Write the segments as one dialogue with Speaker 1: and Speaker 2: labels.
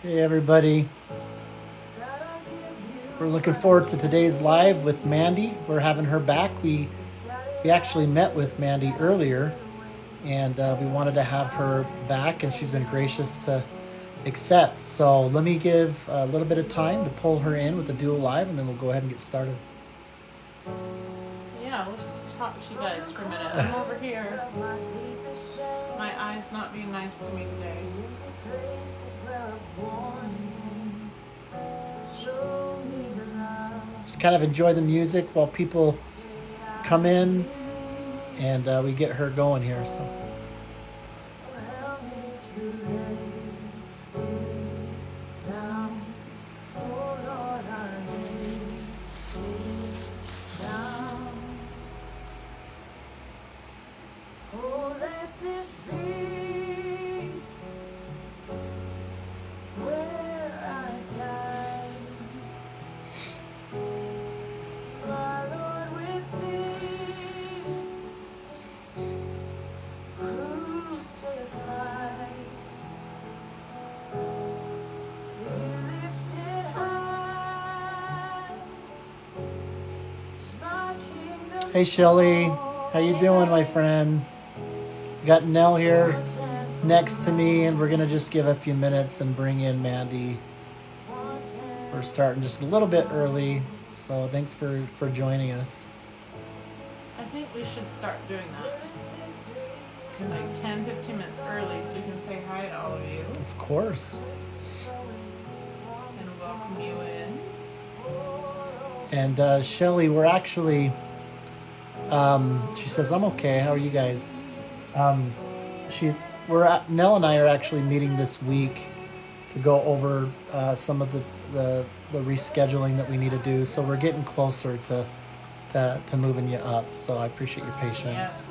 Speaker 1: Hey everybody, we're looking forward to today's live with Mandy. We're having her back. We actually met with Mandy earlier, and we wanted to have her back, and she's been gracious to accept. So let me give a little bit of time to pull her in with the duo live, and then we'll go ahead and get started.
Speaker 2: Yeah, let's just talk to you guys for a minute. I'm over here. My eye's not being nice to me today.
Speaker 1: Just kind of enjoy the music while people come in, and we get her going here. So. Hey Shelly, how you doing, my friend? Got Nell here next to me, and we're gonna just give a few minutes and bring in Mandy. We're starting just a little bit early, so thanks for joining us.
Speaker 2: I think we should start doing that. Like 10, 15 minutes early so we can say hi to all of you.
Speaker 1: Of course.
Speaker 2: And welcome you in.
Speaker 1: And Shelly, we're actually, she says, I'm okay, how are you guys? Nell and I are actually meeting this week to go over some of the rescheduling that we need to do. So we're getting closer to moving you up. So I appreciate your patience.
Speaker 2: Yes.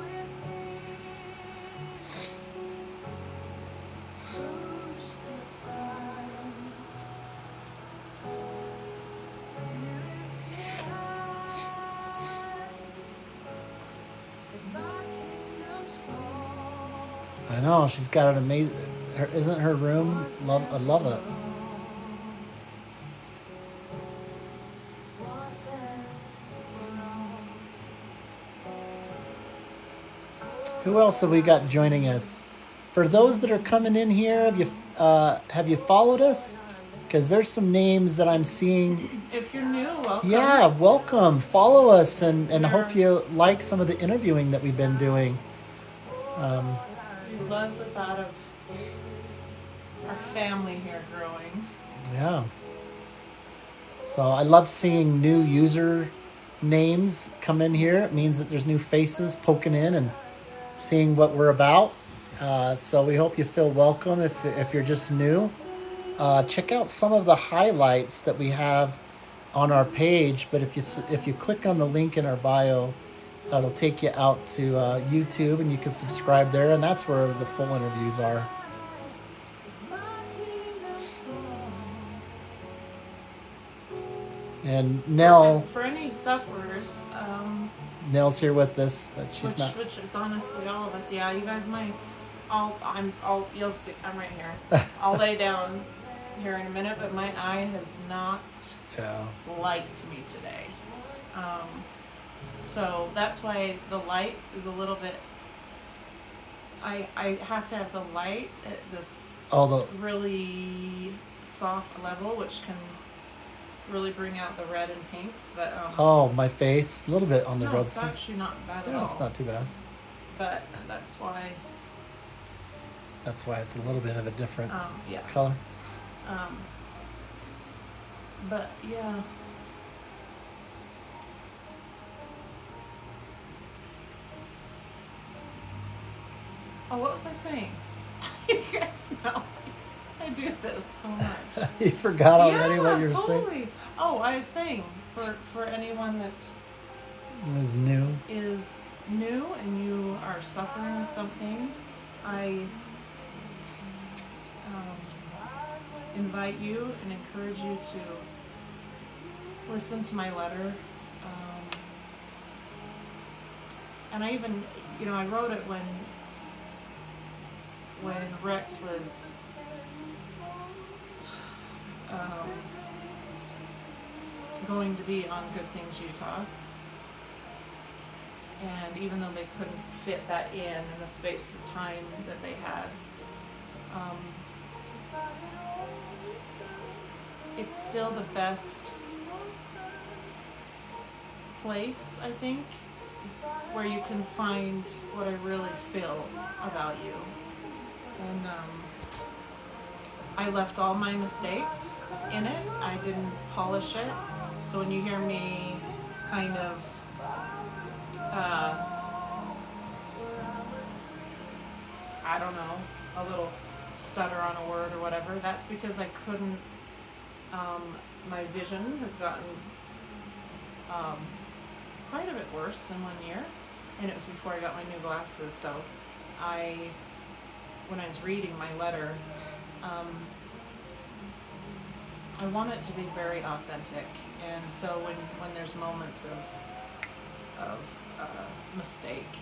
Speaker 1: I know, she's got an amazing. Isn't her room? I love it. Who else have we got joining us? For those that are coming in here, have you followed us? Because there's some names that I'm seeing.
Speaker 2: If you're new, welcome.
Speaker 1: Yeah, welcome. Follow us, and hope you like some of the interviewing that we've been doing.
Speaker 2: We love the thought of our family here growing.
Speaker 1: Yeah. So I love seeing new user names come in here. It means that there's new faces poking in and seeing what we're about. So we hope you feel welcome if you're just new. Check out some of the highlights that we have on our page. But if you click on the link in our bio, it'll take you out to YouTube, and you can subscribe there, and that's where the full interviews are. And Nell,
Speaker 2: for any sufferers,
Speaker 1: Nell's here with us, but she's not.
Speaker 2: Which is honestly all of us. Yeah, you guys might. You'll see. I'm right here. I'll lay down here in a minute, but my eye has not liked me today. So that's why the light is a little bit. I have to have the light at this really soft level, which can really bring out the red and pinks. But
Speaker 1: my face, a little bit on the red
Speaker 2: side. It's actually not bad at all.
Speaker 1: It's not too bad.
Speaker 2: But that's why.
Speaker 1: That's why it's a little bit of a different
Speaker 2: yeah.
Speaker 1: color.
Speaker 2: But yeah. Oh, what was I saying? You guys know I do this so much.
Speaker 1: You forgot already what you were saying?
Speaker 2: Oh, I was saying for anyone that
Speaker 1: is new
Speaker 2: and you are suffering something, I invite you and encourage you to listen to my letter. And I even, I wrote it when Rex was going to be on Good Things Utah. And even though they couldn't fit that in the space of time that they had, it's still the best place, I think, where you can find what I really feel about you. And I left all my mistakes in it. I didn't polish it. So when you hear me kind of I don't know, a little stutter on a word or whatever, that's because I couldn't, my vision has gotten quite a bit worse in 1 year, and it was before I got my new glasses. So when I was reading my letter, I want it to be very authentic, and so when there's moments of mistake,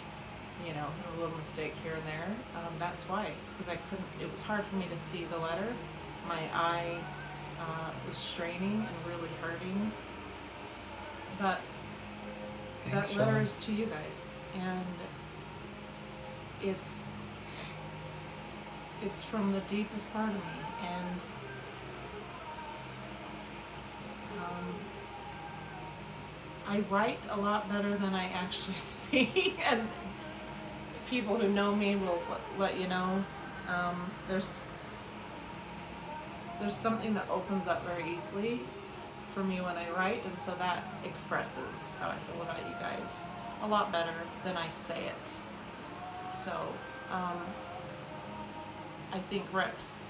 Speaker 2: you know, a little mistake here and there, that's why. It's because I couldn't, it was hard for me to see the letter. My eye was straining and really hurting. But
Speaker 1: Thanks,
Speaker 2: that letter
Speaker 1: Sean.
Speaker 2: is to you guys, and it's from the deepest part of me, and I write a lot better than I actually speak, and people who know me will let you know. There's something that opens up very easily for me when I write, and so that expresses how I feel about you guys a lot better than I say it. So I think Rex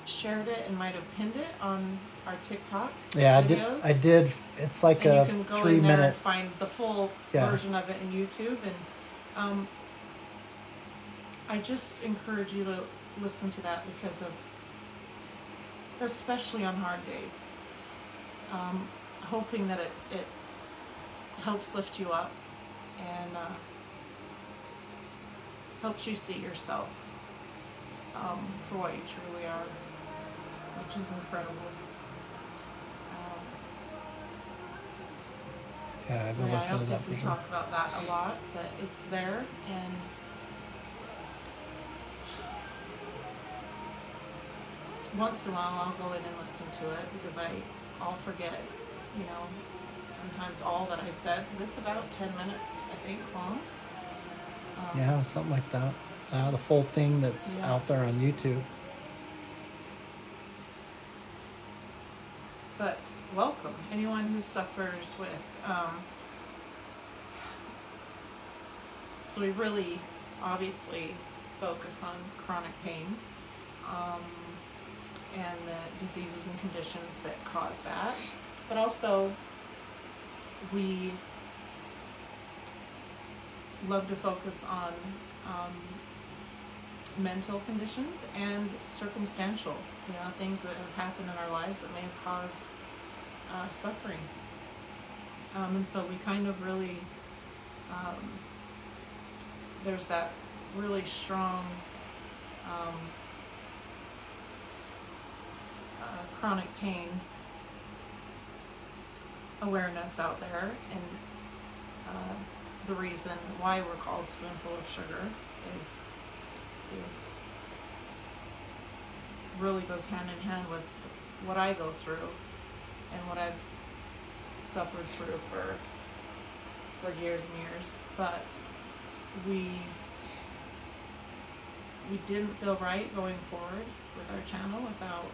Speaker 2: shared it and might have pinned it on our TikTok
Speaker 1: Yeah,
Speaker 2: videos.
Speaker 1: I did. It's like
Speaker 2: and
Speaker 1: a
Speaker 2: you can go
Speaker 1: 3
Speaker 2: in there
Speaker 1: minute.
Speaker 2: and find the full version of it in YouTube. And I just encourage you to listen to that because of, especially on hard days, hoping that it helps lift you up and helps you see yourself for what you truly are, which is incredible.
Speaker 1: Yeah, I've been
Speaker 2: I
Speaker 1: listening
Speaker 2: don't
Speaker 1: to that
Speaker 2: think we
Speaker 1: for sure.
Speaker 2: talk about that a lot, but it's there, and once in a while I'll go in and listen to it because I'll forget, you know, sometimes all that I said, because it's about 10 minutes, I think, long.
Speaker 1: Yeah, something like that. The full thing that's out there on YouTube.
Speaker 2: But welcome, anyone who suffers with, so we really obviously focus on chronic pain, and the diseases and conditions that cause that, but also we love to focus on mental conditions and circumstantial, you know, things that have happened in our lives that may have caused suffering. And so we kind of really, there's that really strong chronic pain awareness out there, and the reason why we're called Spoonful of Sugar is really goes hand in hand with what I go through and what I've suffered through for years and years. But we didn't feel right going forward with our channel without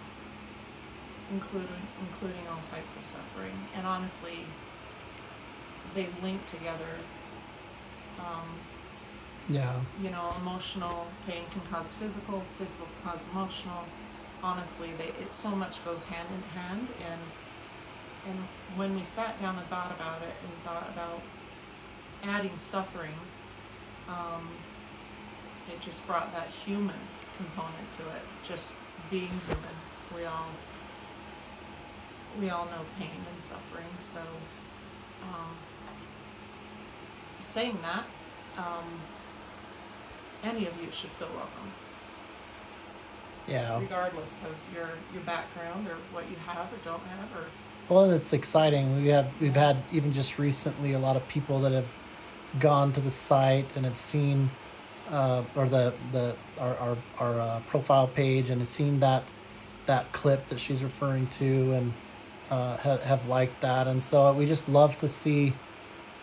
Speaker 2: including all types of suffering. And honestly, they link together. You know, emotional pain can cause physical can cause emotional. Honestly, it so much goes hand in hand. And when we sat down and thought about it and thought about adding suffering, it just brought that human component to it. Just being human, we all know pain and suffering. So, saying that, any of you should feel welcome.
Speaker 1: Yeah.
Speaker 2: regardless of your background or what you have or don't have or
Speaker 1: Well, and it's exciting. We've
Speaker 2: yeah.
Speaker 1: had even just recently a lot of people that have gone to the site and have seen or the our profile page and have seen that clip that she's referring to and have liked that. And so we just love to see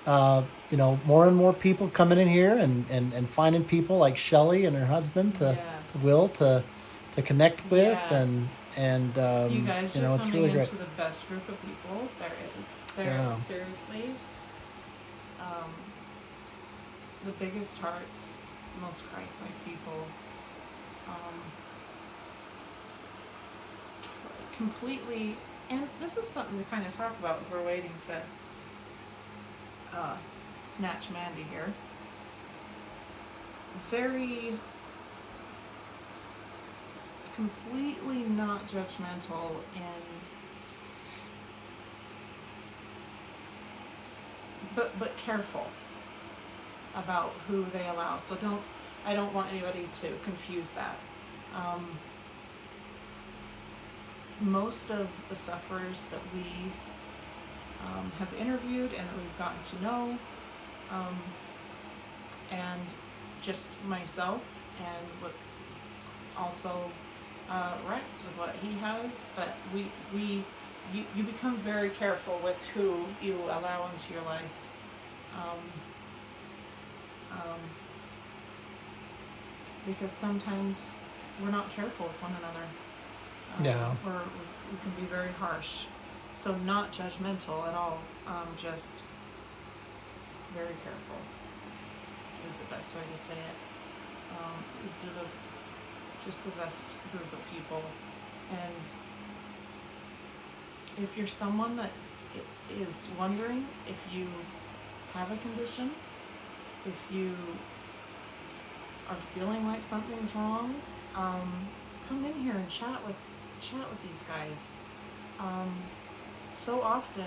Speaker 1: more and more people coming in here and finding people like Shelly and her husband to Will
Speaker 2: Yes.
Speaker 1: to connect with
Speaker 2: Yeah.
Speaker 1: and
Speaker 2: You guys are
Speaker 1: it's
Speaker 2: coming
Speaker 1: really great.
Speaker 2: into the best group of people there is. There
Speaker 1: Yeah.
Speaker 2: is seriously um, the biggest hearts, most Christ-like people. Um, completely, and this is something to kind of talk about as we're waiting to snatch Mandy here. Very completely not judgmental in but careful about who they allow. So I don't want anybody to confuse that. Um, most of the sufferers that we have interviewed and that we've gotten to know, and just myself and what also Rex with what he has, but you become very careful with who you allow into your life. Um, um, because sometimes we're not careful with one another.
Speaker 1: Yeah.
Speaker 2: Or we can be very harsh. So not judgmental at all. Just very careful is the best way to say it. These are just the best group of people. And if you're someone that is wondering if you have a condition, if you are feeling like something's wrong, come in here and chat with these guys. So often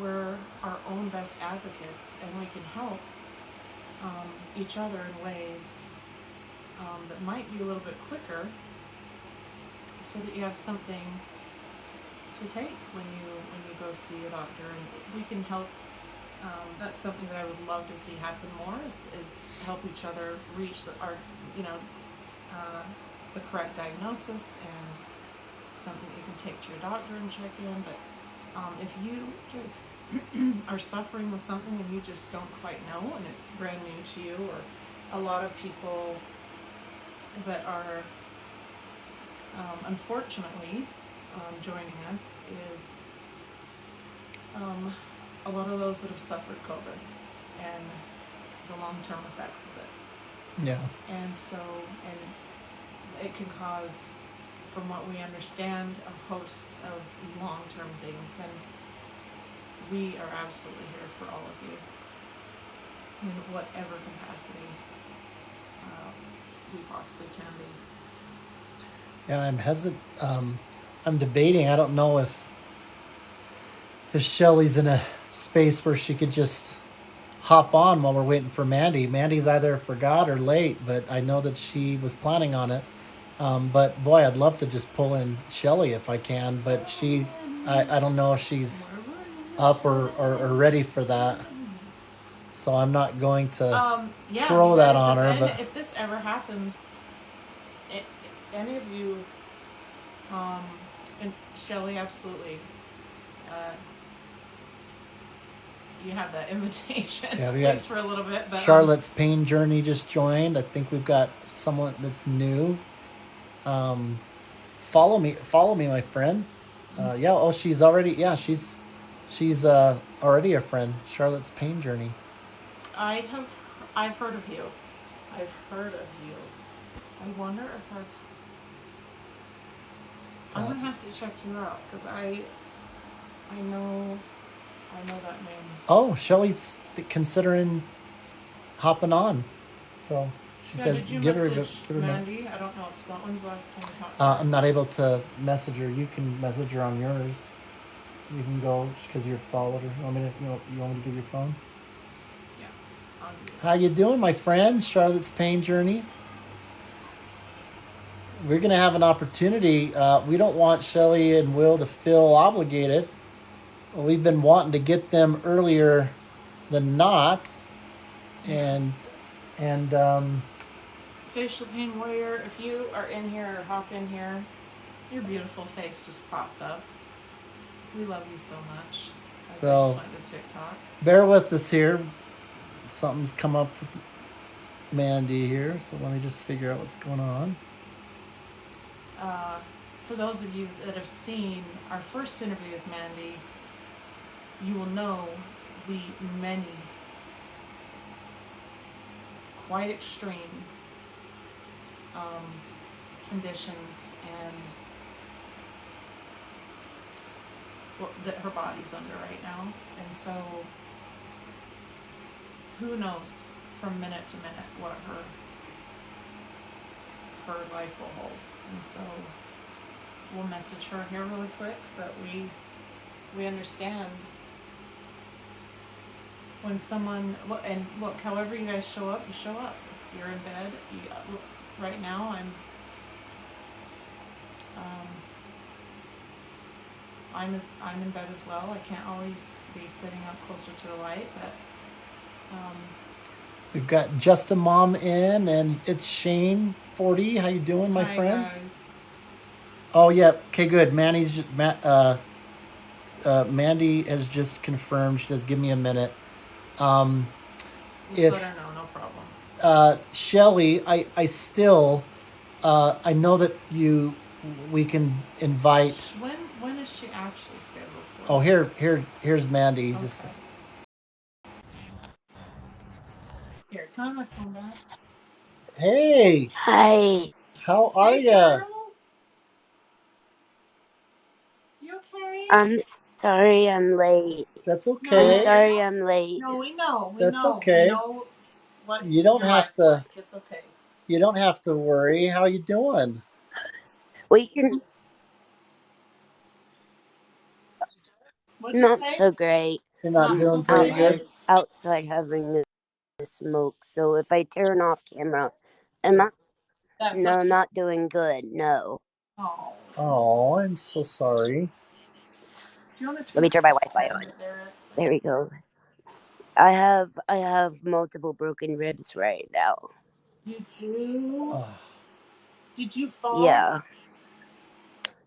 Speaker 2: we're our own best advocates, and we can help each other in ways that might be a little bit quicker, so that you have something to take when you go see a doctor, and we can help. That's something that I would love to see happen more is help each other reach the correct diagnosis and something you can take to your doctor and check in. But if you just are suffering with something and you just don't quite know and it's brand new to you, or a lot of people that are unfortunately joining us is a lot of those that have suffered COVID and the long-term effects of it.
Speaker 1: Yeah.
Speaker 2: And so, and it can cause, from what we understand, a host of long-term things. And we are absolutely here for all of you in whatever capacity we possibly can be.
Speaker 1: Yeah, I'm hesitant. I'm debating. I don't know if Shelly's in a space where she could just hop on while we're waiting for Mandy. Mandy's either forgot or late, but I know that she was planning on it. But boy, I'd love to just pull in Shelly if I can. But I don't know if she's up or ready for that. So I'm not going to
Speaker 2: Yeah,
Speaker 1: throw that
Speaker 2: guys,
Speaker 1: on her. But
Speaker 2: if this ever happens, any of you, and Shelly, absolutely, you have that invitation,
Speaker 1: Yeah,
Speaker 2: at
Speaker 1: we got
Speaker 2: least for a little bit. But
Speaker 1: Charlotte's pain journey just joined. I think we've got someone that's new. Follow me, my friend. Yeah. Oh, she's already. Yeah, she's already a friend. Charlotte's pain journey.
Speaker 2: I've heard of you. I've heard of you. I wonder if I'm gonna have to check you out because I know that name.
Speaker 1: Oh, Shelly's considering hopping on. So she says,
Speaker 2: Did you
Speaker 1: give her
Speaker 2: message
Speaker 1: a minute.
Speaker 2: Mandy? I don't know. When's the last time you talked to her?
Speaker 1: I'm not able to message her. You can message her on yours. You can go because you're followed her. You want me to give your phone?
Speaker 2: Yeah, I'll do that.
Speaker 1: How you doing, my friend? Charlotte's pain journey. we're going to have an opportunity. We don't want Shelly and Will to feel obligated. We've been wanting to get them earlier than not, and
Speaker 2: Facial pain warrior, if you are in here or hop in here, your beautiful face just popped up. We love you so much. As I just went to TikTok.
Speaker 1: Bear with us here. Something's come up with Mandy here, so let me just figure out what's going on.
Speaker 2: For those of you that have seen our first interview with Mandy, you will know the many quite extreme conditions and that her body's under right now. And so who knows from minute to minute what her life will hold. And so we'll message her here really quick, but we understand when someone, and look, however you guys show up, you show up. If you're in bed, right now I'm in bed as well. I can't always be sitting up closer to the light, but
Speaker 1: we've got Just a Mom in, and it's Shane 40. How you doing, my friends?
Speaker 2: Guys.
Speaker 1: Oh yeah, okay, good. Mandy has just confirmed. She says, "Give me a minute."
Speaker 2: Just
Speaker 1: if
Speaker 2: let her know, no problem.
Speaker 1: Shelly, I still, I know that we can invite.
Speaker 2: When is she actually scheduled for?
Speaker 1: Oh, here's Mandy.
Speaker 2: Okay.
Speaker 1: Just
Speaker 2: here, come on, come back.
Speaker 1: Hey.
Speaker 3: Hi.
Speaker 1: How are ya?
Speaker 2: You okay?
Speaker 3: I'm sorry I'm late.
Speaker 1: That's okay.
Speaker 3: I'm sorry I'm late.
Speaker 2: No, we know.
Speaker 1: That's okay.
Speaker 2: We know what
Speaker 1: you don't
Speaker 2: your
Speaker 1: have
Speaker 2: life's
Speaker 1: to.
Speaker 2: like. It's okay.
Speaker 1: You don't have to worry. How you doing?
Speaker 3: We can.
Speaker 2: What'd
Speaker 3: Not
Speaker 2: you say?
Speaker 3: so great.
Speaker 1: You're not
Speaker 3: I'm
Speaker 1: doing very good.
Speaker 3: outside having a smoke. So if I turn off camera, am I?
Speaker 2: That's
Speaker 3: No,
Speaker 2: okay.
Speaker 3: not doing good. No.
Speaker 1: Oh, I'm so sorry.
Speaker 2: Do you want to
Speaker 3: Let me turn my Wi-Fi on. There we go. I have multiple broken ribs right now.
Speaker 2: You do? Did you fall?
Speaker 3: Yeah.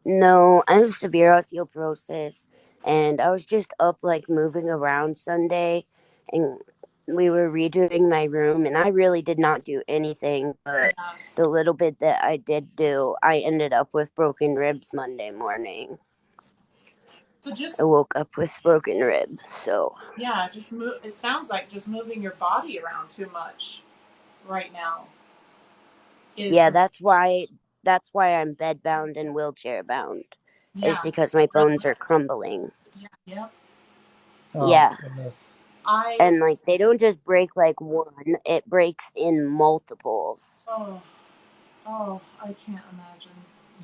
Speaker 3: No, I have severe osteoporosis, and I was just up like moving around Sunday, and we were redoing my room, and I really did not do anything, but the little bit that I did do, I ended up with broken ribs Monday morning.
Speaker 2: So
Speaker 3: I woke up with broken ribs, so
Speaker 2: yeah, just move. It sounds like just moving your body around too much right now.
Speaker 3: Yeah, that's why I'm bed bound and wheelchair bound.
Speaker 2: Yeah.
Speaker 3: Is because my bones are crumbling.
Speaker 2: Yep.
Speaker 1: Oh,
Speaker 3: yeah.
Speaker 1: Goodness.
Speaker 3: And like they don't just break like one; it breaks in multiples.
Speaker 2: Oh, I can't imagine.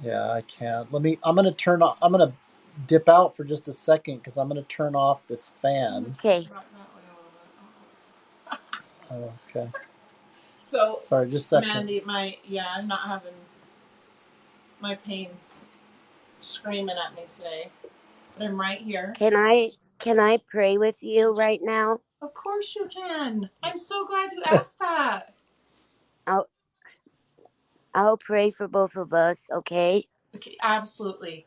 Speaker 1: Yeah, I can't. I'm gonna dip out for just a second because I'm gonna turn off this fan.
Speaker 3: Okay.
Speaker 1: Oh, okay.
Speaker 2: So
Speaker 1: sorry, just a second.
Speaker 2: Mandy, I'm not having my pains screaming at me today. But I'm right here.
Speaker 3: Can I pray with you right now?
Speaker 2: Of course you can. I'm so glad you asked that.
Speaker 3: I'll pray for both of us, okay?
Speaker 2: Okay, absolutely.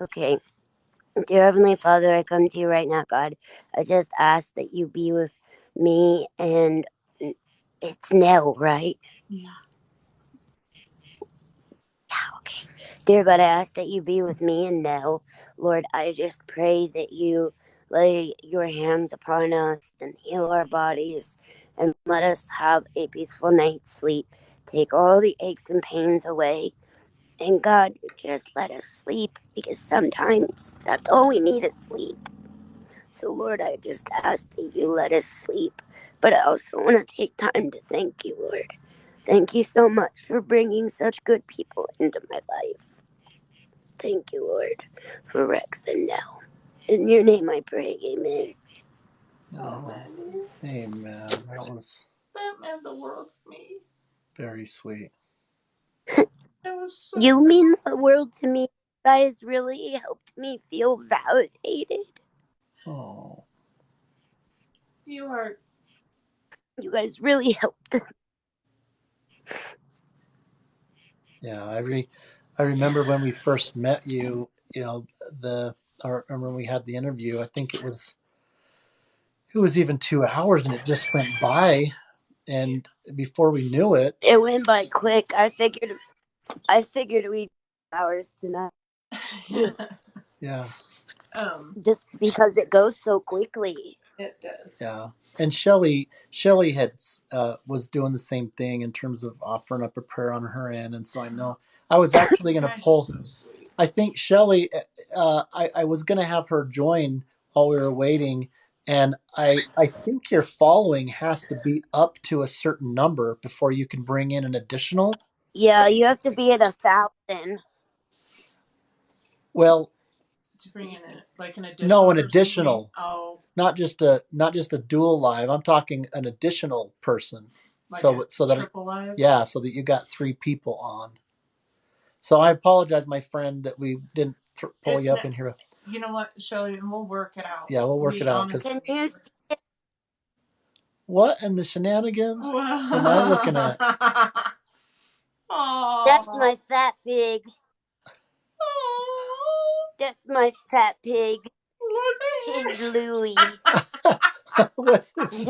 Speaker 3: Okay. Dear Heavenly Father, I come to you right now, God. I just ask that you be with me, and it's Nell, right?
Speaker 2: Yeah.
Speaker 3: Okay. Dear God, I ask that you be with me and Nell. Lord, I just pray that you lay your hands upon us and heal our bodies and let us have a peaceful night's sleep. Take all the aches and pains away. And God, just let us sleep because sometimes that's all we need is sleep. So, Lord, I just ask that you let us sleep. But I also want to take time to thank you, Lord. Thank you so much for bringing such good people into my life. Thank you, Lord, for Rex and Nell. In your name I pray, amen.
Speaker 1: Oh, amen. That meant the world to me. Very sweet.
Speaker 2: It was so
Speaker 3: You mean the world to me. You guys really helped me feel validated.
Speaker 1: Oh.
Speaker 2: You are.
Speaker 3: You guys really helped.
Speaker 1: Yeah, I remember when we first met you. You know, or when we had the interview. I think it was even 2 hours, and it just went by. And before we knew it,
Speaker 3: It went by quick. I figured we'd hours tonight.
Speaker 1: yeah,
Speaker 3: Just because it goes so quickly.
Speaker 2: It does.
Speaker 1: yeah. And Shelly had was doing the same thing in terms of offering up a prayer on her end, and so I know I was actually going to pull.
Speaker 2: So sweet.
Speaker 1: I think Shelly, I was going to have her join while we were waiting, and I think your following has to be up to a certain number before you can bring in an additional.
Speaker 3: Yeah, you have to be at 1,000.
Speaker 1: Well,
Speaker 2: to bring in an additional.
Speaker 1: No, an additional.
Speaker 2: Oh,
Speaker 1: not just a dual live. I'm talking an additional person.
Speaker 2: like
Speaker 1: so that
Speaker 2: triple live.
Speaker 1: Yeah, so that you got 3 people on. So I apologize, my friend, that we didn't pull you up in here.
Speaker 2: You know what, Shelly? And we'll work it out.
Speaker 1: Yeah, we'll work it out.
Speaker 3: Can you see
Speaker 1: What in the shenanigans am I looking at?
Speaker 2: Aww.
Speaker 3: That's my fat pig.
Speaker 2: Aww.
Speaker 3: That's my fat pig.
Speaker 2: Look
Speaker 3: He's Louie.
Speaker 1: What's his
Speaker 3: Him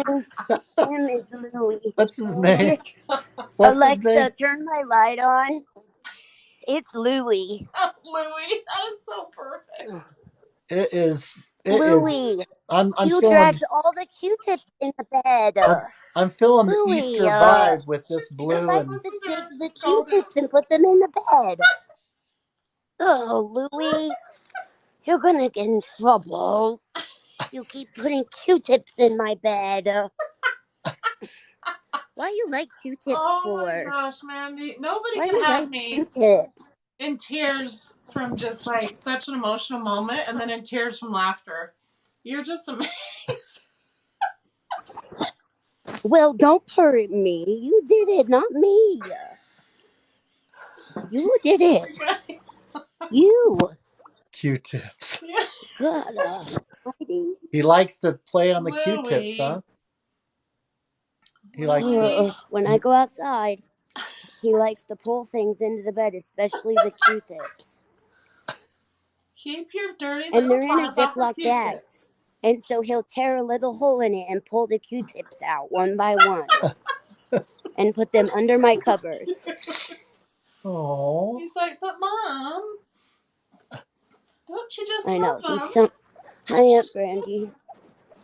Speaker 3: is Louie.
Speaker 1: What's his name? What's
Speaker 3: Alexa,
Speaker 1: his name?
Speaker 3: turn my light on. It's Louie.
Speaker 2: Louie, that is so perfect.
Speaker 1: It is.
Speaker 3: Louie.
Speaker 1: I'm
Speaker 3: You
Speaker 1: feeling,
Speaker 3: dragged all the Q-tips in the bed.
Speaker 1: I'm feeling the
Speaker 3: Louie,
Speaker 1: Easter vibe with this blue.
Speaker 3: Like
Speaker 1: And
Speaker 3: to take the Q-tips and put them in the bed. Oh, Louie, you're gonna get in trouble. You keep putting Q-tips in my bed. Why you like Q-tips for?
Speaker 2: Oh my gosh, man! Nobody
Speaker 3: Why
Speaker 2: can
Speaker 3: you
Speaker 2: have
Speaker 3: like
Speaker 2: me
Speaker 3: Q-tips?
Speaker 2: in tears from just like such an emotional moment, and then in tears from laughter. You're just amazing.
Speaker 3: Well, don't hurt me. You did it, not me. You did it. You.
Speaker 1: Q-tips.
Speaker 2: Yeah.
Speaker 3: God almighty.
Speaker 1: He likes to play on the
Speaker 2: Louie.
Speaker 1: Q-tips, huh? He likes
Speaker 3: When I go outside, he likes to pull things into the bed, especially the Q-tips.
Speaker 2: Keep your dirty
Speaker 3: And they're
Speaker 2: little
Speaker 3: in a
Speaker 2: paws off the
Speaker 3: Ziploc bag.
Speaker 2: Q-tips.
Speaker 3: And so he'll tear a little hole in it and pull the Q-tips out one by one. And put them under my covers.
Speaker 1: Oh.
Speaker 2: He's like, but Mom, don't you just
Speaker 3: I know.
Speaker 2: love them?
Speaker 3: Hi, Aunt Brandy.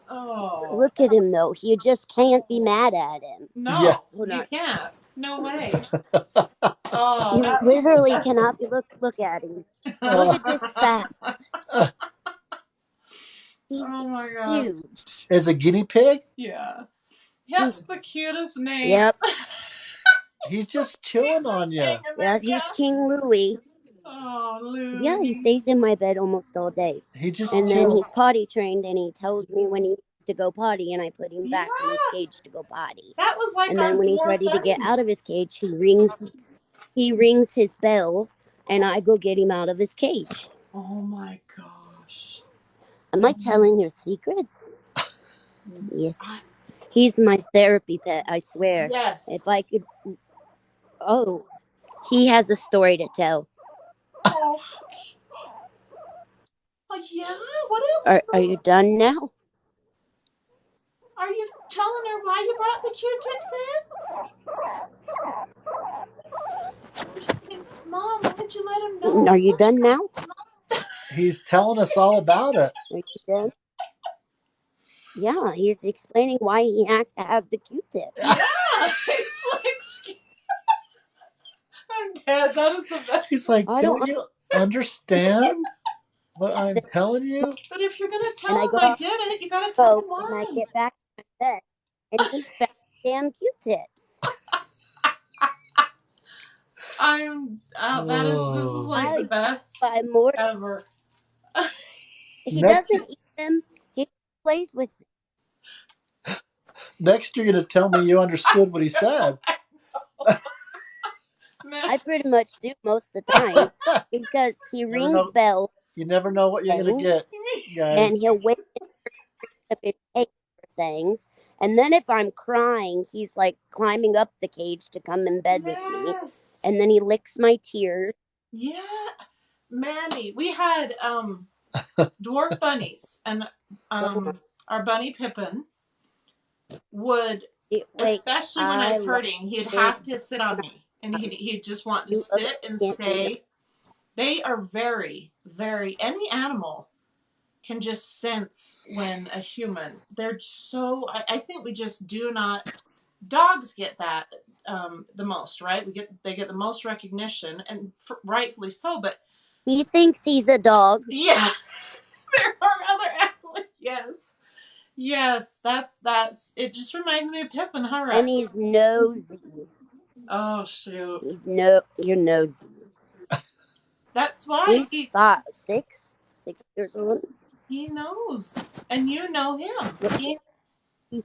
Speaker 2: Oh.
Speaker 3: Look at him, though. You just can't be mad at him.
Speaker 2: No,
Speaker 1: Yeah.
Speaker 2: you can't. No way.
Speaker 3: You literally cannot be. Look at him. Look at this fat. He's
Speaker 2: my God.
Speaker 3: huge.
Speaker 1: Is a guinea pig?
Speaker 2: Yeah. That's the cutest name.
Speaker 3: Yep.
Speaker 1: He's just chilling on you.
Speaker 3: Yeah, he's King Louie.
Speaker 2: Oh, Louie.
Speaker 3: Yeah, he stays in my bed almost all day.
Speaker 1: He just
Speaker 3: and
Speaker 1: chills.
Speaker 3: then he's potty trained, and he tells me when he needs to go potty, and I put him back in his cage to go potty.
Speaker 2: That was like
Speaker 3: and then when he's ready to get out of his cage, he rings his bell, and I go get him out of his cage.
Speaker 2: Oh my gosh.
Speaker 3: Am I telling your secrets? Yes. He's my therapy pet, I swear.
Speaker 2: Yes.
Speaker 3: If I could... Oh, he has a story to tell.
Speaker 2: Oh, yeah? What else?
Speaker 3: Are you done now?
Speaker 2: Are you telling her why you brought the Q-tips in? Mom, why did you let him know?
Speaker 3: Are you done now?
Speaker 1: He's telling us all about it.
Speaker 3: Are you done? Yeah, he's explaining why he has to have the Q-tip.
Speaker 2: Yeah, it's like... I'm dead. That is the best.
Speaker 1: He's like, don't you understand what I'm telling you?
Speaker 2: But if you're going to tell him I get it, you got to tell him why.
Speaker 3: And I get back to my bed, and he's found damn Q-tips.
Speaker 2: This is like the best ever.
Speaker 3: He doesn't eat them. He plays with them.
Speaker 1: Next, you're going to tell me you understood what he said.
Speaker 3: I pretty much do most of the time because he
Speaker 1: Never
Speaker 3: rings
Speaker 1: know.
Speaker 3: bells
Speaker 1: You never know what you're gonna
Speaker 3: things,
Speaker 1: get, guys.
Speaker 3: and he'll wake up his cage for things. And then if I'm crying, he's like climbing up the cage to come in bed with me.
Speaker 2: Yes.
Speaker 3: And then he licks my tears.
Speaker 2: Yeah. Manny, we had dwarf bunnies, and our bunny Pippin would,
Speaker 3: Wait,
Speaker 2: especially when I was
Speaker 3: love
Speaker 2: hurting, he'd
Speaker 3: it.
Speaker 2: have to sit on me, and he'd just want to
Speaker 3: You
Speaker 2: sit and
Speaker 3: can't do that.
Speaker 2: stay. They are very, very, any animal can just sense when a human, they're so, I think we just do not, dogs get that the most, right? They get the most recognition, and rightfully so, but
Speaker 3: He thinks he's a dog.
Speaker 2: yeah, there are other animals, yes, that's, it just reminds me of Pippin, huh, Rex?
Speaker 3: And he's nosy.
Speaker 2: Oh, shoot.
Speaker 3: You're nosy.
Speaker 2: That's why
Speaker 3: He's 6 years old.
Speaker 2: he knows, and you know him.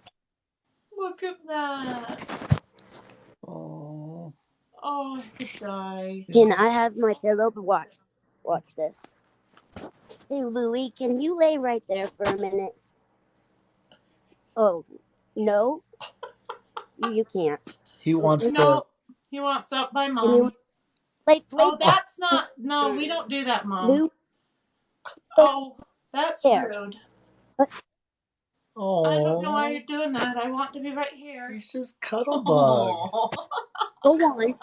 Speaker 2: Look at that.
Speaker 1: Oh.
Speaker 2: Oh, I could die.
Speaker 3: Can I have my pillow? Watch this. Hey, Louie, can you lay right there for a minute? Oh, no? You can't.
Speaker 1: He wants
Speaker 2: No, he wants up by
Speaker 3: Can
Speaker 2: Mom.
Speaker 3: you lay
Speaker 2: Oh, that's not, no, we don't do that, Mom.
Speaker 3: Lou?
Speaker 2: Oh, that's
Speaker 3: There.
Speaker 2: rude.
Speaker 1: Oh.
Speaker 2: I don't know why you're doing that. I want to be right here.
Speaker 1: He's just cuddle bug.
Speaker 2: Oh.
Speaker 3: Go on.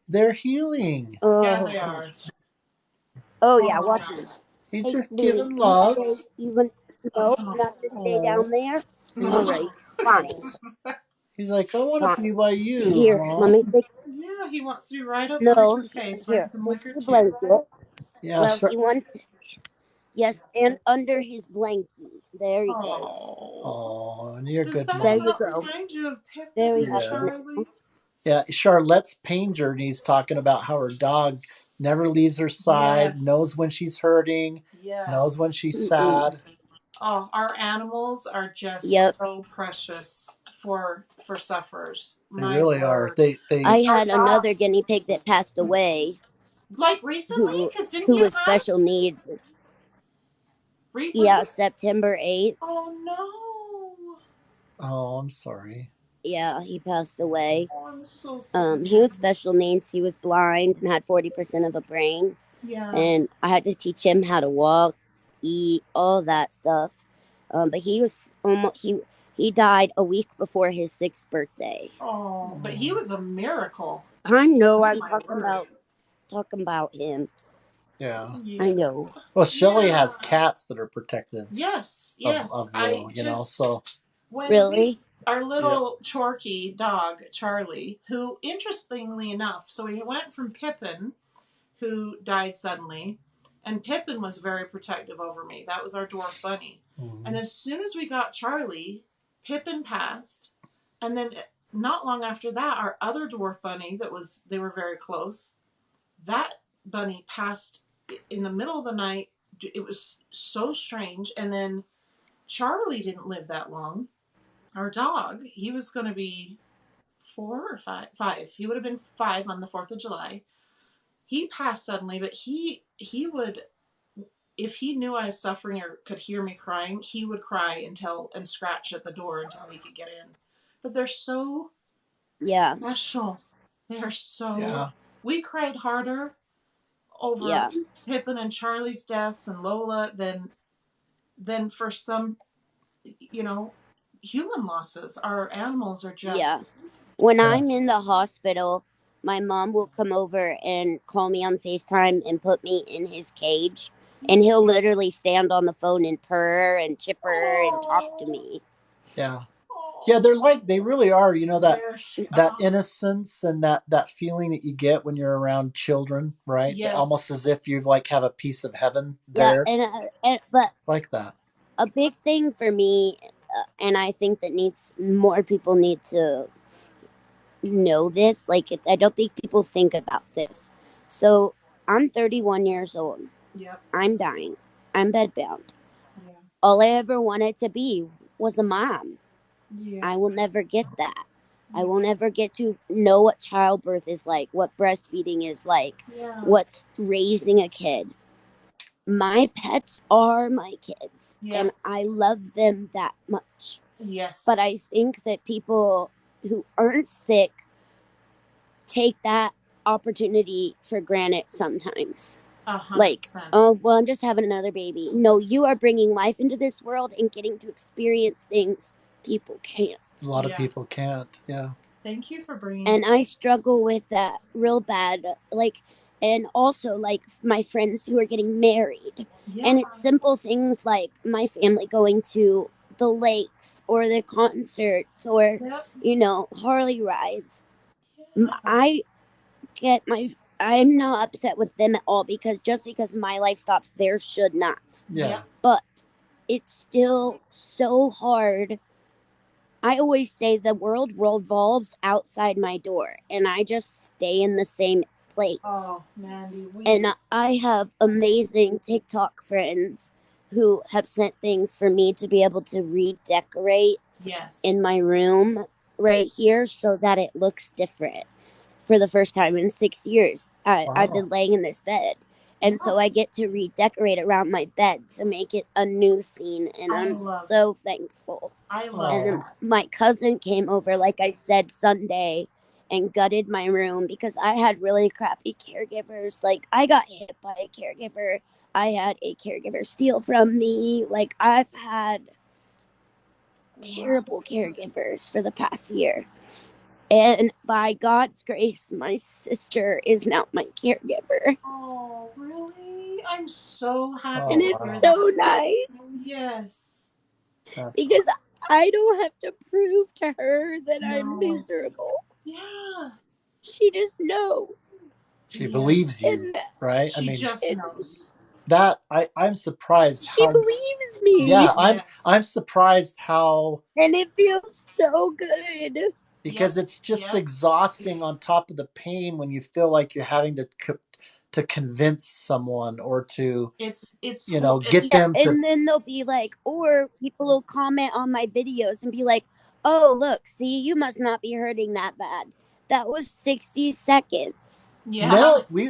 Speaker 1: They're healing.
Speaker 3: Oh.
Speaker 2: Yeah, they are.
Speaker 3: Oh, yeah, watch me.
Speaker 1: He's
Speaker 3: Hey,
Speaker 1: just
Speaker 3: Louie,
Speaker 1: giving
Speaker 3: you
Speaker 1: love.
Speaker 3: stay even no, not to stay
Speaker 1: Oh.
Speaker 3: down there. All right, fine.
Speaker 1: He's like, I want to
Speaker 3: Fine.
Speaker 1: be by you.
Speaker 3: Here,
Speaker 1: Mom.
Speaker 3: let me fix.
Speaker 2: Yeah, he wants to be right up
Speaker 3: No,
Speaker 2: on your face.
Speaker 3: here,
Speaker 2: Right,
Speaker 3: fix the blanket.
Speaker 1: Yeah,
Speaker 3: Well,
Speaker 1: sure.
Speaker 3: he wants. Yes, and under his blankie. There he goes.
Speaker 1: Oh, and you're
Speaker 2: Does
Speaker 1: good,
Speaker 2: that
Speaker 1: Mom.
Speaker 3: There you
Speaker 2: not
Speaker 3: go.
Speaker 2: remind you of Pippin
Speaker 3: Very
Speaker 2: and
Speaker 1: Yeah.
Speaker 2: Charlie?
Speaker 1: Yeah, Charlotte's pain journey is talking about how her dog never leaves her side,
Speaker 2: Yes.
Speaker 1: knows when she's hurting,
Speaker 2: Yes.
Speaker 1: knows when she's sad.
Speaker 2: Oh, our animals are just
Speaker 3: Yep.
Speaker 2: so precious for sufferers.
Speaker 1: They really are.
Speaker 2: word.
Speaker 1: They
Speaker 3: I had another guinea pig that passed away
Speaker 2: Like recently, because didn't
Speaker 3: who
Speaker 2: you
Speaker 3: was
Speaker 2: have
Speaker 3: special needs. Yeah, September 8th.
Speaker 2: Oh no!
Speaker 1: Oh, I'm sorry.
Speaker 3: Yeah, he passed away.
Speaker 2: Oh, I'm so sorry.
Speaker 3: He was special needs. He was blind and had 40% of a brain.
Speaker 2: Yeah.
Speaker 3: And I had to teach him how to walk, eat, all that stuff. But he was almost he died a week before his 6th birthday.
Speaker 2: Oh, but he was a miracle.
Speaker 3: I know. I'm
Speaker 2: my
Speaker 3: talking about him.
Speaker 1: Yeah.
Speaker 3: I know.
Speaker 1: Well, Shelly has cats that are protective.
Speaker 2: Yes.
Speaker 1: Of Will, you know, so.
Speaker 3: Really?
Speaker 2: Our little Chorky dog, Charlie, who, interestingly enough, so he went from Pippin, who died suddenly, and Pippin was very protective over me. That was our dwarf bunny.
Speaker 1: Mm-hmm.
Speaker 2: And as soon as we got Charlie, Pippin passed, and then not long after that, our other dwarf bunny they were very close, that bunny passed in the middle of the night. It was so strange. And then Charlie didn't live that long. Our dog, he was going to be 4 or 5. He would have been 5 on the 4th of July. He passed suddenly, but he would, if he knew I was suffering or could hear me crying, he would cry and scratch at the door until he could get in. But they're so special. They are so.
Speaker 1: Yeah.
Speaker 2: We cried harder over Pippin and Charlie's deaths and Lola than for some, human losses. Our animals are just.
Speaker 3: Yeah. When I'm in the hospital, my mom will come over and call me on FaceTime and put me in his cage. And he'll literally stand on the phone and purr and chipper and talk to me.
Speaker 1: Yeah. Yeah, they really are, that innocence and that feeling that you get when you're around children, right?
Speaker 2: Yes.
Speaker 1: Almost as if you have a piece of heaven there.
Speaker 3: Yeah, but
Speaker 1: like that.
Speaker 3: A big thing for me, and I think that more people need to know this. I don't think people think about this. So I'm 31 years old.
Speaker 2: Yep.
Speaker 3: I'm dying. I'm bedbound.
Speaker 2: Yeah.
Speaker 3: All I ever wanted to be was a mom.
Speaker 2: Yeah.
Speaker 3: I will never get that. I won't ever get to know what childbirth is like, what breastfeeding is like,
Speaker 2: Yeah.
Speaker 3: what's raising a kid. My pets are my kids,
Speaker 2: Yeah.
Speaker 3: and I love them that much.
Speaker 2: Yes.
Speaker 3: But I think that people who aren't sick take that opportunity for granted sometimes.
Speaker 2: 100%.
Speaker 3: Like, oh, well, I'm just having another baby. No, you are bringing life into this world and getting to experience things people can't.
Speaker 1: A lot of
Speaker 2: Yeah.
Speaker 1: people can't. Yeah.
Speaker 2: Thank you for bringing.
Speaker 3: And I struggle with that real bad. Like, and also like my friends who are getting married.
Speaker 2: Yeah.
Speaker 3: And it's simple things like my family going to the lakes or the concerts or,
Speaker 2: Yep.
Speaker 3: you know, Harley rides.
Speaker 2: Yeah.
Speaker 3: I'm not upset with them at all, because just because my life stops, theirs should not.
Speaker 1: Yeah.
Speaker 3: But it's still so hard. I always say the world revolves outside my door, and I just stay in the same place.
Speaker 2: Oh, Mandy.
Speaker 3: And I have amazing TikTok friends who have sent things for me to be able to redecorate in my room right here so that it looks different. For the first time in 6 years, I've been laying in this bed. And so I get to redecorate around my bed to make it a new scene. And I'm so thankful.
Speaker 2: I love
Speaker 3: And then
Speaker 2: that.
Speaker 3: my cousin came over, like I said, Sunday and gutted my room because I had really crappy caregivers. Like, I got hit by a caregiver. I had a caregiver steal from me. Like, I've had terrible caregivers for the past year. And by God's grace, my sister is now my caregiver.
Speaker 2: Oh, really? I'm so happy.
Speaker 3: And it's so nice.
Speaker 2: Yes.
Speaker 3: Because I don't have to prove to her that I'm miserable.
Speaker 2: Yeah.
Speaker 3: She just knows.
Speaker 1: She believes you, right?
Speaker 2: She just knows.
Speaker 1: That I'm surprised.
Speaker 3: She believes me.
Speaker 1: Yeah, I'm surprised how.
Speaker 3: And it feels so good.
Speaker 1: Because it's just exhausting on top of the pain when you feel like you're having to convince someone or to
Speaker 2: it's
Speaker 1: get them to.
Speaker 3: And then they'll be like, or people will comment on my videos and be like, oh, look, see, you must not be hurting that bad. That was 60 seconds.
Speaker 2: Yeah.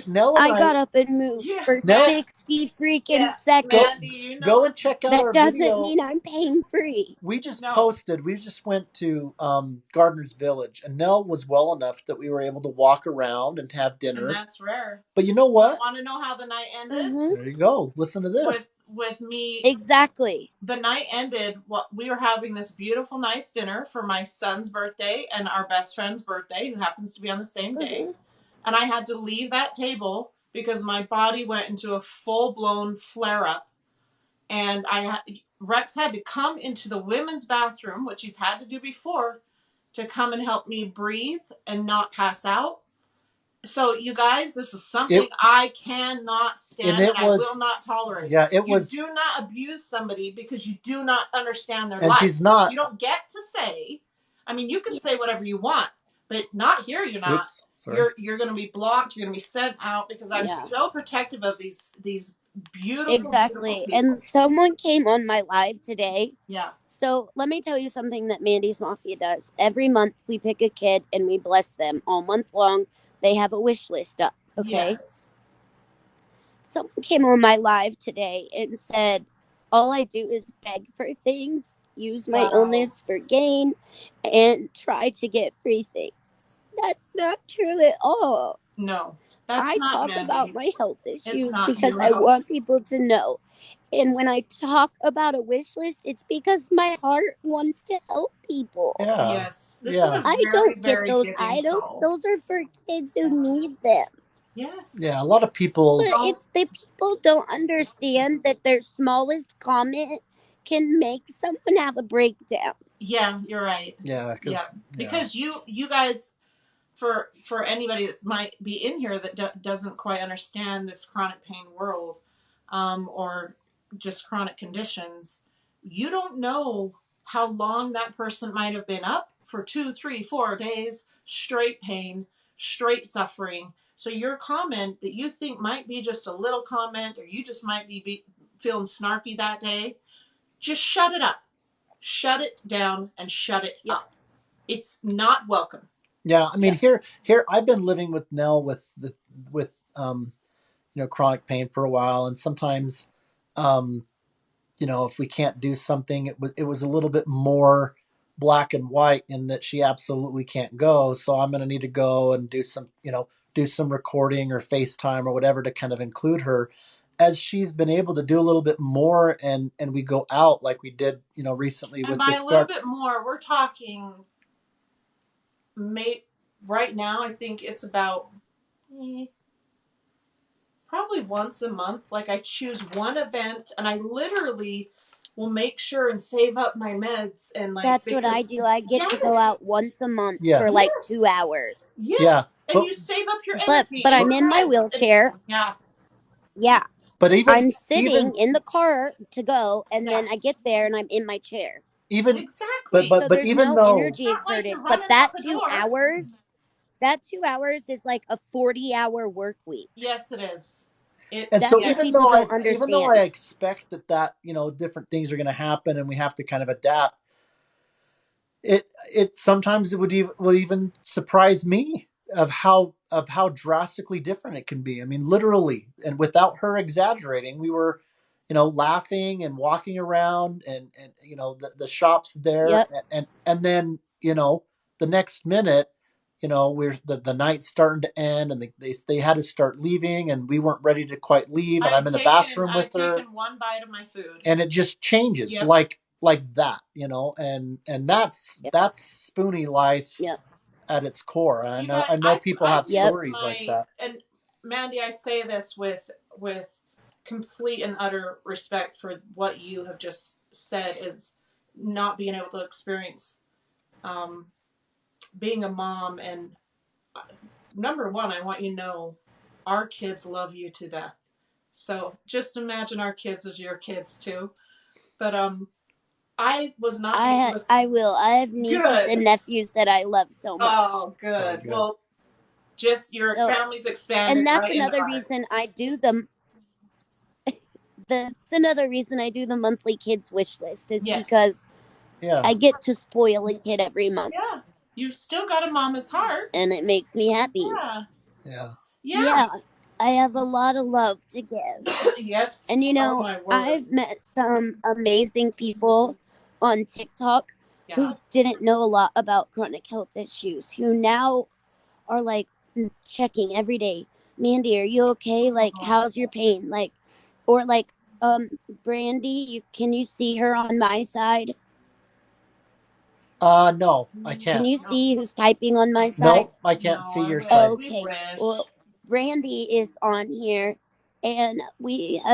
Speaker 1: Nell and
Speaker 3: I got up and moved for 60 freaking seconds.
Speaker 1: Go and check out our
Speaker 3: video. That
Speaker 1: video.
Speaker 3: doesn't mean I'm pain free.
Speaker 1: We just posted. We just went to Gardener's Village, and Nell was well enough that we were able to walk around and have dinner.
Speaker 2: And that's rare.
Speaker 1: But you know what?
Speaker 2: Want to know how the night ended?
Speaker 1: There you go. Listen to this.
Speaker 2: With me.
Speaker 3: Exactly.
Speaker 2: The night ended. We were having this beautiful, nice dinner for my son's birthday and our best friend's birthday, who happens to be on the same day. And I had to leave that table because my body went into a full-blown flare-up. And Rex had to come into the women's bathroom, which he's had to do before, to come and help me breathe and not pass out. So, you guys, this is something I cannot stand and I will not tolerate.
Speaker 1: Yeah,
Speaker 2: you do not abuse somebody because you do not understand their life.
Speaker 1: And she's not.
Speaker 2: You don't get to say. I mean, you can say whatever you want, but not here. You're not.
Speaker 1: Oops, sorry.
Speaker 2: You're going to be blocked. You're going to be sent out because I'm so protective of these beautiful.
Speaker 3: Exactly.
Speaker 2: Beautiful
Speaker 3: and someone came on my live today.
Speaker 2: Yeah.
Speaker 3: So let me tell you something that Mandy's Mafia does. Every month we pick a kid and we bless them all month long. They have a wish list up, okay?
Speaker 2: Yes.
Speaker 3: Someone came on my live today and said, all I do is beg for things, use my illness for gain, and try to get free things. That's not true at all.
Speaker 2: No.
Speaker 3: I talk about my health issues because I want people to know. And when I talk about a wish list, it's because my heart wants to help people.
Speaker 1: Yeah.
Speaker 2: Yes. This is a
Speaker 3: I don't get those
Speaker 2: giving
Speaker 3: items.
Speaker 2: soul.
Speaker 3: Those are for kids who need them.
Speaker 2: Yes.
Speaker 1: Yeah, a lot of people.
Speaker 3: But if the people don't understand that their smallest comment can make someone have a breakdown.
Speaker 2: Yeah, you're right.
Speaker 1: Yeah,
Speaker 2: because you guys, for anybody that might be in here that doesn't quite understand this chronic pain world, or just chronic conditions, you don't know how long that person might have been up for 2, 3, 4 days, straight pain, straight suffering. So your comment that you think might be just a little comment, or you just might be feeling snarky that day, just shut it up. Shut it down and shut it up. It's not welcome.
Speaker 1: Yeah, I mean, here I've been living with Nell with chronic pain for a while, and sometimes if we can't do something, it was a little bit more black and white in that she absolutely can't go. So I'm going to need to go and do some recording or FaceTime or whatever to kind of include her. As she's been able to do a little bit more, and we go out like we did, recently
Speaker 2: And
Speaker 1: with
Speaker 2: by
Speaker 1: the
Speaker 2: a little bit more, we're talking. Right now, I think it's about probably once a month. Like I choose one event, and I literally will make sure and save up my meds and like.
Speaker 3: That's what I do. I get to go out once a month for like 2 hours.
Speaker 2: Yes, and you save up your energy.
Speaker 3: But I'm in my wheelchair. Yeah.
Speaker 1: But
Speaker 3: I'm sitting in the car to go, and then I get there and I'm in my chair.
Speaker 2: Exactly.
Speaker 3: So there's
Speaker 1: even
Speaker 3: no
Speaker 1: though
Speaker 3: energy exerted. But that 2 hours, is like a 40-hour work week.
Speaker 2: Yes, it is.
Speaker 1: And so even though I expect that different things are going to happen and we have to kind of adapt, it sometimes will even surprise me of how drastically different it can be. I mean, literally, and without her exaggerating, we were laughing and walking around and the shops there.
Speaker 3: Yep.
Speaker 1: And then the next minute, we're the night's starting to end, and they had to start leaving, and we weren't ready to quite leave, and I'm in the bathroom with her.
Speaker 2: I've taken one bite of my food,
Speaker 1: and it just changes. Yep. like that, and that's Spoonie life.
Speaker 3: Yep.
Speaker 1: At its core. And I know people have stories like that.
Speaker 2: And Mandy, I say this with complete and utter respect for what you have just said, is not being able to experience being a mom. And number one, I want you to know our kids love you to death. So just imagine our kids as your kids too. But I was not.
Speaker 3: I will. I have nieces and nephews that I love so much.
Speaker 2: Oh, good. Well, just your family's expanded.
Speaker 3: And that's another reason I do them. That's another reason I do the monthly kids wish list is because I get to spoil a kid every month.
Speaker 2: Yeah, you've still got a mama's heart,
Speaker 3: and it makes me happy. Yeah. I have a lot of love to give.
Speaker 2: Yes.
Speaker 3: And I've met some amazing people on TikTok who didn't know a lot about chronic health issues, who now are like checking every day. Mandy, are you okay? Like, how's your pain? Like, or like, Brandy, can you see her on my side?
Speaker 1: No, I can't.
Speaker 3: Can you see who's typing on my side?
Speaker 1: No, I can't see your side.
Speaker 3: Okay. Well, Brandy is on here, and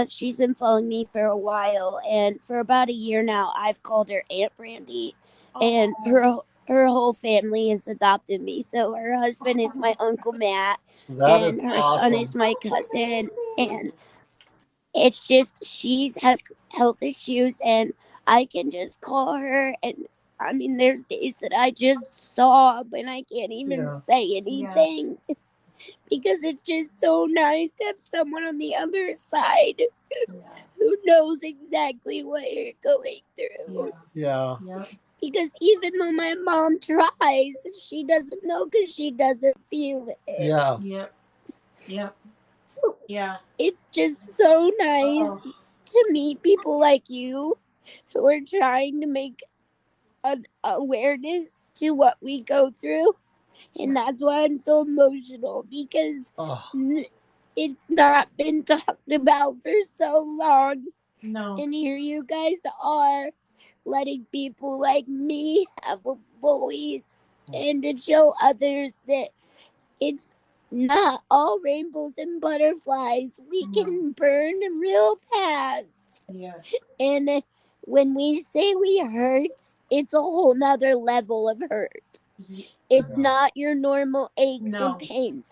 Speaker 3: she's been following me for a while, and for about a year now, I've called her Aunt Brandy, and her whole family has adopted me. So her husband is my Uncle Matt, and her son is my cousin, and it's just she has health issues, and I can just call her, and I mean, there's days that I just sob and I can't even say anything because it's just so nice to have someone on the other side who knows exactly what you're going through.
Speaker 1: Yeah.
Speaker 3: Because even though my mom tries, she doesn't know because she doesn't feel it.
Speaker 1: Yeah.
Speaker 2: Yep.
Speaker 3: So it's just so nice to meet people like you who are trying to make an awareness to what we go through. And that's why I'm so emotional, because it's not been talked about for so long.
Speaker 2: No.
Speaker 3: And here you guys are letting people like me have a voice and to show others that it's not all rainbows and butterflies. We can burn real fast.
Speaker 2: Yes.
Speaker 3: And when we say we hurt, it's a whole nother level of hurt. It's not your normal aches and pains.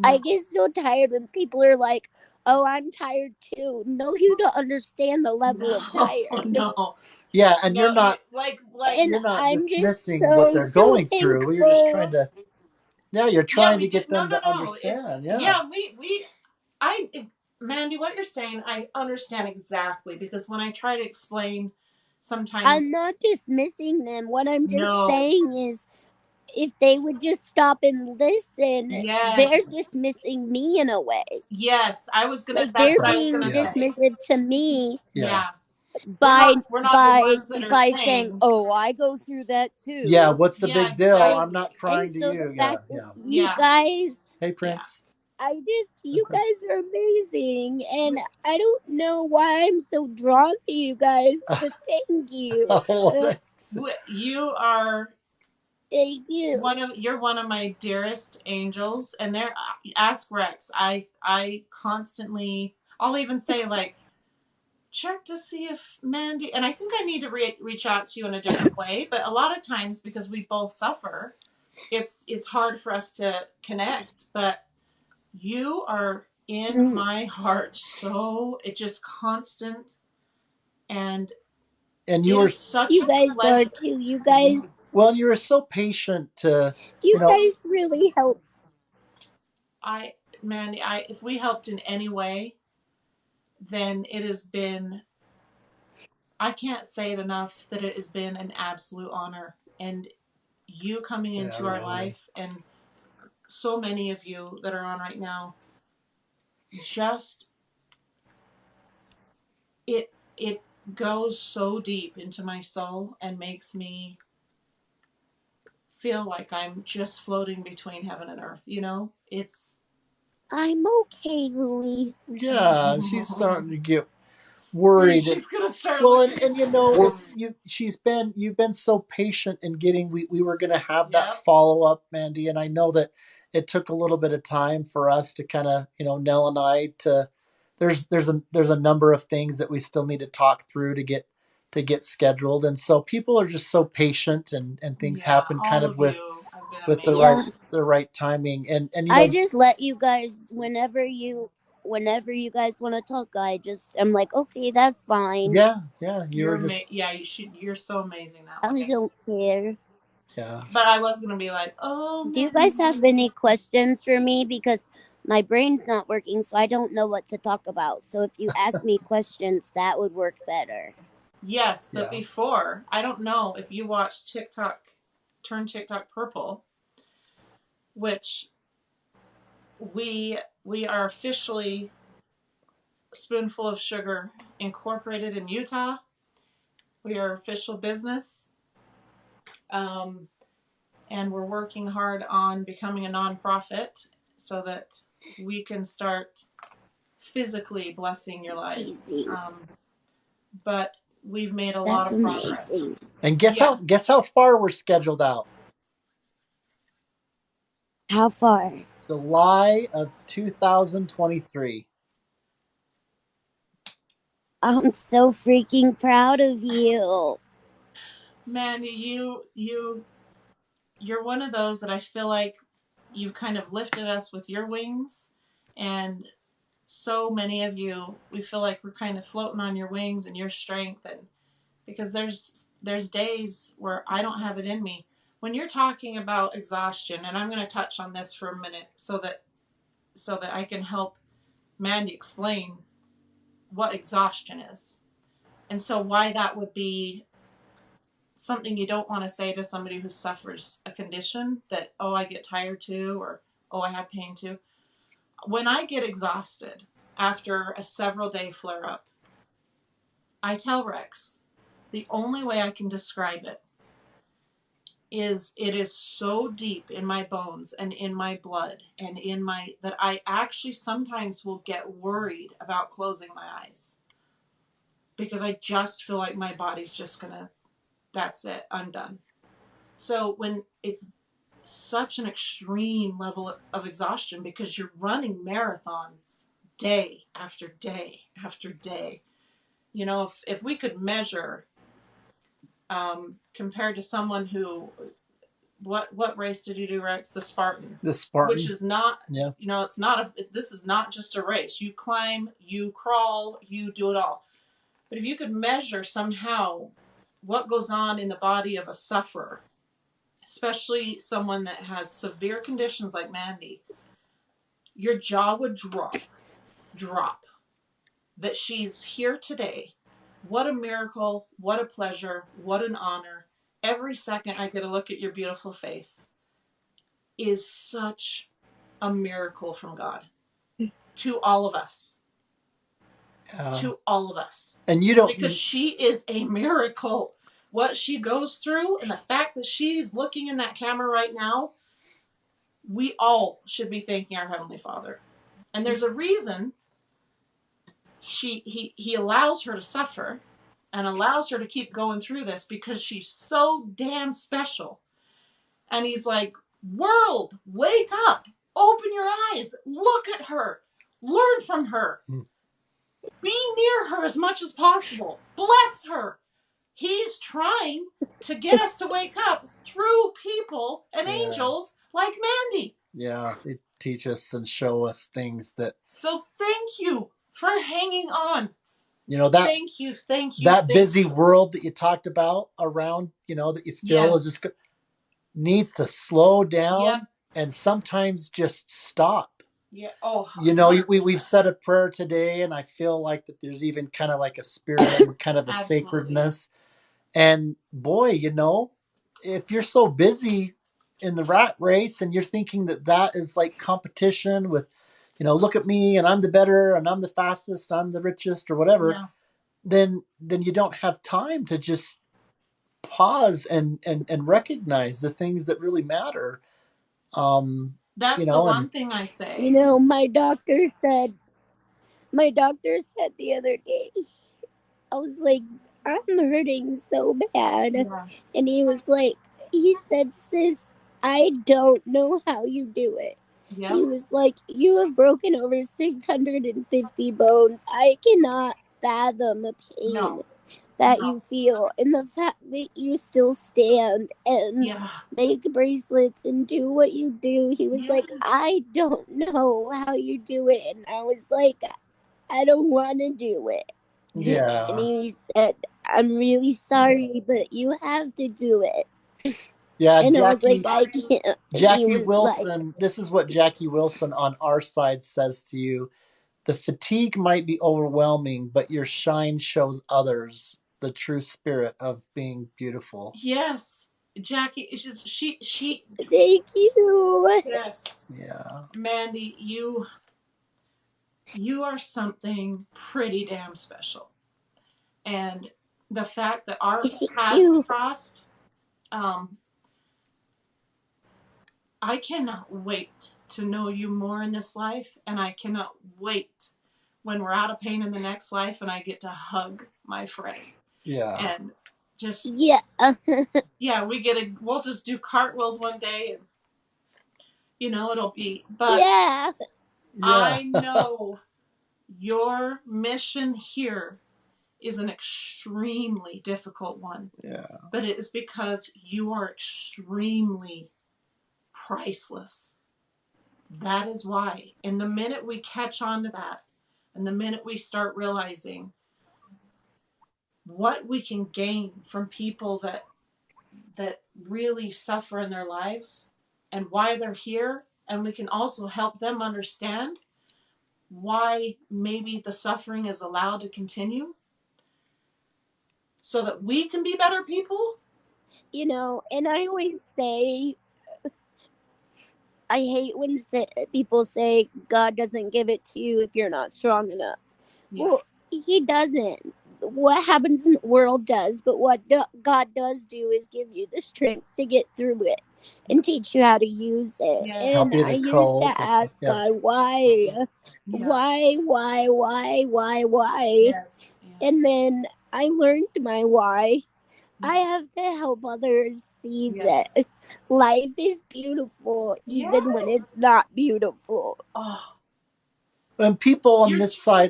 Speaker 3: I get so tired when people are like, "Oh, I'm tired too." No, you don't understand the level of tired.
Speaker 2: No.
Speaker 1: Yeah, and you're not
Speaker 3: and
Speaker 1: you're not
Speaker 3: I'm
Speaker 1: dismissing
Speaker 3: just
Speaker 1: what they're going through.
Speaker 3: thankful.
Speaker 1: You're just trying to you're trying to get them to understand.
Speaker 2: Mandy, what you're saying, I understand exactly, because when I try to explain, sometimes
Speaker 3: I'm not dismissing them. What I'm just saying is if they would just stop and listen, they're
Speaker 2: Yes.
Speaker 3: dismissing me in a way.
Speaker 2: Yes, I was gonna.
Speaker 3: Like
Speaker 2: That's
Speaker 3: they're
Speaker 2: what I was
Speaker 3: being
Speaker 2: gonna say.
Speaker 3: dismissive to me
Speaker 2: Yeah,
Speaker 3: by
Speaker 2: we're not the ones that are
Speaker 3: saying,
Speaker 2: saying.
Speaker 3: "Oh, I go through that too."
Speaker 1: Yeah, what's the
Speaker 2: Yeah,
Speaker 1: big deal?
Speaker 2: exactly.
Speaker 1: I'm not
Speaker 3: And
Speaker 1: crying to
Speaker 3: so the
Speaker 1: you. Yeah,
Speaker 3: fact that
Speaker 1: yeah.
Speaker 3: you
Speaker 2: Yeah.
Speaker 3: guys,
Speaker 1: Hey, Prince.
Speaker 3: you guys are amazing, and I don't know why I'm so drawn to you guys, but thank you.
Speaker 1: Oh, thanks.
Speaker 2: You are
Speaker 3: Thank you.
Speaker 2: you're one of my dearest angels, and there. Ask Rex. I constantly. I'll even say like, check to see if Mandy. And I think I need to reach out to you in a different way. But a lot of times, because we both suffer, it's hard for us to connect. But you are in my heart, so it just constant, and
Speaker 1: you were
Speaker 2: such
Speaker 3: you
Speaker 2: a
Speaker 3: guys
Speaker 2: pleasure.
Speaker 3: are too. You guys,
Speaker 1: well. You were so patient to
Speaker 3: you guys really help.
Speaker 2: Mandy, if we helped in any way, then it has been. I can't say it enough that it has been an absolute honor, and you coming into our life, and so many of you that are on right now, just it goes so deep into my soul and makes me feel like I'm just floating between heaven and earth.
Speaker 3: I'm okay, Louie.
Speaker 1: Yeah, she's starting to get worried.
Speaker 2: She's gonna start.
Speaker 1: Well, and it's you've been so patient in getting. We were going to have that follow up, Mandy, and I know that it took a little bit of time for us to kind of Nell and I to. There's a number of things that we still need to talk through to get scheduled, and so people are just so patient, and things happen kind of with the right timing, and
Speaker 3: I just let you guys whenever you guys want to talk. I'm like, okay, that's fine.
Speaker 1: Yeah,
Speaker 2: you're you should. You're so amazing that way.
Speaker 3: I don't care.
Speaker 1: Yeah.
Speaker 2: But I was gonna be like, oh.
Speaker 3: Do you guys have any questions for me? Because my brain's not working, so I don't know what to talk about. So if you ask me questions, that would work better.
Speaker 2: Yes, but before, I don't know if you watched TikTok, Turn TikTok Purple, which we are officially Spoonful of Sugar incorporated in Utah. We are official business. And we're working hard on becoming a nonprofit so that we can start physically blessing your lives. But we've made a lot of progress.
Speaker 1: And guess how far we're scheduled out?
Speaker 3: How far?
Speaker 1: July of 2023.
Speaker 3: I'm so freaking proud of you.
Speaker 2: Man, you're one of those that I feel like you've kind of lifted us with your wings, and so many of you, we feel like we're kind of floating on your wings and your strength, and because there's days where I don't have it in me. When you're talking about exhaustion, and I'm going to touch on this for a minute so that I can help Mandy explain what exhaustion is, and so why that would be something you don't want to say to somebody who suffers a condition that, oh, I get tired too, or oh, I have pain too. When I get exhausted after a several day flare up, I tell Rex, the only way I can describe it is so deep in my bones and in my blood and that I actually sometimes will get worried about closing my eyes because I just feel like my body's just gonna, that's it, I'm done. So when it's such an extreme level of exhaustion because you're running marathons day after day after day, if we could measure compared to someone who, what race did you do, Rex? The Spartan, which is not, it's not this is not just a race. You climb, you crawl, you do it all. But if you could measure somehow what goes on in the body of a sufferer, especially someone that has severe conditions like Mandy, your jaw would drop that she's here today. What a miracle, what a pleasure, what an honor. Every second I get to look at your beautiful face. is such a miracle from God to all of us. To all of us.
Speaker 1: And you don't,
Speaker 2: because she is a miracle. What she goes through and the fact that she's looking in that camera right now, we all should be thanking our Heavenly Father. And there's a reason he allows her to suffer and allows her to keep going through this, because she's so damn special. And he's like, world, wake up, open your eyes, look at her, learn from her, be near her as much as possible, bless her. He's trying to get us to wake up through people and angels like Mandy.
Speaker 1: Yeah, they teach us and show us things that.
Speaker 2: So thank you for hanging on.
Speaker 1: You know, that
Speaker 2: thank you.
Speaker 1: That busy world that you talked about around, you know, that you feel is just needs to slow down and sometimes just stop.
Speaker 2: Yeah. Oh,
Speaker 1: you know, we've said a prayer today, and I feel like that there's even kind of like a spirit and kind of a sacredness. And boy, you know, if you're so busy in the rat race and you're thinking that that is like competition with, you know, look at me and I'm the better and I'm the fastest, I'm the richest or whatever, then you don't have time to just pause and recognize the things that really matter.
Speaker 2: That's
Speaker 1: you know,
Speaker 2: the one thing I say.
Speaker 3: You know, my doctor said the other day, I was like, I'm hurting so bad.
Speaker 2: Yeah.
Speaker 3: And he said, sis, I don't know how you do it.
Speaker 2: Yeah.
Speaker 3: He was like, you have broken over 650 bones. I cannot fathom the pain that you feel, and the fact that you still stand and make bracelets and do what you do. He was like, I don't know how you do it. And I was like, I don't want to do it.
Speaker 1: Yeah.
Speaker 3: And he said, I'm really sorry, but you have to do it.
Speaker 1: Yeah,
Speaker 3: and
Speaker 1: Jackie,
Speaker 3: I was like, I can't.
Speaker 1: Jackie Wilson, this is what Jackie Wilson on our side says to you. The fatigue might be overwhelming, but your shine shows others the true spirit of being beautiful.
Speaker 2: Yes. Jackie, it's just, she.
Speaker 3: Thank you.
Speaker 2: Yes.
Speaker 1: Yeah.
Speaker 2: Mandy, you are something pretty damn special. And the fact that our paths crossed, I cannot wait to know you more in this life, and I cannot wait when we're out of pain in the next life and I get to hug my friend.
Speaker 1: Yeah.
Speaker 2: And just we'll just do cartwheels one day, and you know it'll be. But I know your mission here is an extremely difficult one.
Speaker 1: Yeah.
Speaker 2: But it is because you are extremely priceless. That is why. And the minute we catch on to that, and the minute we start realizing what we can gain from people that really suffer in their lives and why they're here, and we can also help them understand why maybe the suffering is allowed to continue so that we can be better people.
Speaker 3: You know, and I always say, I hate when people say God doesn't give it to you if you're not strong enough. Well, he doesn't. What happens in the world does, but what God does do is give you the strength to get through it and teach you how to use it. And I used to ask God, why?
Speaker 2: Yes.
Speaker 3: And then I learned my why. I have to help others see that life is beautiful even when it's not beautiful.
Speaker 2: Oh.
Speaker 1: And people on this side,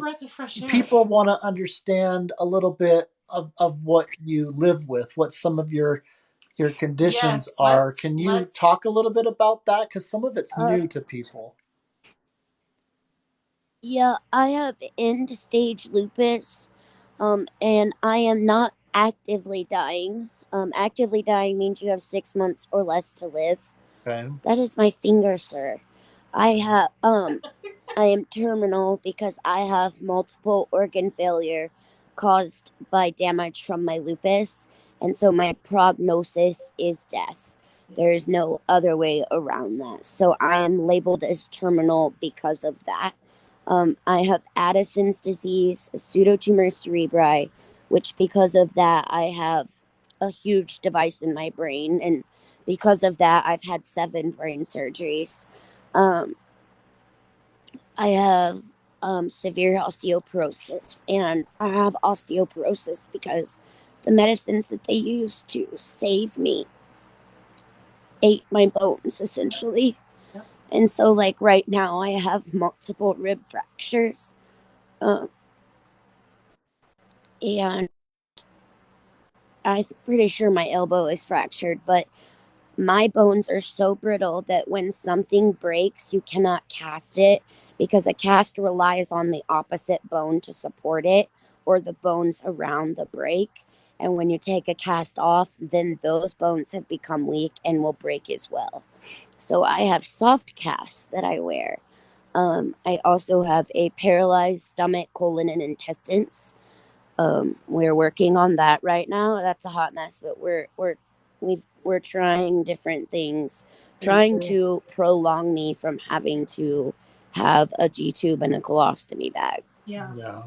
Speaker 1: people want to understand a little bit of what you live with, what some of your conditions are. Can you talk a little bit about that? Because some of it's new to people.
Speaker 3: Yeah, I have end-stage lupus, and I am not actively dying. Actively dying means you have 6 months or less to live.
Speaker 1: Okay.
Speaker 3: That is my finger, sir. I am terminal because I have multiple organ failure caused by damage from my lupus, and so my prognosis is death. There's no other way around that. So I am labeled as terminal because of that. I have Addison's disease, pseudotumor cerebri, which because of that, I have a huge device in my brain. And because of that, I've had 7 brain surgeries. I have severe osteoporosis, and I have osteoporosis because the medicines that they used to save me ate my bones, essentially.
Speaker 2: Yep.
Speaker 3: And so, like, right now, I have multiple rib fractures. And I'm pretty sure my elbow is fractured, but my bones are so brittle that when something breaks, you cannot cast it because a cast relies on the opposite bone to support it or the bones around the break. And when you take a cast off, then those bones have become weak and will break as well. So I have soft casts that I wear. I also have a paralyzed stomach, colon, and intestines. We're working on that right now. That's a hot mess, but we're trying different things, trying to prolong me from having to have a G tube and a colostomy bag.
Speaker 2: Yeah.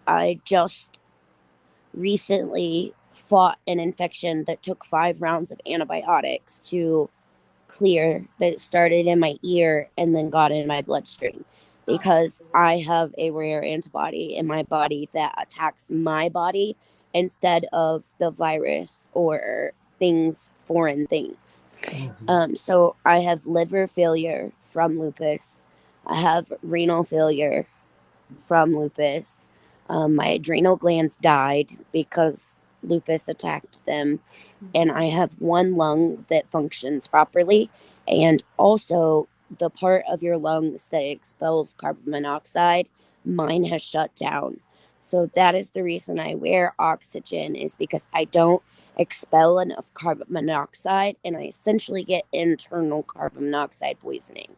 Speaker 3: I just recently fought an infection that took 5 rounds of antibiotics to clear, that started in my ear and then got in my bloodstream because I have a rare antibody in my body that attacks my body instead of the virus or foreign things. So I have liver failure from lupus. I have renal failure from lupus. My adrenal glands died because lupus attacked them. And I have one lung that functions properly. And also, the part of your lungs that expels carbon monoxide, mine has shut down. So that is the reason I wear oxygen, is because I don't expel enough carbon monoxide and I essentially get internal carbon monoxide poisoning.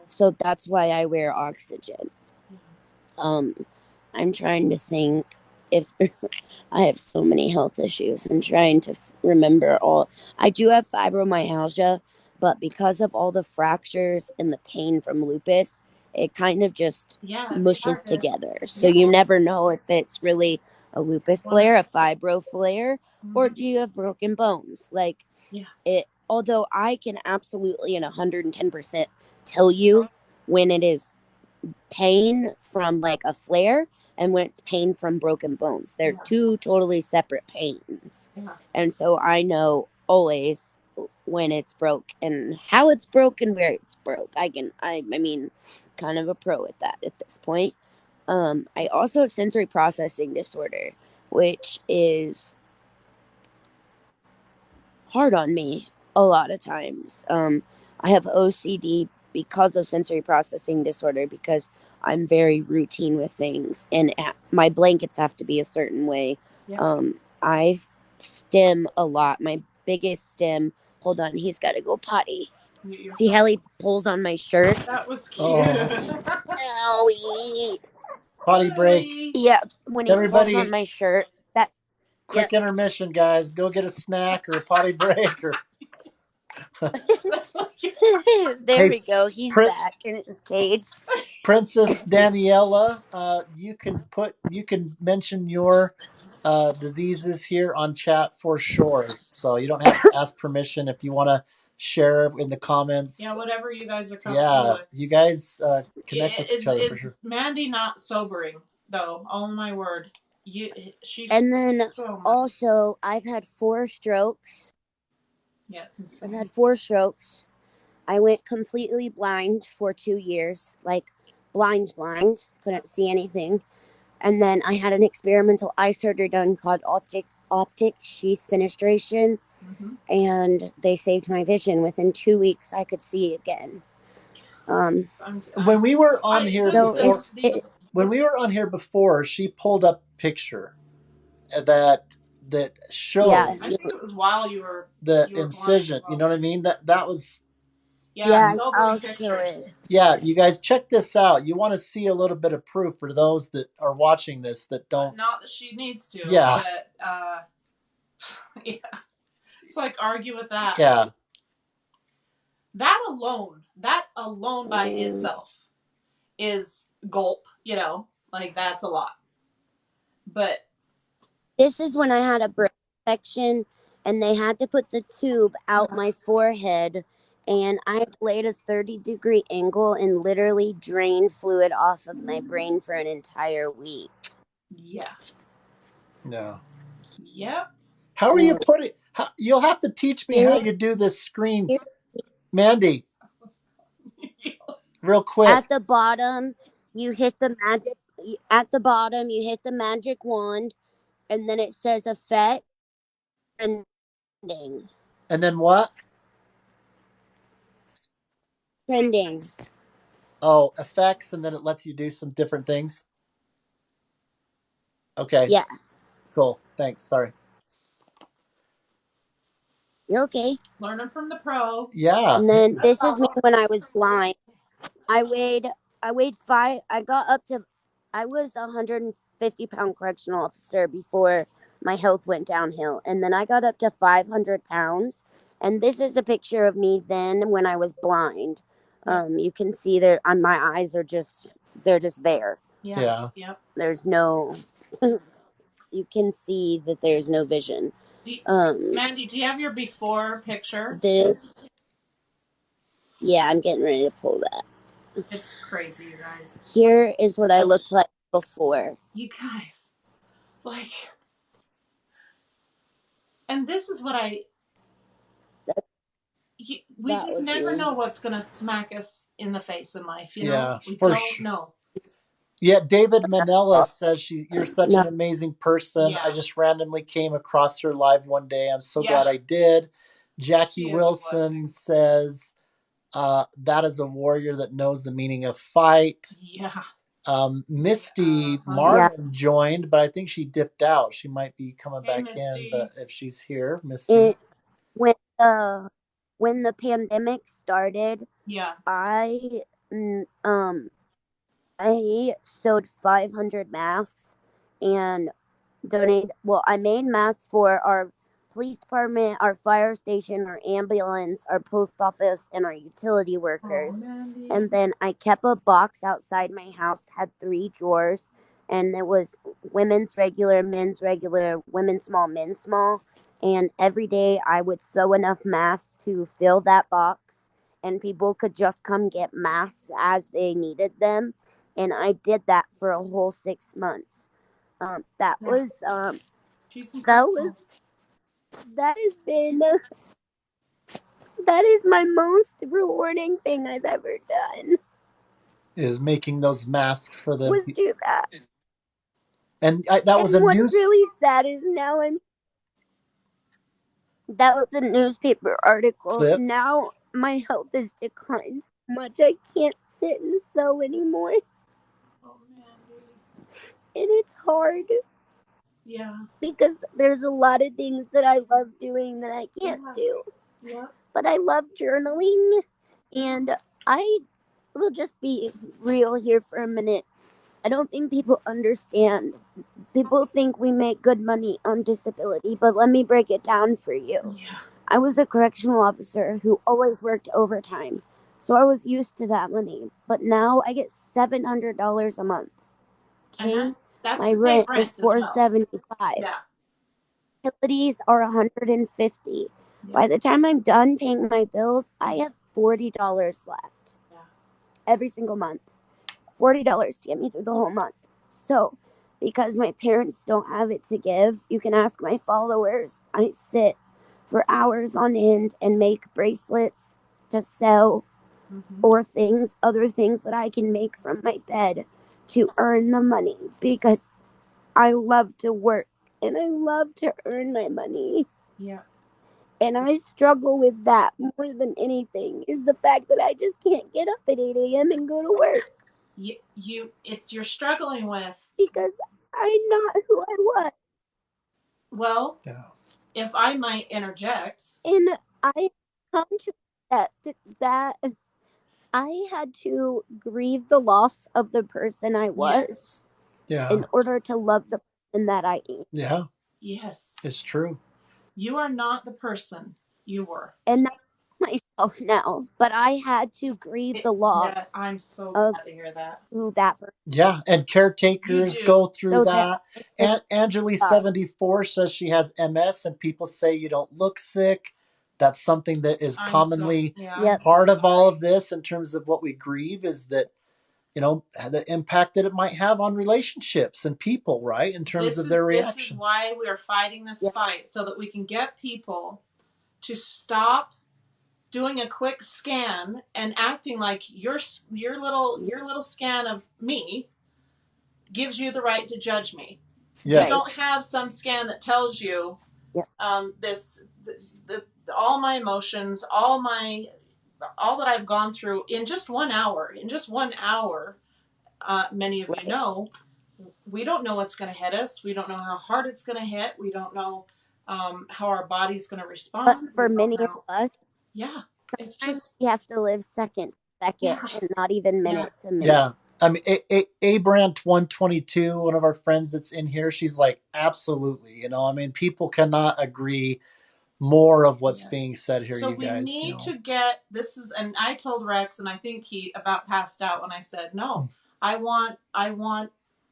Speaker 3: So that's why I wear oxygen. I'm trying to think if I have so many health issues. I'm trying to remember all. I do have fibromyalgia, but because of all the fractures and the pain from lupus, it kind of just mushes together. So you never know if it's really a lupus flare, a fibro flare, or do you have broken bones? Like, it. Although I can absolutely and 110% tell you when it is pain from like a flare and when it's pain from broken bones. They're 2 totally separate pains. And so I know always when it's broke and how it's broke and where it's broke. I mean, kind of a pro at that at this point. I also have sensory processing disorder, which is hard on me a lot of times. I have OCD because of sensory processing disorder because I'm very routine with things and my blankets have to be a certain way. I stim a lot. My biggest stim, hold on, he's got to go potty. See how he pulls on my shirt?
Speaker 2: That was cute.
Speaker 3: Owie.
Speaker 1: Potty break.
Speaker 3: Yeah, when he
Speaker 1: Everybody,
Speaker 3: pulls on my shirt. That
Speaker 1: quick intermission, guys. Go get a snack or a potty break. Or
Speaker 3: there we go. He's back in his cage.
Speaker 1: Princess Daniela, you can mention your diseases here on chat for sure. So you don't have to ask permission if you want to share in the comments.
Speaker 2: Yeah, whatever you guys are comfortable with.
Speaker 1: You guys connect with each other for sure.
Speaker 2: Is Mandy not sobering though? Oh my word. She's
Speaker 3: and then also I've had 4 strokes.
Speaker 2: Yeah, it's insane.
Speaker 3: I've had 4 strokes. I went completely blind for 2 years, like blind, couldn't see anything. And then I had an experimental eye surgery done called optic sheath fenestration, and they saved my vision. Within 2 weeks, I could see again.
Speaker 1: When we were on here before, she pulled up a picture that showed.
Speaker 2: Yeah, I think it was while you were
Speaker 1: incision. You know what I mean? That was.
Speaker 2: I'll show it.
Speaker 1: Yeah, you guys check this out. You want to see a little bit of proof for those that are watching this that don't.
Speaker 2: Not that she needs to.
Speaker 1: Yeah.
Speaker 2: But Yeah. It's like argue with that.
Speaker 1: Yeah.
Speaker 2: That alone by itself is gulp, you know, like that's a lot. But
Speaker 3: this is when I had a brain infection and they had to put the tube out my forehead, and I laid a 30-degree angle and literally drained fluid off of my brain for an entire week.
Speaker 2: Yeah.
Speaker 1: No.
Speaker 2: Yep.
Speaker 1: How are you putting? You'll have to teach me how you do this screen, Mandy. Real quick.
Speaker 3: At the bottom, you hit the magic. At the bottom, you hit the magic wand, and then it says effect and trending.
Speaker 1: And then what?
Speaker 3: Trending.
Speaker 1: Oh, effects, and then it lets you do some different things. Okay.
Speaker 3: Yeah.
Speaker 1: Cool. Thanks. Sorry.
Speaker 3: You're okay.
Speaker 2: Learning from the pro.
Speaker 1: Yeah.
Speaker 3: And then this is me when I was blind. I weighed five. I got up to. I was a 150-pound correctional officer before my health went downhill, and then I got up to 500 pounds. And this is a picture of me then when I was blind. You can see there. My eyes are just. They're just there.
Speaker 1: Yeah.
Speaker 2: Yep.
Speaker 3: There's no. You can see that there's no vision.
Speaker 2: Mandy, do you have your before picture?
Speaker 3: This. Yeah, I'm getting ready to pull that.
Speaker 2: It's crazy, you guys.
Speaker 3: Here is what I looked like before.
Speaker 2: You guys, like, and this is what we just never know what's going to smack us in the face in life, you know? We don't know.
Speaker 1: Yeah, David Manella says you're such an amazing person.
Speaker 2: Yeah.
Speaker 1: I just randomly came across her live one day. I'm so glad I did. Jackie Wilson says that is a warrior that knows the meaning of fight.
Speaker 2: Yeah.
Speaker 1: Misty Martin joined, but I think she dipped out. She might be coming back
Speaker 2: Misty.
Speaker 1: in, but if she's here, Misty.
Speaker 3: When the pandemic started, I sewed 500 masks and donated. Well, I made masks for our police department, our fire station, our ambulance, our post office, and our utility workers. And then I kept a box outside my house, had 3 drawers, and it was women's regular, men's regular, women's small, men's small. And every day I would sew enough masks to fill that box, and people could just come get masks as they needed them. And I did that for a whole 6 months. That is my most rewarding thing I've ever done.
Speaker 1: Is making those masks for the.
Speaker 3: Was do that.
Speaker 1: And that was a
Speaker 3: what's really sad is now that was a newspaper article.
Speaker 1: Clip.
Speaker 3: Now my health has declined so much I can't sit and sew anymore. And it's hard.
Speaker 2: Yeah.
Speaker 3: Because there's a lot of things that I love doing that I can't do.
Speaker 2: Yeah.
Speaker 3: But I love journaling, and I will just be real here for a minute. I don't think people understand. People think we make good money on disability, but let me break it down for you.
Speaker 2: Yeah.
Speaker 3: I was a correctional officer who always worked overtime, so I was used to that money. But now I get $700 a month. Okay,
Speaker 2: that's
Speaker 3: my rent is $475.
Speaker 2: Yeah.
Speaker 3: Utilities are $150. Yeah. By the time I'm done paying my bills, I have $40 left. Yeah. Every single month. $40 to get me through the whole month. So, because my parents don't have it to give, you can ask my followers. I sit for hours on end and make bracelets to sell or other things that I can make from my bed to earn the money, because I love to work and I love to earn my money.
Speaker 2: Yeah.
Speaker 3: And I struggle with that more than anything, is the fact that I just can't get up at 8 a.m. and go to work.
Speaker 2: You're struggling with.
Speaker 3: Because I'm not who I was.
Speaker 2: Well, if I might interject.
Speaker 3: And I come to that I had to grieve the loss of the person I was in order to love the person that I am.
Speaker 1: Yeah.
Speaker 2: Yes.
Speaker 1: It's true.
Speaker 2: You are not the person you were.
Speaker 3: And not myself now, but I had to grieve the
Speaker 2: Yeah,
Speaker 3: loss
Speaker 2: I'm so
Speaker 3: of
Speaker 2: glad to hear that.
Speaker 3: who that person.
Speaker 1: Yeah, and caretakers
Speaker 2: You do.
Speaker 1: go through
Speaker 3: So that
Speaker 1: that.
Speaker 3: I could
Speaker 1: And Angeli
Speaker 3: love.
Speaker 1: 74 says she has MS, and people say you don't look sick. That's something that is
Speaker 2: I'm so
Speaker 1: commonly
Speaker 2: I'm
Speaker 3: Yep.
Speaker 2: so
Speaker 1: part of all
Speaker 2: sorry.
Speaker 1: of this in terms of what we grieve is that, you know, the impact that it might have on relationships and people, right? In terms of their
Speaker 2: This is
Speaker 1: reaction.
Speaker 2: why we are fighting this
Speaker 3: Yep.
Speaker 2: fight, so that we can get people to stop doing a quick scan and acting like your little scan of me gives you the right to judge me.
Speaker 1: Yeah.
Speaker 2: You
Speaker 3: Right.
Speaker 2: don't have some scan that tells you
Speaker 3: Yep.
Speaker 2: this all my emotions, all that I've gone through in just 1 hour. In just 1 hour, many of you
Speaker 3: Right.
Speaker 2: know, we don't know what's going to hit us. We don't know how hard it's going to hit. We don't know how our body's going to
Speaker 3: But
Speaker 2: respond.
Speaker 3: for
Speaker 2: We don't
Speaker 3: many of
Speaker 2: know.
Speaker 3: us,
Speaker 2: Yeah, it's
Speaker 3: sometimes
Speaker 2: just
Speaker 3: we have to live second to second
Speaker 2: yeah,
Speaker 3: and not even
Speaker 2: yeah.
Speaker 3: minute to minute.
Speaker 1: Yeah. I mean, Abrant 122, one of our friends that's in here, she's like, absolutely. You know, I mean, people cannot agree more of what's being
Speaker 2: Yes.
Speaker 1: said here,
Speaker 2: So
Speaker 1: you
Speaker 2: we
Speaker 1: guys.
Speaker 2: need
Speaker 1: You know,
Speaker 2: to get this is, and I told Rex, and I think he about passed out when I said no. I want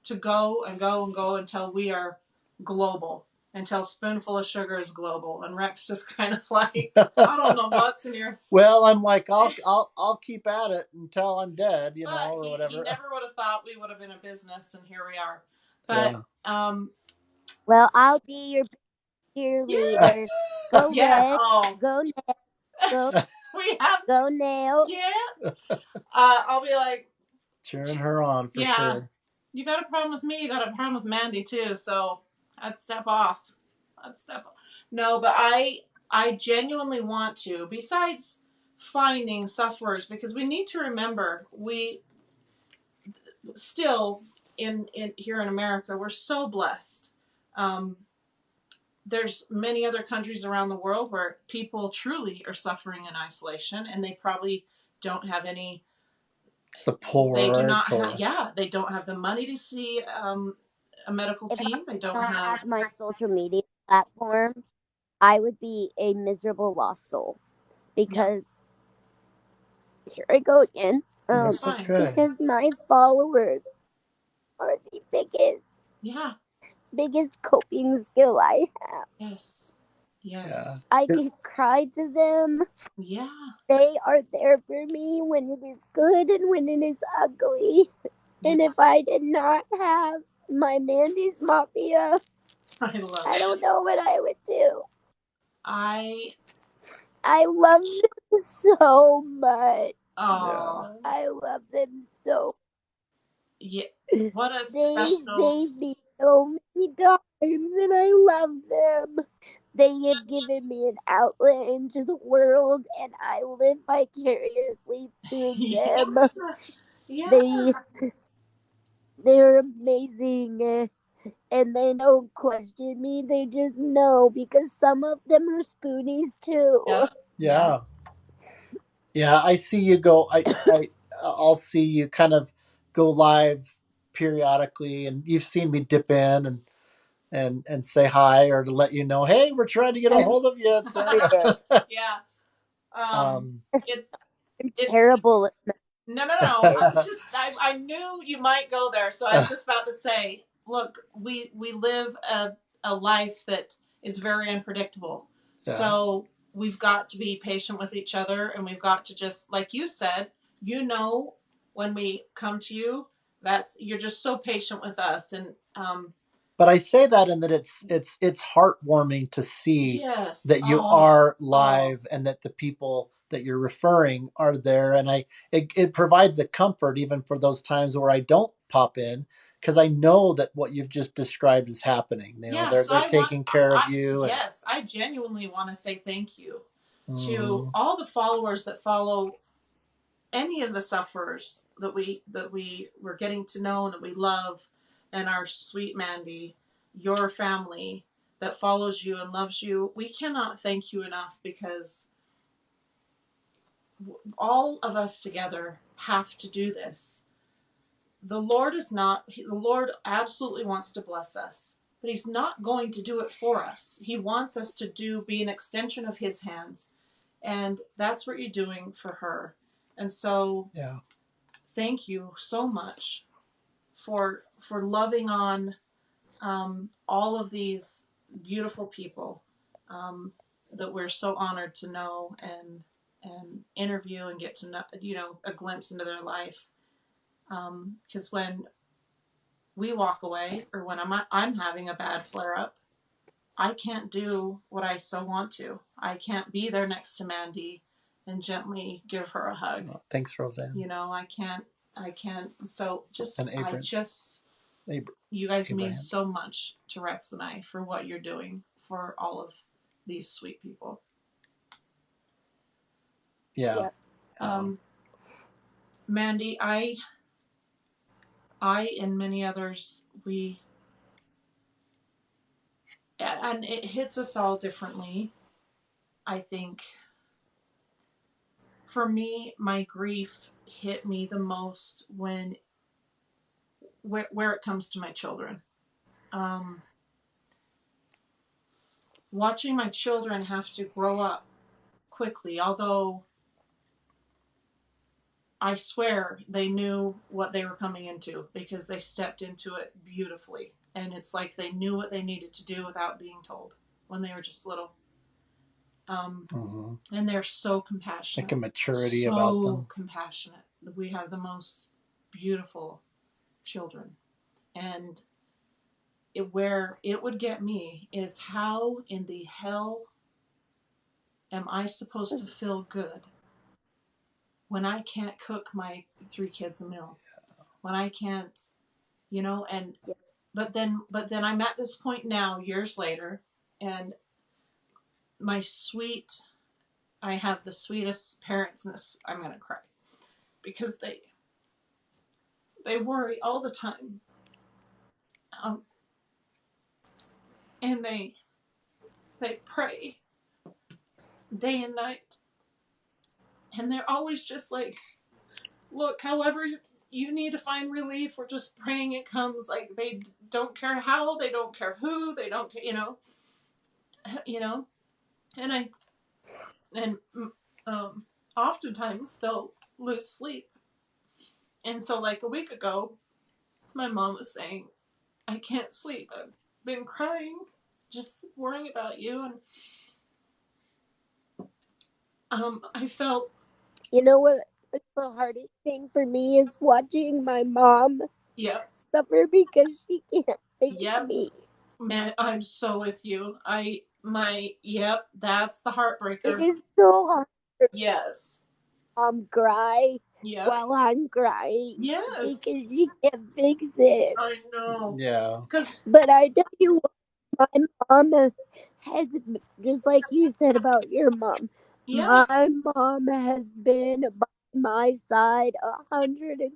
Speaker 2: to go and go and go until we are global, until Spoonful of Sugar is global. And Rex just kind of like, I don't know what's in your.
Speaker 1: well, I'm like, I'll keep at it until I'm dead, you
Speaker 2: But
Speaker 1: know, or
Speaker 2: he
Speaker 1: whatever.
Speaker 2: never would have thought we would have been a business, and here we are. But
Speaker 1: Yeah.
Speaker 3: Well, I'll be your cheerleader. Go
Speaker 2: yeah.
Speaker 3: Rex.
Speaker 2: Oh,
Speaker 3: Go Nail. Go
Speaker 2: we have.
Speaker 3: go Nail.
Speaker 2: Yeah. I'll be like,
Speaker 1: Cheering her on for
Speaker 2: yeah.
Speaker 1: sure.
Speaker 2: You got a problem with me, you got a problem with Mandy too, so I'd step off. No, but I genuinely want to, besides finding sufferers, because we need to remember we still in here in America, we're so blessed. There's many other countries around the world where people truly are suffering in isolation, and they probably don't have any
Speaker 1: Support.
Speaker 2: They do not have, they don't have the money to see a medical
Speaker 3: If
Speaker 2: team. They
Speaker 3: I
Speaker 2: don't
Speaker 3: did not
Speaker 2: have.
Speaker 3: have my social media platform, I would be a miserable lost soul. Because here I go again.
Speaker 1: That's okay.
Speaker 3: Because my followers are the biggest coping skill I have.
Speaker 2: Yes.
Speaker 1: Yeah.
Speaker 3: I can cry to them.
Speaker 2: Yeah.
Speaker 3: They are there for me when it is good and when it is ugly. And if I did not have my Mandy's Mafia, I don't know what I would do. I love them so much.
Speaker 2: Oh.
Speaker 3: I love them so.
Speaker 2: Yeah. What a
Speaker 3: They
Speaker 2: special.
Speaker 3: saved me so many times, and I love them. They have given me an outlet into the world, and I live vicariously through them.
Speaker 2: Yeah.
Speaker 3: They're amazing, and they don't question me. They just know, because some of them are spoonies too.
Speaker 2: Yeah.
Speaker 1: Yeah, I see you go. I'll see you kind of go live periodically, and you've seen me dip in and say hi or to let you know, hey, we're trying to get a hold of you.
Speaker 2: Yeah. It's
Speaker 3: terrible.
Speaker 2: No. I knew you might go there, so I was just about to say, look, we live a life that is very unpredictable.
Speaker 1: Yeah.
Speaker 2: So we've got to be patient with each other, and we've got to just, like you said, when we come to you, you're just so patient with us, and
Speaker 1: but I say that in that it's heartwarming to see that you are live and that the people that you're referring are there, and it provides a comfort even for those times where I don't pop in, because I know that what you've just described is happening. You know, they're taking care of you.
Speaker 2: Yes, I genuinely want to say thank you to all the followers that follow any of the sufferers that we were getting to know and that we love, and our sweet Mandy, your family that follows you and loves you. We cannot thank you enough, because all of us together have to do this. The Lord absolutely wants to bless us, but he's not going to do it for us. He wants us to be an extension of his hands. And that's what you're doing for her. And so thank you so much for loving on all of these beautiful people that we're so honored to know and interview and get to know, a glimpse into their life. Because when we walk away, or when I'm having a bad flare up, I can't do what I so want to. I can't be there next to Mandy and gently give her a hug.
Speaker 1: Oh, thanks, Roseanne.
Speaker 2: I can't. So you guys
Speaker 1: Abraham.
Speaker 2: mean so much to Rex and I for what you're doing for all of these sweet people.
Speaker 1: Yeah.
Speaker 2: Mandy, I and many others, and it hits us all differently. I think for me, my grief hit me the most where it comes to my children. Watching my children have to grow up quickly, although I swear they knew what they were coming into because they stepped into it beautifully. And it's like they knew what they needed to do without being told when they were just little. And they're so compassionate.
Speaker 1: Like a maturity about them.
Speaker 2: So compassionate. We have the most beautiful children. And where it would get me is, how in the hell am I supposed to feel good when I can't cook my 3 kids a meal? When I can't, and but then I'm at this point now, years later, and I have the sweetest parents, and I'm gonna cry because they worry all the time, and they pray day and night, and they're always just like, look, however you need to find relief, we're just praying it comes. Like, they don't care how, they don't care who, they don't care, and oftentimes they'll lose sleep. And so, like a week ago, my mom was saying, I can't sleep, I've been crying, just worrying about you. And I felt,
Speaker 3: you know what, the hardest thing for me is watching my mom suffer because she can't fix me.
Speaker 2: Man, I'm so with you. That's the heartbreaker.
Speaker 3: It is so hard.
Speaker 2: Yes.
Speaker 3: Cry while I'm crying.
Speaker 2: Yes.
Speaker 3: Because she can't fix it.
Speaker 2: I know.
Speaker 1: Yeah.
Speaker 3: But I tell you what, my mom has, just like you said about your mom, my mom has been by my side 110%.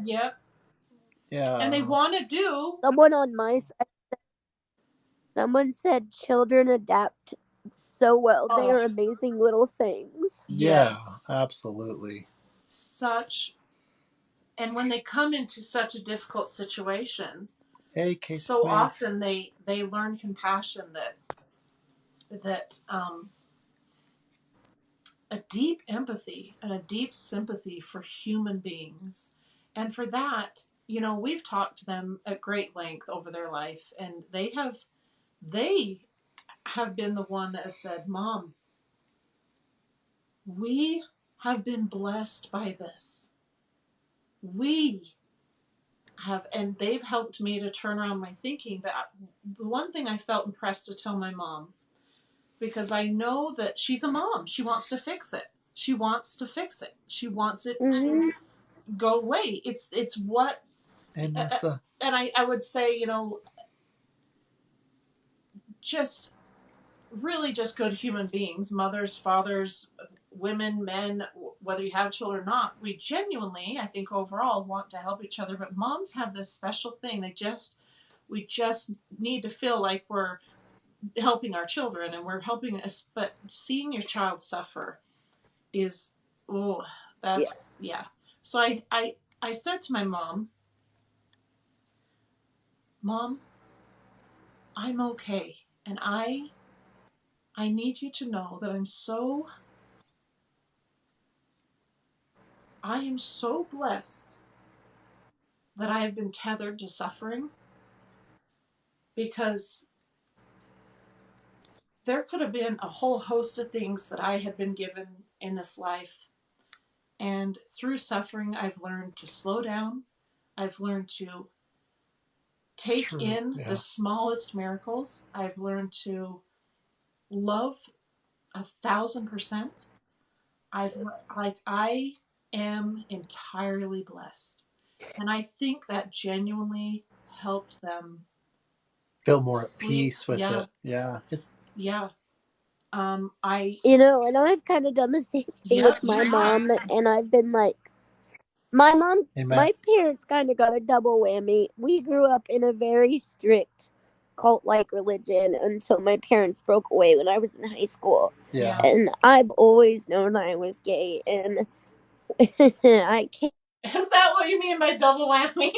Speaker 2: Yep.
Speaker 1: Yeah.
Speaker 2: And they want to do.
Speaker 3: Someone on my side, someone said children adapt so well. They are amazing little things.
Speaker 2: Yes.
Speaker 1: Yeah, absolutely.
Speaker 2: And when they come into such a difficult situation,
Speaker 1: so
Speaker 2: often they learn compassion, that a deep empathy and a deep sympathy for human beings. And for that, we've talked to them at great length over their life, and they have been the one that has said, Mom, we have been blessed by this. We have, and they've helped me to turn around my thinking. But the one thing I felt impressed to tell my mom, because I know that she's a mom, she wants to fix it. She wants to fix it. She wants it to go away. It's what, and I would say, just really just good human beings, mothers, fathers, women, men, whether you have children or not, we genuinely, I think overall, want to help each other. But moms have this special thing. We just need to feel like we're helping our children and we're helping us. But seeing your child suffer is, So I said to my mom, I'm okay. And I need you to know that I am so blessed that I have been tethered to suffering, because there could have been a whole host of things that I had been given in this life. And through suffering, I've learned to slow down. I've learned to take in the smallest miracles. I've learned to love 1,000%. I am entirely blessed. And I think that genuinely helped them
Speaker 1: feel more at
Speaker 2: sleep.
Speaker 1: peace with
Speaker 2: Yeah.
Speaker 1: it. Yeah.
Speaker 2: Yeah.
Speaker 3: And I've kind of done the same thing with my mom, and I've been like, my parents kind of got a double whammy. We grew up in a very strict cult-like religion until my parents broke away when I was in high school.
Speaker 1: Yeah.
Speaker 3: And I've always known I was gay, and I can't.
Speaker 2: Is that what you mean by double whammy?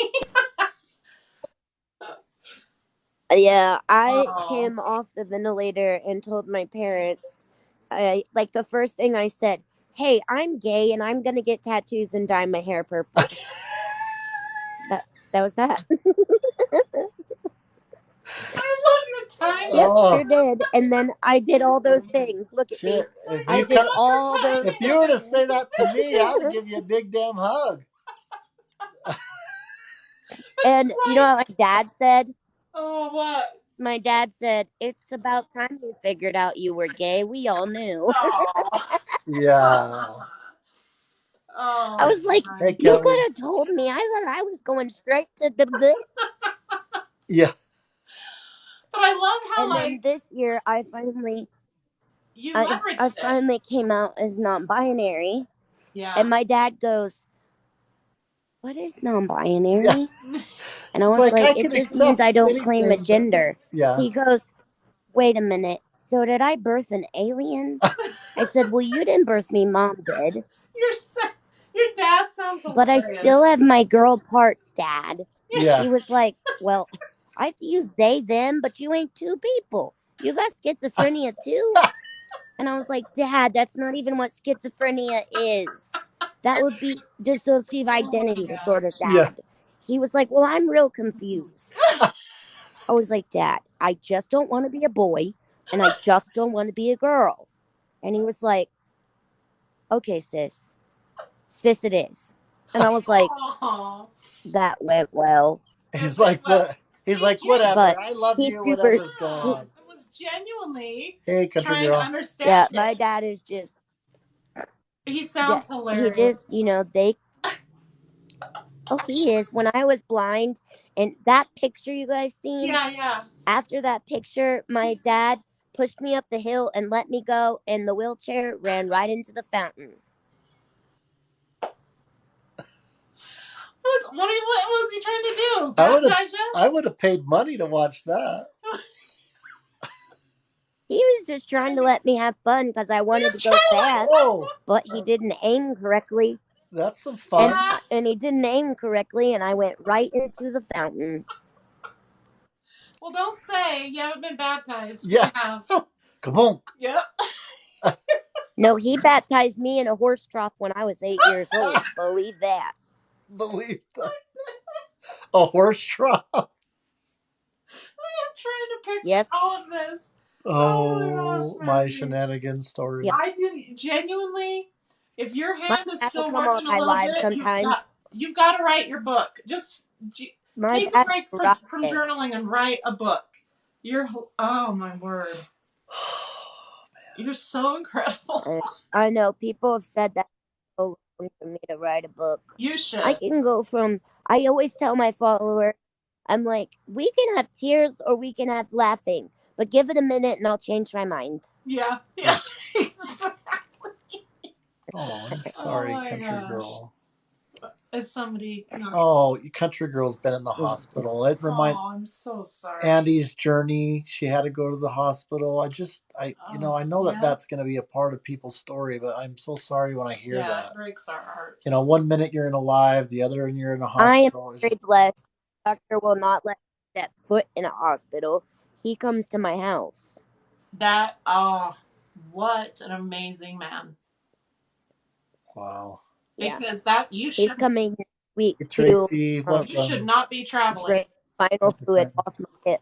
Speaker 3: Yeah, I came off the ventilator and told my parents, the first thing I said, hey, I'm gay and I'm gonna get tattoos and dye my hair purple. that was that.
Speaker 2: I love your time.
Speaker 3: Yep, sure did. And then I did all those things. Look at me. I did all those.
Speaker 1: If you were to say that to me, I would give you a big damn hug.
Speaker 3: And you know what my dad said?
Speaker 2: Oh, what?
Speaker 3: My dad said, it's about time you figured out you were gay. We all knew.
Speaker 1: Yeah.
Speaker 2: Oh,
Speaker 3: I was like,
Speaker 1: hey,
Speaker 3: you could have told me. I thought I was going straight to the.
Speaker 1: Yeah.
Speaker 2: But I love how,
Speaker 3: then this year, I finally
Speaker 2: leveraged
Speaker 3: I finally came out as non-binary.
Speaker 2: Yeah.
Speaker 3: And my dad goes, what is non-binary?
Speaker 1: Yeah.
Speaker 3: And I was like, it just means I don't claim a gender.
Speaker 1: Yeah.
Speaker 3: He goes, wait a minute. So did I birth an alien? I said, well, you didn't birth me. Mom did.
Speaker 2: Your dad sounds hilarious.
Speaker 3: But I still have my girl parts, Dad.
Speaker 1: Yeah.
Speaker 3: He was like, well, I have to use they, them, but you ain't two people. You got schizophrenia too? And I was like, Dad, that's not even what schizophrenia is. That would be dissociative identity disorder, Dad.
Speaker 1: Yeah.
Speaker 3: He was like, well, I'm real confused. I was like, Dad, I just don't want to be a boy, and I just don't want to be a girl. And he was like, okay, sis. Sis it is. And I was like, that went well.
Speaker 1: He's like, what? He's like, whatever.
Speaker 3: But
Speaker 1: I love you. Whatever's going on.
Speaker 2: It was genuinely
Speaker 1: trying
Speaker 2: to understand.
Speaker 3: Yeah, my dad is just.
Speaker 2: He sounds hilarious.
Speaker 3: He just, they. Oh, he is. When I was blind, and that picture you guys seen.
Speaker 2: Yeah.
Speaker 3: After that picture, my dad pushed me up the hill and let me go, and the wheelchair ran right into the fountain.
Speaker 2: What was he trying to do? Baptize you?
Speaker 1: I would have paid money to watch that.
Speaker 3: He was just trying to let me have fun because I wanted to go fast, but he didn't aim correctly.
Speaker 1: That's some fun.
Speaker 3: And he didn't aim correctly, and I went right into the fountain.
Speaker 2: Well, don't say you haven't been baptized.
Speaker 1: Yeah. Kabonk.
Speaker 2: Yep.
Speaker 3: No, he baptized me in a horse trough when I was 8 years old. Believe that.
Speaker 1: Believe that. A horse trough.
Speaker 2: I am trying to picture all of this.
Speaker 1: Oh my shenanigans stories.
Speaker 2: I didn't genuinely. If your hand is still working a little bit, you've got to write your book. Just take a break from journaling and write a book. Oh my word. You're so incredible.
Speaker 3: I know people have said that so long for me to write a book.
Speaker 2: You should.
Speaker 3: I can go from. I always tell my followers, I'm like, we can have tears or we can have laughing, but give it a minute and I'll change my mind.
Speaker 2: Yeah.
Speaker 1: Oh, I'm sorry, country girl.
Speaker 2: As somebody.
Speaker 1: Country girl's been in the hospital. It reminds.
Speaker 2: Oh, I'm so sorry.
Speaker 1: Andy's journey. She had to go to the hospital. I know that's going to be a part of people's story, but I'm so sorry when I hear that.
Speaker 2: Yeah, it breaks our hearts.
Speaker 1: 1 minute you're in alive, the other you're in a hospital.
Speaker 3: I am very blessed. The doctor will not let me step foot in a hospital. he comes to my house.
Speaker 2: That, what an amazing man.
Speaker 1: Wow.
Speaker 3: Yeah.
Speaker 2: Because that, you
Speaker 3: He's
Speaker 2: should,
Speaker 3: coming next week
Speaker 1: Hey,
Speaker 3: to
Speaker 1: Tracy,
Speaker 2: you should
Speaker 1: welcome.
Speaker 2: not be traveling.
Speaker 3: drain spinal fluid off my hip.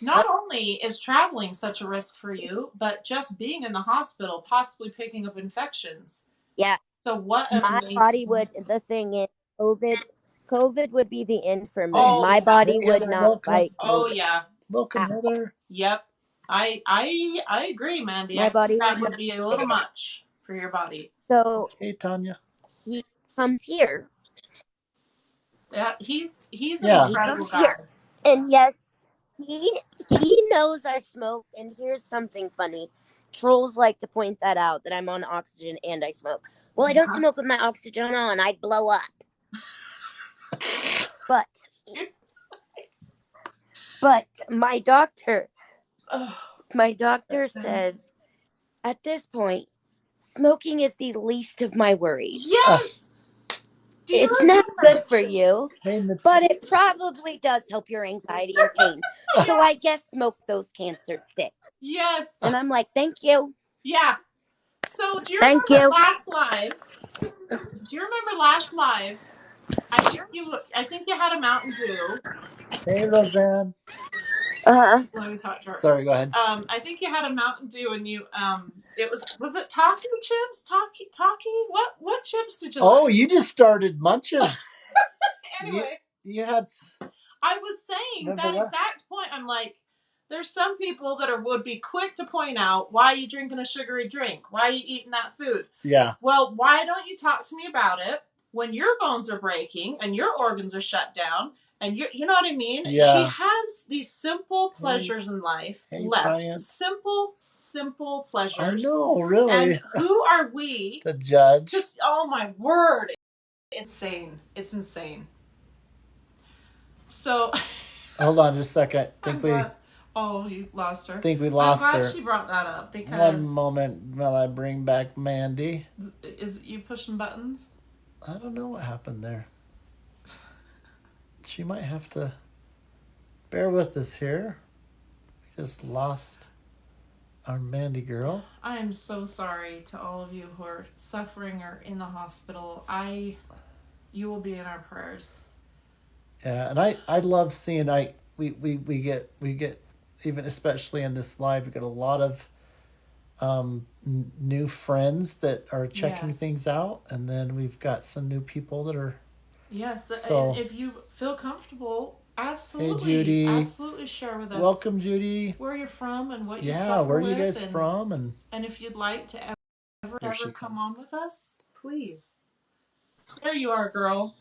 Speaker 2: Not only is traveling such a risk for you, but just being in the hospital, possibly picking up infections.
Speaker 3: Yeah.
Speaker 2: So what
Speaker 3: My
Speaker 2: amazing.
Speaker 3: body would, the thing is, COVID would be the end for me.
Speaker 2: Oh,
Speaker 3: My
Speaker 2: yeah.
Speaker 3: body
Speaker 1: Hey,
Speaker 3: would
Speaker 1: Heather,
Speaker 3: not
Speaker 1: welcome.
Speaker 3: fight
Speaker 2: Oh,
Speaker 3: COVID.
Speaker 2: yeah.
Speaker 1: Welcome,
Speaker 3: Ow.
Speaker 1: Heather.
Speaker 2: Yep. I agree, Mandy.
Speaker 3: My
Speaker 2: I
Speaker 3: body
Speaker 2: think that
Speaker 3: would
Speaker 2: would be a little much for your body.
Speaker 3: So
Speaker 1: Hey, Tanya.
Speaker 3: he comes here.
Speaker 2: Yeah, he's an
Speaker 1: Yeah.
Speaker 3: He
Speaker 2: incredible
Speaker 3: comes
Speaker 2: guy.
Speaker 3: here. And yes, he knows I smoke. And here's something funny. Trolls like to point that out, that I'm on oxygen and I smoke. Well, I don't smoke with my oxygen on. I'd blow up. But my doctor says, at this point, smoking is the least of my worries.
Speaker 2: Yes.
Speaker 3: It's not good for you,
Speaker 1: Hey, Mitzi.
Speaker 3: but it probably does help your anxiety and pain. So I guess smoke those cancer sticks.
Speaker 2: Yes.
Speaker 3: And I'm like, thank you.
Speaker 2: Yeah. So do you
Speaker 3: Thank
Speaker 2: remember
Speaker 3: you.
Speaker 2: last live? Do you remember last live? I think you had a Mountain Dew.
Speaker 1: Hey, Roseanne.
Speaker 3: Uh-huh.
Speaker 2: Let me talk to her.
Speaker 1: Sorry, go ahead.
Speaker 2: I think you had a Mountain Dew and you it was it Talkie chips? Talkie? What chips did you like?
Speaker 1: Oh, you just started munching.
Speaker 2: Anyway.
Speaker 1: You had...
Speaker 2: I was saying
Speaker 1: Remember
Speaker 2: that
Speaker 1: what?
Speaker 2: exact point. I'm like, there's some people that would be quick to point out, why are you drinking a sugary drink? Why are you eating that food?
Speaker 1: Yeah.
Speaker 2: Well, why don't you talk to me about it when your bones are breaking and your organs are shut down? And you know what I mean?
Speaker 1: Yeah.
Speaker 2: She has these simple pleasures in life left.
Speaker 1: Brian.
Speaker 2: Simple pleasures.
Speaker 1: I know, really.
Speaker 2: And who are we
Speaker 1: to judge?
Speaker 2: Just, oh my word. It's insane. It's insane. So...
Speaker 1: Hold on just a second.
Speaker 2: Oh, you lost her.
Speaker 1: Think we lost her.
Speaker 2: I'm glad she brought that up because...
Speaker 1: One moment while I bring back Mandy.
Speaker 2: Is it you pushing buttons?
Speaker 1: I don't know what happened there. She might have to bear with us here. We just lost our Mandy girl.
Speaker 2: I am so sorry to all of you who are suffering or in the hospital. You will be in our prayers.
Speaker 1: Yeah, and I love seeing we get even especially in this live, we get a lot of new friends that are checking things out, and then we've got some new people that are...
Speaker 2: Yes,
Speaker 1: so,
Speaker 2: and if you feel comfortable, absolutely,
Speaker 1: hey, Judy.
Speaker 2: Absolutely share with us.
Speaker 1: Welcome, Judy.
Speaker 2: Where you're from and what you suffer
Speaker 1: Yeah, where are you
Speaker 2: with
Speaker 1: guys from? And
Speaker 2: if you'd like to ever come
Speaker 1: comes.
Speaker 2: on with us, please. There you are, girl.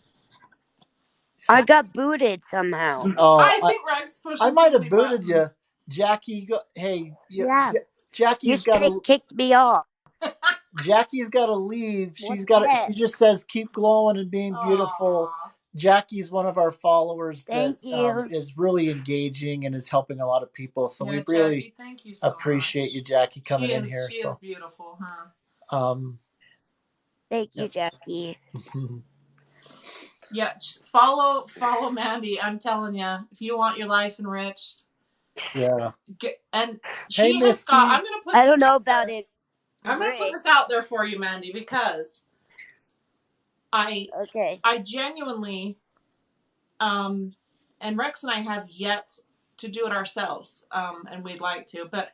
Speaker 3: I got booted somehow.
Speaker 1: Oh,
Speaker 2: I think Rex pushed.
Speaker 1: I might have booted you, Jackie.
Speaker 3: Yeah.
Speaker 1: Jackie's got to...
Speaker 3: kicked me off.
Speaker 1: Jackie's got to leave. She just says keep glowing and being beautiful.
Speaker 2: Aww.
Speaker 1: Jackie's one of our followers that
Speaker 3: you.
Speaker 1: is really engaging and is helping a lot of people. So we
Speaker 2: Jackie,
Speaker 1: really
Speaker 2: thank you so
Speaker 1: appreciate
Speaker 2: much.
Speaker 1: you, Jackie, coming in here.
Speaker 2: She is beautiful,
Speaker 1: huh?
Speaker 3: Thank you, Jackie.
Speaker 2: Yeah, follow Mandy. I'm telling you, if you want your life enriched,
Speaker 1: yeah.
Speaker 2: And she has got. I'm gonna put.
Speaker 3: I don't know about it.
Speaker 2: I'm gonna put this out there for you, Mandy, because I genuinely, and Rex and I have yet to do it ourselves, and we'd like to, but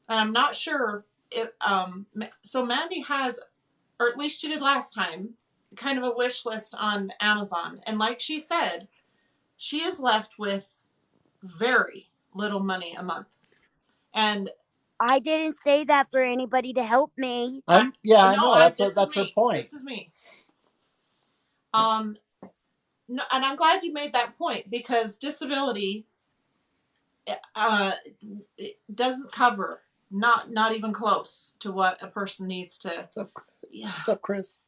Speaker 2: I'm not sure if. So Mandy has, or at least she did last time, kind of a wish list on Amazon, and like she said, she is left with very little money a month, and
Speaker 3: I didn't say that for anybody to help me.
Speaker 1: I know. That's her point.
Speaker 2: This is me. No, and I'm glad you made that point, because disability, it doesn't cover, not even close to what a person needs to.
Speaker 1: What's up, Chris?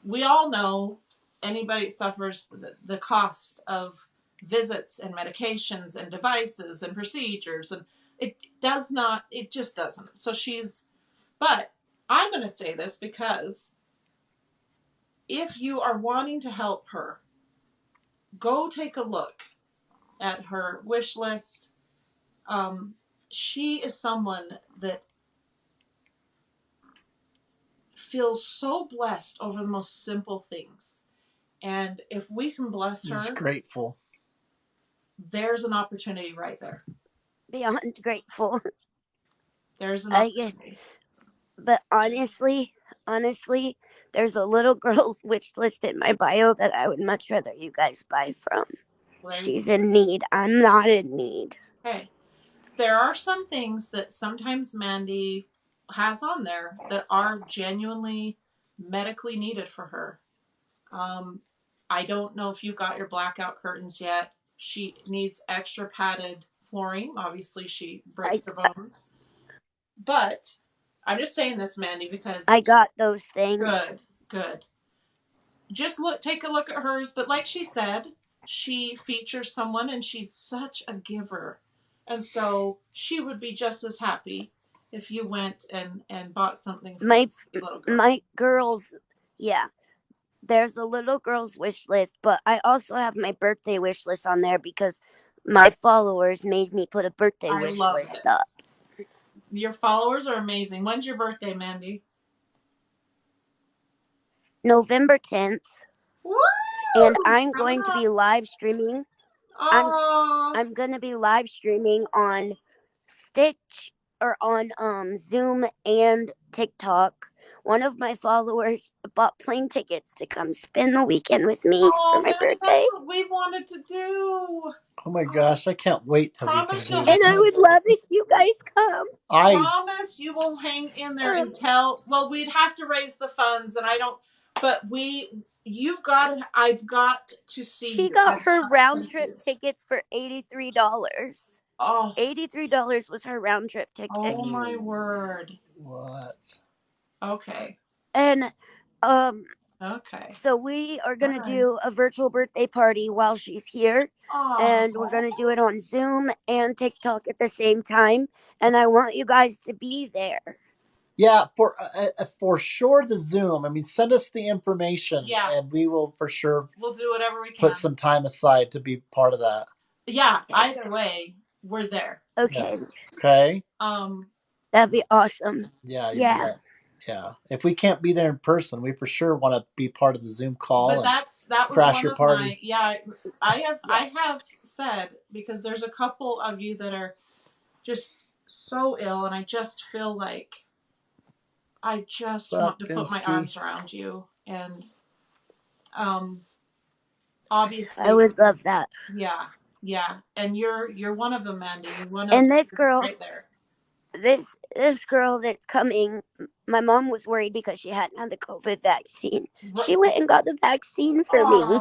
Speaker 2: We all know anybody that suffers the cost of visits and medications and devices and procedures, and it just doesn't. So but I'm going to say this, because if you are wanting to help her, go take a look at her wish list. She is someone that feels so blessed over the most simple things. And if we can bless her,
Speaker 1: She's grateful.
Speaker 2: There's an opportunity right there.
Speaker 3: Beyond grateful.
Speaker 2: There's an opportunity.
Speaker 3: But honestly, there's a little girl's wish list in my bio that I would much rather you guys buy from. She's in need. I'm not in need.
Speaker 2: Okay. There are some things that sometimes Mandy has on there that are genuinely medically needed for her. I don't know if you've got your blackout curtains yet. She needs extra padded flooring. Obviously, she breaks her bones. But I'm just saying this, Mandy, because
Speaker 3: I got those things.
Speaker 2: Good. Just take a look at hers. But like she said, she features someone and she's such a giver. And so she would be just as happy if you went and bought something for
Speaker 3: my
Speaker 2: little girl.
Speaker 3: My girls, yeah. There's a little girl's wish list, but I also have my birthday wish list on there because my followers made me put a birthday wish list up.
Speaker 2: Your followers are amazing. When's your birthday, Mandy?
Speaker 3: November 10th.
Speaker 2: Woo!
Speaker 3: And I'm going to be live streaming.
Speaker 2: Oh.
Speaker 3: I'm going to be live streaming on Stitch or on Zoom and TikTok. One of my followers bought plane tickets to come spend the weekend with me for my birthday.
Speaker 2: That's what we wanted to do.
Speaker 1: Oh my gosh, I can't wait till we can do
Speaker 3: And I would love if you guys come.
Speaker 2: I promise you will hang in there until, well, we'd have to raise the funds, and but I've got to see.
Speaker 3: She got her round trip tickets for $83.
Speaker 2: Oh.
Speaker 3: $83 was her round trip ticket.
Speaker 2: Oh my word.
Speaker 1: What?
Speaker 2: Okay.
Speaker 3: And
Speaker 2: okay.
Speaker 3: So we are going to do a virtual birthday party while she's here. Aww. And we're going to do it on Zoom and TikTok at the same time. And I want you guys to be there.
Speaker 1: Yeah, for sure the Zoom. I mean, send us the information, and we will for sure.
Speaker 2: We'll do whatever we can.
Speaker 1: Put some time aside to be part of that.
Speaker 2: Yeah. Either way, we're there.
Speaker 3: Okay.
Speaker 1: Yeah. Okay.
Speaker 3: That'd be awesome.
Speaker 1: Yeah. Yeah. If we can't be there in person, we for sure want to be part of the Zoom call.
Speaker 2: But that was
Speaker 1: crash
Speaker 2: one
Speaker 1: your
Speaker 2: of
Speaker 1: party.
Speaker 2: I have said, because there's a couple of you that are just so ill, and I just feel like I just want to put my arms around you, and obviously
Speaker 3: I would love that.
Speaker 2: Yeah, and you're one of them, Mandy.
Speaker 3: And this girl
Speaker 2: right there.
Speaker 3: This girl that's coming, my mom was worried because she hadn't had the COVID vaccine. Right. She went and got the vaccine for me.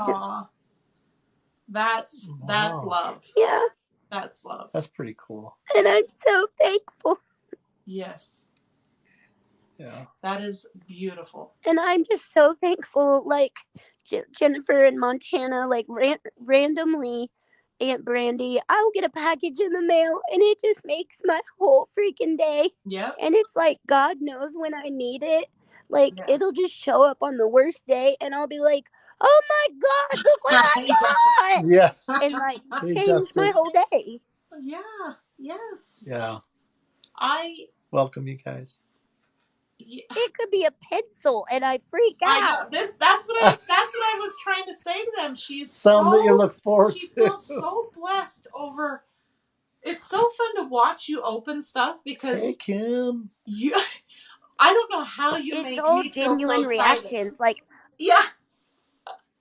Speaker 2: That's love.
Speaker 3: Yeah.
Speaker 2: That's love.
Speaker 1: That's pretty cool.
Speaker 3: And I'm so thankful.
Speaker 2: Yes.
Speaker 1: Yeah.
Speaker 2: That is beautiful.
Speaker 3: And I'm just so thankful, like Jennifer in Montana, like randomly, Aunt Brandy, I'll get a package in the mail, and it just makes my whole freaking day.
Speaker 2: Yeah.
Speaker 3: And it's like, God knows when I need it. Like, it'll just show up on the worst day, and I'll be like, oh my God, look what I got!
Speaker 1: Yeah.
Speaker 3: And like, change my whole day.
Speaker 2: Yeah. Yes.
Speaker 1: Yeah.
Speaker 2: I
Speaker 1: welcome you guys.
Speaker 3: It could be a pencil, and I freak out.
Speaker 2: I know. That's what I was trying to say to them. She's
Speaker 1: something that you look forward to.
Speaker 2: She feels so blessed over. It's so fun to watch you open stuff because
Speaker 1: hey Kim,
Speaker 2: I don't know how you make me feel
Speaker 3: genuine
Speaker 2: so
Speaker 3: reactions. Like,
Speaker 2: yeah,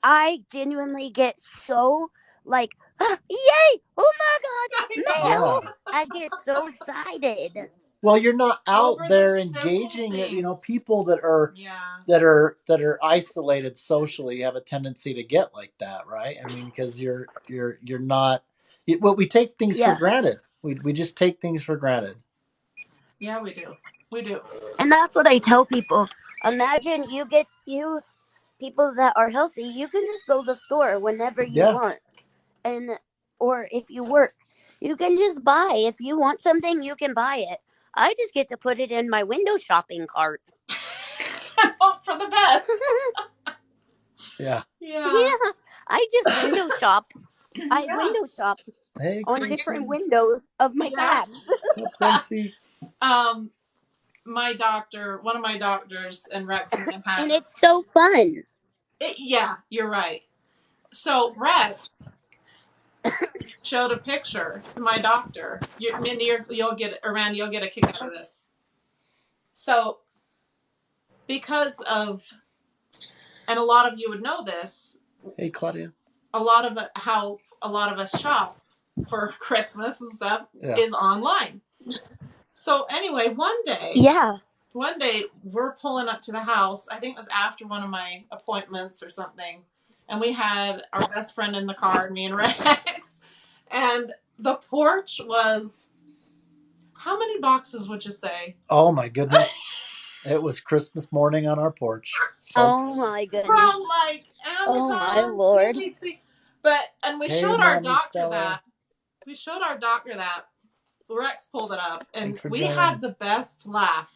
Speaker 3: I genuinely get so like, yay! Oh my God, mail! Yeah. I get so excited.
Speaker 1: Well, you're not out there engaging it. You know, people that are isolated socially have a tendency to get like that, right? I mean, because you're not. Well, we take things for granted. We just take things for granted.
Speaker 2: Yeah, we do. We do.
Speaker 3: And that's what I tell people. Imagine you people that are healthy. You can just go to the store whenever you want, or if you work, you can just buy. If you want something, you can buy it. I just get to put it in my window shopping cart.
Speaker 2: Hope for the best.
Speaker 1: Yeah.
Speaker 3: I just window shop. I window shop.
Speaker 1: Hey,
Speaker 3: on
Speaker 1: Gracie.
Speaker 3: different windows of my
Speaker 2: Yeah.
Speaker 3: tabs.
Speaker 1: What's up, Gracie?
Speaker 2: My doctor, one of my doctors, and Rex and them had.
Speaker 3: And it's so fun.
Speaker 2: Yeah, you're right. So Rex showed a picture to my doctor. Mindy, you'll get Randy, you'll get a kick out of this. So, because of, and a lot of you would know this.
Speaker 1: Hey, Claudia.
Speaker 2: A lot of how a lot of us shop for Christmas and stuff is online. So anyway, one day we're pulling up to the house. I think it was after one of my appointments or something, and we had our best friend in the car, me and Rex, and the porch was, how many boxes would you say?
Speaker 1: Oh my goodness. It was Christmas morning on our porch. Folks.
Speaker 3: Oh my goodness.
Speaker 2: From like Amazon,
Speaker 3: oh my Lord.
Speaker 2: QVC. And we
Speaker 1: Hey,
Speaker 2: showed our
Speaker 1: Mommy
Speaker 2: doctor
Speaker 1: Stella.
Speaker 2: that. We showed our doctor that. Rex pulled it up, and we
Speaker 1: joining.
Speaker 2: had the best laugh.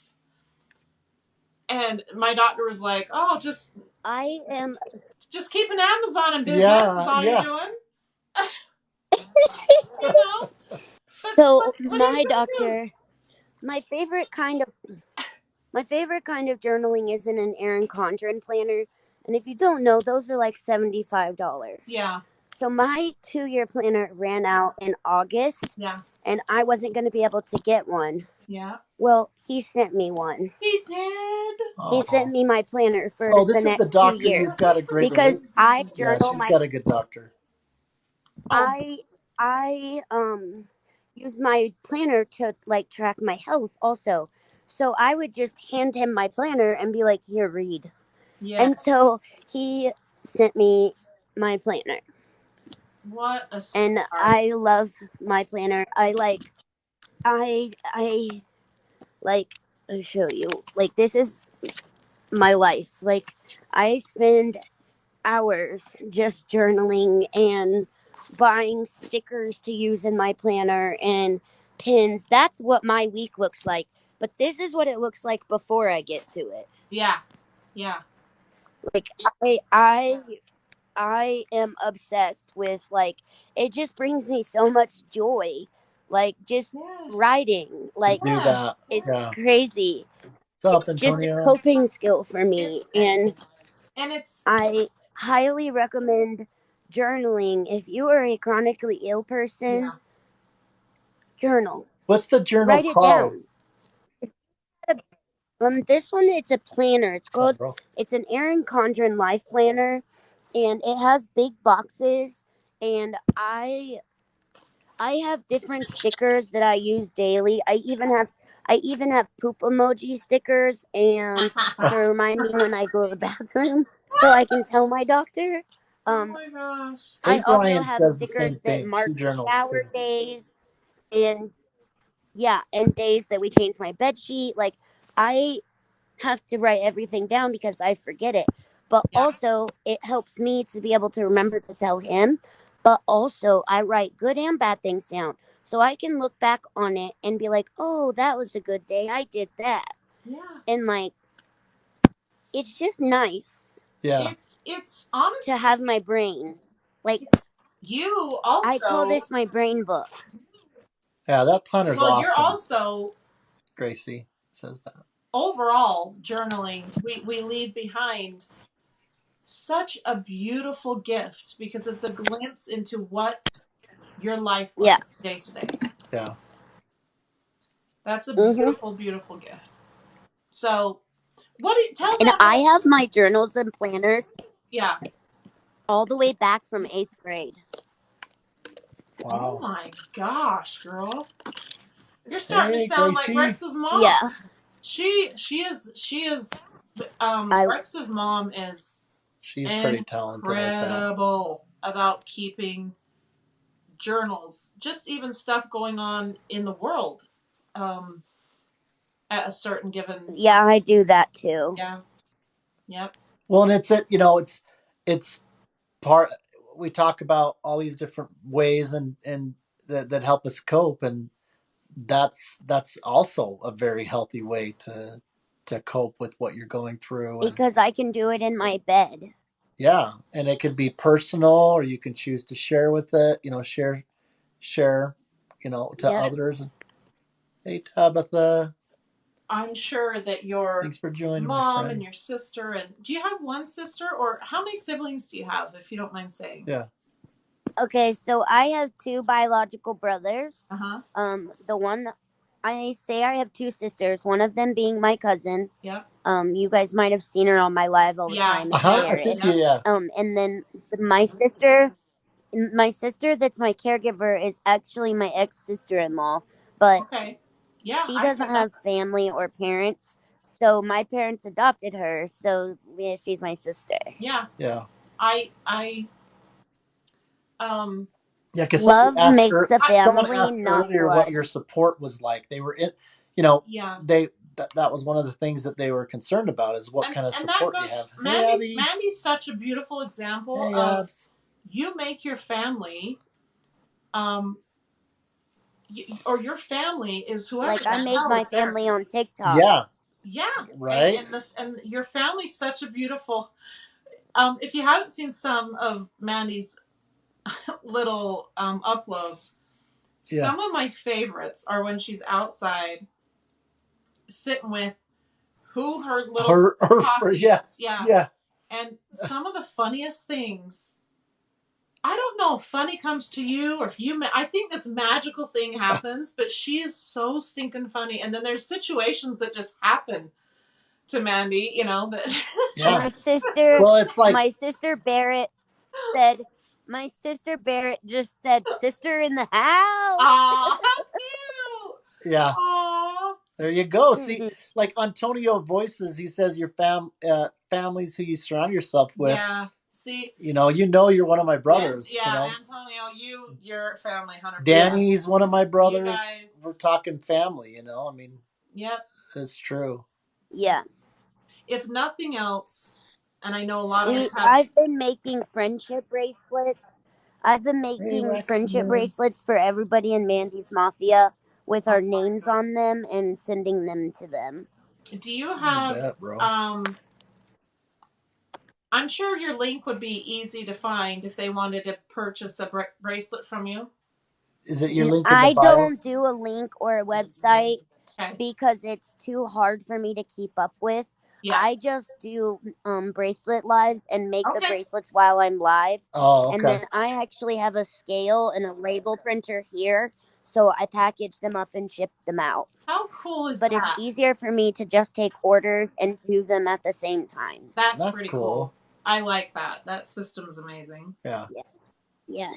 Speaker 2: And my doctor was like, "Oh, just keeping Amazon in business is all you're doing." You know. But
Speaker 3: So
Speaker 2: what
Speaker 3: my doctor, my favorite kind of journaling is in an Erin Condren planner, and if you don't know, those are like $75.
Speaker 2: Yeah.
Speaker 3: So my 2-year planner ran out in August.
Speaker 2: Yeah.
Speaker 3: And I wasn't going to be able to get one.
Speaker 2: Yeah.
Speaker 3: Well, he sent me one.
Speaker 2: He did.
Speaker 3: He sent me my planner for
Speaker 1: this
Speaker 3: the
Speaker 1: is
Speaker 3: next
Speaker 1: the doctor
Speaker 3: 2 years.
Speaker 1: You've got a great
Speaker 3: because I journal
Speaker 1: she's got a good doctor.
Speaker 3: I use my planner to like track my health also. So I would just hand him my planner and be like, "Here, read."
Speaker 2: Yeah.
Speaker 3: And so he sent me my planner.
Speaker 2: What a
Speaker 3: And I love my planner. I'll show you. Like, this is my life. Like, I spend hours just journaling and buying stickers to use in my planner and pins. That's what my week looks like. But this is what it looks like before I get to it.
Speaker 2: Yeah. Yeah.
Speaker 3: Like, I am obsessed with, like, it just brings me so much joy. Like, just writing. Like, it's crazy.
Speaker 1: What's up,
Speaker 3: it's just
Speaker 1: Antonio?
Speaker 3: a coping skill for me. And
Speaker 2: it's
Speaker 3: I highly recommend journaling. If you are a chronically ill person, journal.
Speaker 1: What's the journal
Speaker 3: Write
Speaker 1: called?
Speaker 3: It down. This one, it's a planner. It's called, it's an Erin Condren Life Planner, and it has big boxes, and I have different stickers that I use daily. I even have poop emoji stickers, and to remind me when I go to the bathroom, so I can tell my doctor.
Speaker 2: Oh my gosh!
Speaker 3: I also have stickers that mark shower days, and days that we change my bed sheet. Like, I have to write everything down because I forget it. But also, it helps me to be able to remember to tell him. But also, I write good and bad things down. So I can look back on it and be like, "Oh, that was a good day. I did that."
Speaker 2: Yeah.
Speaker 3: And, like, it's just nice.
Speaker 1: Yeah.
Speaker 2: It's honestly
Speaker 3: to have my brain. Like,
Speaker 2: you also.
Speaker 3: I call this my brain book.
Speaker 1: Yeah, that planner's awesome.
Speaker 2: You're also.
Speaker 1: Gracie says that.
Speaker 2: Overall, journaling, we leave behind such a beautiful gift because it's a glimpse into what your life was day to day.
Speaker 1: Yeah.
Speaker 2: That's a beautiful, beautiful gift. So, what do you tell
Speaker 3: And I have my journals and planners.
Speaker 2: Yeah.
Speaker 3: All the way back from 8th grade.
Speaker 2: Wow. Oh my gosh, girl. You're starting to sound like Rex's mom.
Speaker 3: Yeah.
Speaker 2: She is Rex's mom is
Speaker 1: she's pretty talented
Speaker 2: incredible about keeping journals, just even stuff going on in the world at a certain given time.
Speaker 3: Yeah, I do that too.
Speaker 2: Yeah. Yep.
Speaker 1: Well, and it's part, we talk about all these different ways and that help us cope, and that's also a very healthy way to cope with what you're going through.
Speaker 3: Because I can do it in my bed.
Speaker 1: Yeah, and it could be personal, or you can choose to share with it. Share share, to
Speaker 3: Yeah.
Speaker 1: others. Hey, Tabitha,
Speaker 2: I'm sure that your
Speaker 1: thanks for joining, my
Speaker 2: mom
Speaker 1: friend.
Speaker 2: and your sister, and do you have one sister, or how many siblings do you have, if you don't mind saying?
Speaker 1: Yeah.
Speaker 3: Okay, so I have 2 biological brothers.
Speaker 2: Uh-huh.
Speaker 3: The one I say I have 2 sisters, one of them being my cousin.
Speaker 2: Yep.
Speaker 3: You guys might have seen her on my live all the
Speaker 2: Yeah.
Speaker 3: time. It's
Speaker 1: I
Speaker 3: Barrett.
Speaker 1: think
Speaker 2: Yep.
Speaker 1: yeah.
Speaker 3: And then my sister that's my caregiver is actually my ex-sister-in-law, but
Speaker 2: Okay. Yeah,
Speaker 3: she
Speaker 2: I
Speaker 3: doesn't
Speaker 2: get that.
Speaker 3: have family or parents, so my parents adopted her, so yeah, she's my sister.
Speaker 2: Yeah.
Speaker 1: Yeah.
Speaker 2: I
Speaker 1: Yeah, because
Speaker 3: Love makes a
Speaker 1: someone
Speaker 3: family,
Speaker 1: asked
Speaker 3: not
Speaker 1: earlier what
Speaker 3: blood.
Speaker 1: your support was like. They were
Speaker 2: yeah.
Speaker 1: that was one of the things that they were concerned about is what kind of
Speaker 2: And that
Speaker 1: support you have.
Speaker 2: goes,
Speaker 1: Hey,
Speaker 2: Mandy's
Speaker 1: Abby.
Speaker 2: Mandy's such a beautiful example
Speaker 1: Hey,
Speaker 2: of,
Speaker 1: Abs.
Speaker 2: you make your family, or your family is whoever
Speaker 3: Like,
Speaker 2: the
Speaker 3: I made
Speaker 2: hell
Speaker 3: my
Speaker 2: is there.
Speaker 3: family on TikTok.
Speaker 1: Yeah.
Speaker 2: Yeah.
Speaker 1: Right.
Speaker 2: And your family's such a beautiful. If you haven't seen some of Mandy's little uploads,
Speaker 1: Yeah.
Speaker 2: some of my favorites are when she's outside sitting with who her little
Speaker 1: Her
Speaker 2: posse
Speaker 1: yeah.
Speaker 2: is. Yeah.
Speaker 1: Yeah.
Speaker 2: And some of the funniest things, I don't know if funny comes to you or if I think this magical thing happens, but she is so stinking funny. And then there's situations that just happen to Mandy, that.
Speaker 1: Yeah.
Speaker 3: My sister,
Speaker 1: Well, it's like
Speaker 3: my sister Barrett said, my sister Barrett just said, "Sister in the house."
Speaker 2: Aw, how cute!
Speaker 1: yeah.
Speaker 2: Aw.
Speaker 1: There you go. See, like Antonio Voices, he says your families who you surround yourself with.
Speaker 2: Yeah. See.
Speaker 1: You're one of my brothers.
Speaker 2: Yeah, Antonio, your family, 100%.
Speaker 1: Danny's one of my brothers.
Speaker 2: You guys.
Speaker 1: We're talking family. I mean.
Speaker 2: Yep.
Speaker 1: It's true.
Speaker 3: Yeah.
Speaker 2: If nothing else, and I know a lot of us have.
Speaker 3: I've been making friendship bracelets. I've been making friendship bracelets for everybody in Mandy's Mafia with our names on them and sending them to them.
Speaker 2: Do you have?
Speaker 1: You bet, bro.
Speaker 2: I'm sure your link would be easy to find if they wanted to purchase a bracelet from you.
Speaker 1: Is it your link in the
Speaker 3: I
Speaker 1: bio?
Speaker 3: don't do a link or a website because it's too hard for me to keep up with. Yeah. I just do bracelet lives and make the bracelets while I'm live.
Speaker 1: Oh, okay.
Speaker 3: And then I actually have a scale and a label printer here, so I package them up and ship them out.
Speaker 2: How cool is that?
Speaker 3: But it's easier for me to just take orders and do them at the same time.
Speaker 2: That's pretty cool. I like that. That system's amazing.
Speaker 1: Yeah.
Speaker 3: Yeah.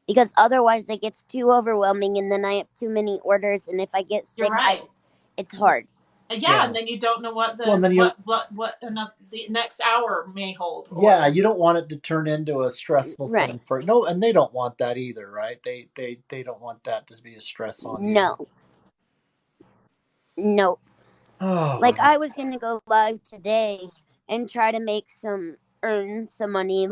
Speaker 3: Because otherwise it gets too overwhelming and then I have too many orders, and if I get sick, it's hard.
Speaker 2: Yeah, and then you don't know what the next hour may hold.
Speaker 1: Yeah, you don't want it to turn into a stressful thing for and they don't want that either, right? They don't want that to be a stress on you.
Speaker 3: No. Oh, like I was gonna go live today and try to earn some money,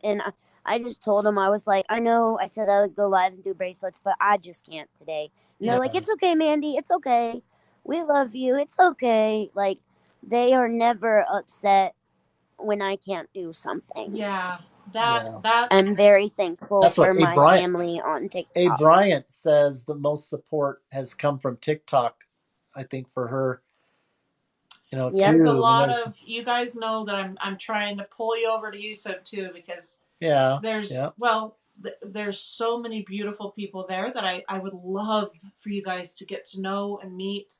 Speaker 3: and I just told them, I was like, I know I said I would go live and do bracelets, but I just can't today. And they're like, it's okay, Mandy, it's okay. We love you. It's okay. Like, they are never upset when I can't do something.
Speaker 2: Yeah. That's
Speaker 3: I'm very thankful for my family on TikTok.
Speaker 1: A Bryant says the most support has come from TikTok, I think, for her. Too.
Speaker 2: It's a lot of, you guys know that I'm trying to pull you over to YouTube too, because there's so many beautiful people there that I would love for you guys to get to know and meet,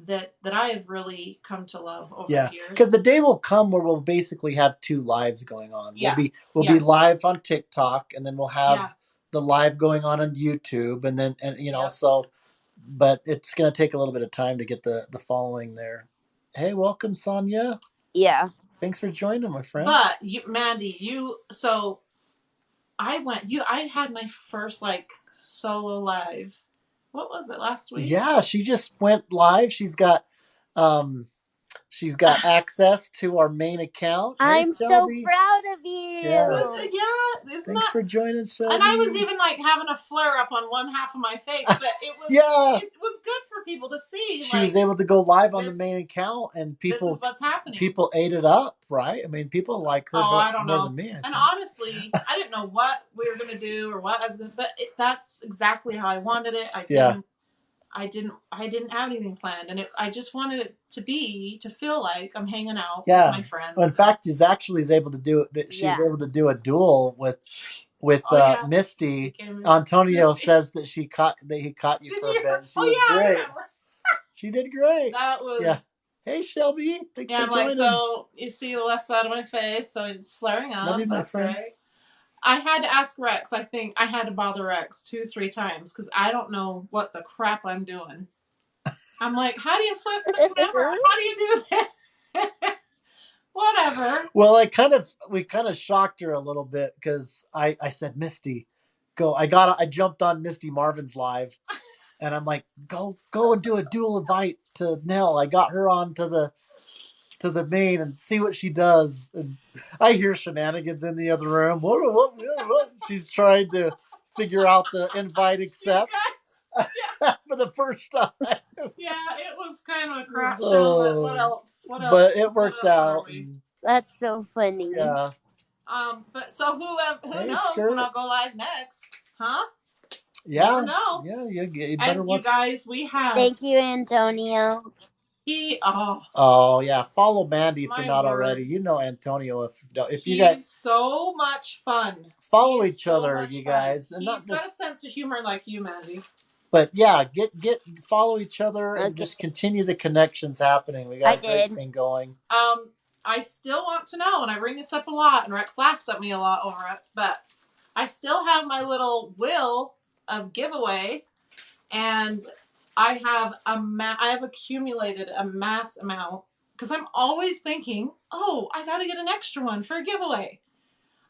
Speaker 2: that I have really come to love over the years.
Speaker 1: Because the day will come where we'll basically have 2 lives going on.
Speaker 2: Yeah.
Speaker 1: We'll be live on TikTok, and then we'll have the live going on YouTube, and then so, but it's going to take a little bit of time to get the following there. Hey, welcome, Sonia.
Speaker 3: Yeah.
Speaker 1: Thanks for joining, my friend.
Speaker 2: But Mandy, I had my first solo live. What was it, last week?
Speaker 1: Yeah, she just went live. She's got She's got access to our main account. Hey,
Speaker 3: I'm so
Speaker 1: Shelby.
Speaker 3: proud of
Speaker 1: Yeah.
Speaker 3: you.
Speaker 2: Yeah, isn't
Speaker 1: Thanks
Speaker 2: that?
Speaker 1: for joining, Shelby.
Speaker 2: And I was even like having a flare up on one half of my face, but it was
Speaker 1: Yeah.
Speaker 2: it was good for people to see.
Speaker 1: She
Speaker 2: like,
Speaker 1: was able to go live on the
Speaker 2: this-
Speaker 1: main account, and
Speaker 2: This
Speaker 1: people
Speaker 2: is what's happening.
Speaker 1: people ate it up, right? I mean, people like her
Speaker 2: I don't
Speaker 1: more
Speaker 2: know.
Speaker 1: than me. I
Speaker 2: And
Speaker 1: think.
Speaker 2: honestly, I didn't know what we were gonna do or what I was gonna. But that's exactly how I wanted it. I didn't have anything planned, and I just wanted it to feel like I'm hanging out with my friends.
Speaker 1: Well, in fact, he's able to do it. She's
Speaker 3: Yeah.
Speaker 1: able to do a duel with Misty. Antonio says that he caught you
Speaker 2: Did
Speaker 1: for
Speaker 2: you?
Speaker 1: a bit. She
Speaker 2: Oh
Speaker 1: was
Speaker 2: yeah, I
Speaker 1: great.
Speaker 2: remember.
Speaker 1: She did great.
Speaker 2: That was.
Speaker 1: Yeah. Hey Shelby, thanks
Speaker 2: Yeah,
Speaker 1: for
Speaker 2: I'm like,
Speaker 1: joining.
Speaker 2: so you see the left side of my face, so it's flaring up.
Speaker 1: Love you, my
Speaker 2: That's
Speaker 1: friend.
Speaker 2: great. I had to ask Rex. I think I had to bother Rex 2-3 times because I don't know what the crap I'm doing. I'm like, how do you flip the camera? How do you do this? Whatever.
Speaker 1: Well, we kind of shocked her a little bit because I said, Misty, go. I jumped on Misty Marvin's live, and I'm like, go and do a dual invite to Nell. I got her on to the main and see what she does. And I hear shenanigans in the other room. What? She's trying to figure out the invite accept for the first time.
Speaker 2: Yeah, it was kind of a crap show, but what else?
Speaker 1: But it worked out.
Speaker 3: That's so funny.
Speaker 1: Yeah.
Speaker 2: But so who knows
Speaker 1: Skirt.
Speaker 2: when I'll go live next? Huh?
Speaker 1: Yeah.
Speaker 2: Never know.
Speaker 1: Yeah, you better
Speaker 2: and
Speaker 1: watch.
Speaker 2: You guys, we have.
Speaker 3: Thank you, Antonio.
Speaker 1: Oh yeah, follow Mandy if
Speaker 2: My
Speaker 1: you're not
Speaker 2: word.
Speaker 1: already. You know Antonio if you
Speaker 2: He's
Speaker 1: guys
Speaker 2: so much fun.
Speaker 1: follow
Speaker 2: He's
Speaker 1: each
Speaker 2: so
Speaker 1: other,
Speaker 2: much
Speaker 1: you
Speaker 2: fun.
Speaker 1: guys, and
Speaker 2: He's
Speaker 1: not
Speaker 2: got
Speaker 1: just.
Speaker 2: a sense of humor like you, Mandy.
Speaker 1: But yeah, get follow each other and
Speaker 3: Okay.
Speaker 1: just continue the connections happening. We got a great thing going.
Speaker 2: I still want to know, and I bring this up a lot, and Rex laughs at me a lot over it, but I still have my little will of giveaway, and I have accumulated a mass amount because I'm always thinking, oh, I got to get an extra one for a giveaway.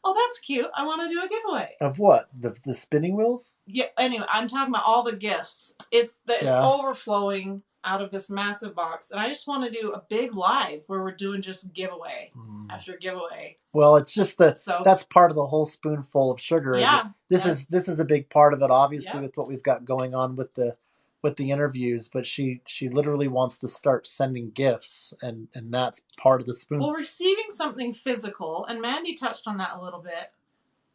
Speaker 2: Oh, that's cute. I want to do a giveaway.
Speaker 1: Of what? The spinning wheels?
Speaker 2: Yeah. Anyway, I'm talking about all the gifts. It's overflowing out of this massive box, and I just want to do a big live where we're doing just giveaway after giveaway.
Speaker 1: Well, it's just that's part of the whole spoonful of sugar.
Speaker 2: Yeah.
Speaker 1: This is a big part of it, obviously, with what we've got going on with the interviews. But she literally wants to start sending gifts, and that's part of the spoon.
Speaker 2: Well, receiving something physical, and Mandy touched on that a little bit,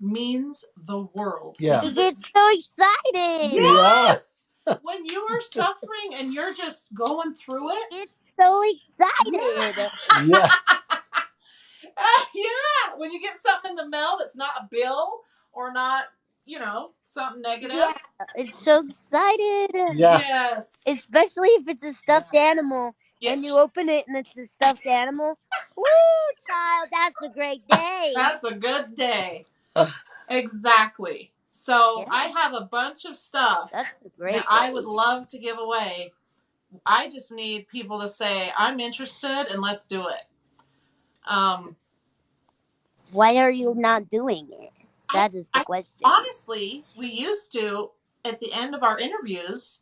Speaker 2: means the world.
Speaker 1: Yeah.
Speaker 3: You get so excited.
Speaker 2: Yes. When you are suffering and you're just going through it.
Speaker 3: It's so excited.
Speaker 1: Yeah.
Speaker 2: Yeah. When you get something in the mail that's not a bill or not, something negative.
Speaker 3: Yeah, it's so excited.
Speaker 1: Yeah.
Speaker 2: Yes.
Speaker 3: Especially if it's a stuffed animal and you open it and it's a stuffed animal. Woo, child, that's a great day.
Speaker 2: That's a good day. Exactly. So I have a bunch of stuff that I would love to give away. I just need people to say, I'm interested and let's do it.
Speaker 3: Why are you not doing it? That is the question.
Speaker 2: Honestly, we used to, at the end of our interviews,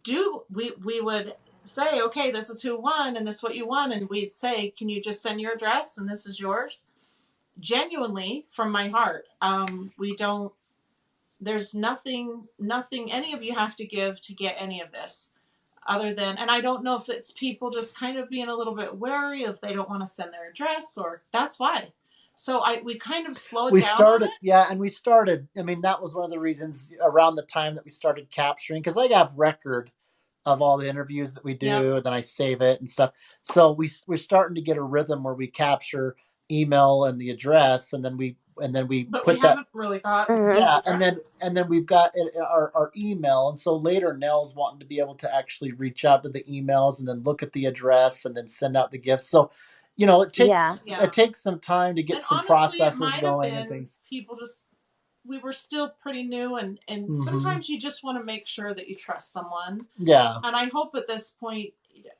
Speaker 2: we would say, okay, this is who won and this is what you won. And we'd say, can you just send your address and this is yours? Genuinely, from my heart. There's nothing any of you have to give to get any of this. Other than, and I don't know if it's people just kind of being a little bit wary if they don't want to send their address, or that's why. So we kind of slowed down.
Speaker 1: We started. I mean, that was one of the reasons around the time that we started capturing, because I have record of all the interviews that we do, and then I save it and stuff. So we're starting to get a rhythm where we capture email and the address, and then we
Speaker 2: but
Speaker 1: put
Speaker 2: we
Speaker 1: that.
Speaker 2: Haven't really got
Speaker 1: and then we've got our email, and so later Nell's wanting to be able to actually reach out to the emails and then look at the address and then send out the gifts. So it takes some time to get some processes going and things.
Speaker 2: People we were still pretty new, and sometimes you just want to make sure that you trust someone.
Speaker 1: Yeah.
Speaker 2: And I hope at this point,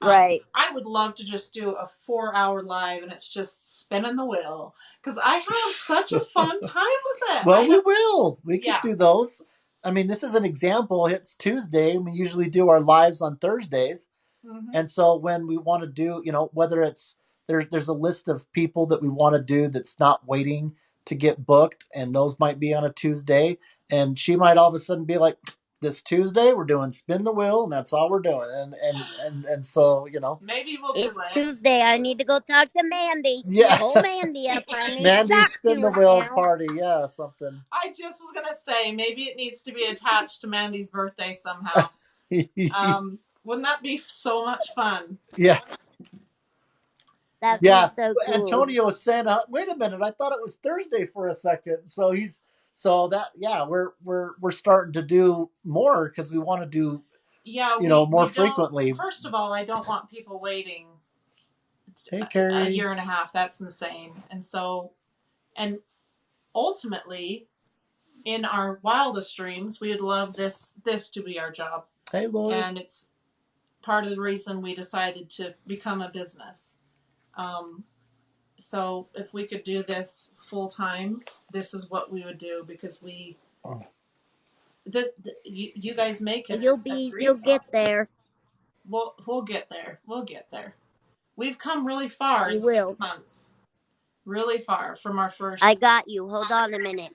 Speaker 3: right.
Speaker 2: I would love to just do a 4-hour live, and it's just spinning the wheel, because I have such a fun time with it.
Speaker 1: Well, we will. We can do those. I mean, this is an example. It's Tuesday. We usually do our lives on Thursdays.
Speaker 2: Mm-hmm.
Speaker 1: And so when we want to do, whether it's there's a list of people that we want to do that's not waiting to get booked, and those might be on a Tuesday, and she might all of a sudden be like, this Tuesday we're doing spin the wheel, and that's all we're doing, and so
Speaker 2: maybe we'll do
Speaker 3: It's
Speaker 2: it.
Speaker 3: Tuesday. I need to go talk to Mandy.
Speaker 1: yeah,
Speaker 3: Pull Mandy up. I need to
Speaker 1: Mandy
Speaker 3: talk
Speaker 1: spin
Speaker 3: to
Speaker 1: the
Speaker 3: her
Speaker 1: wheel
Speaker 3: now.
Speaker 1: party, yeah, something.
Speaker 2: I just was gonna say maybe it needs to be attached to Mandy's birthday somehow. Wouldn't that be so much fun?
Speaker 1: Yeah.
Speaker 3: That'd
Speaker 1: Yeah,
Speaker 3: be so cool.
Speaker 1: Antonio was saying, "Wait a minute, I thought it was Thursday for a second." So that we're starting to do more because we want to do more frequently.
Speaker 2: First of all, I don't want people waiting
Speaker 1: Hey,
Speaker 2: a
Speaker 1: Carrie.
Speaker 2: year and a half. That's insane. And ultimately, in our wildest dreams, we would love this to be our job.
Speaker 1: Hey, Lloyd.
Speaker 2: And it's part of the reason we decided to become a business. So if we could do this full time, this is what we would do because you guys make it.
Speaker 3: You'll get there.
Speaker 2: We'll get there. We'll get there. We've come really far
Speaker 3: You
Speaker 2: in
Speaker 3: will.
Speaker 2: 6 months. Really far from our first.
Speaker 3: I got you. Hold on a minute.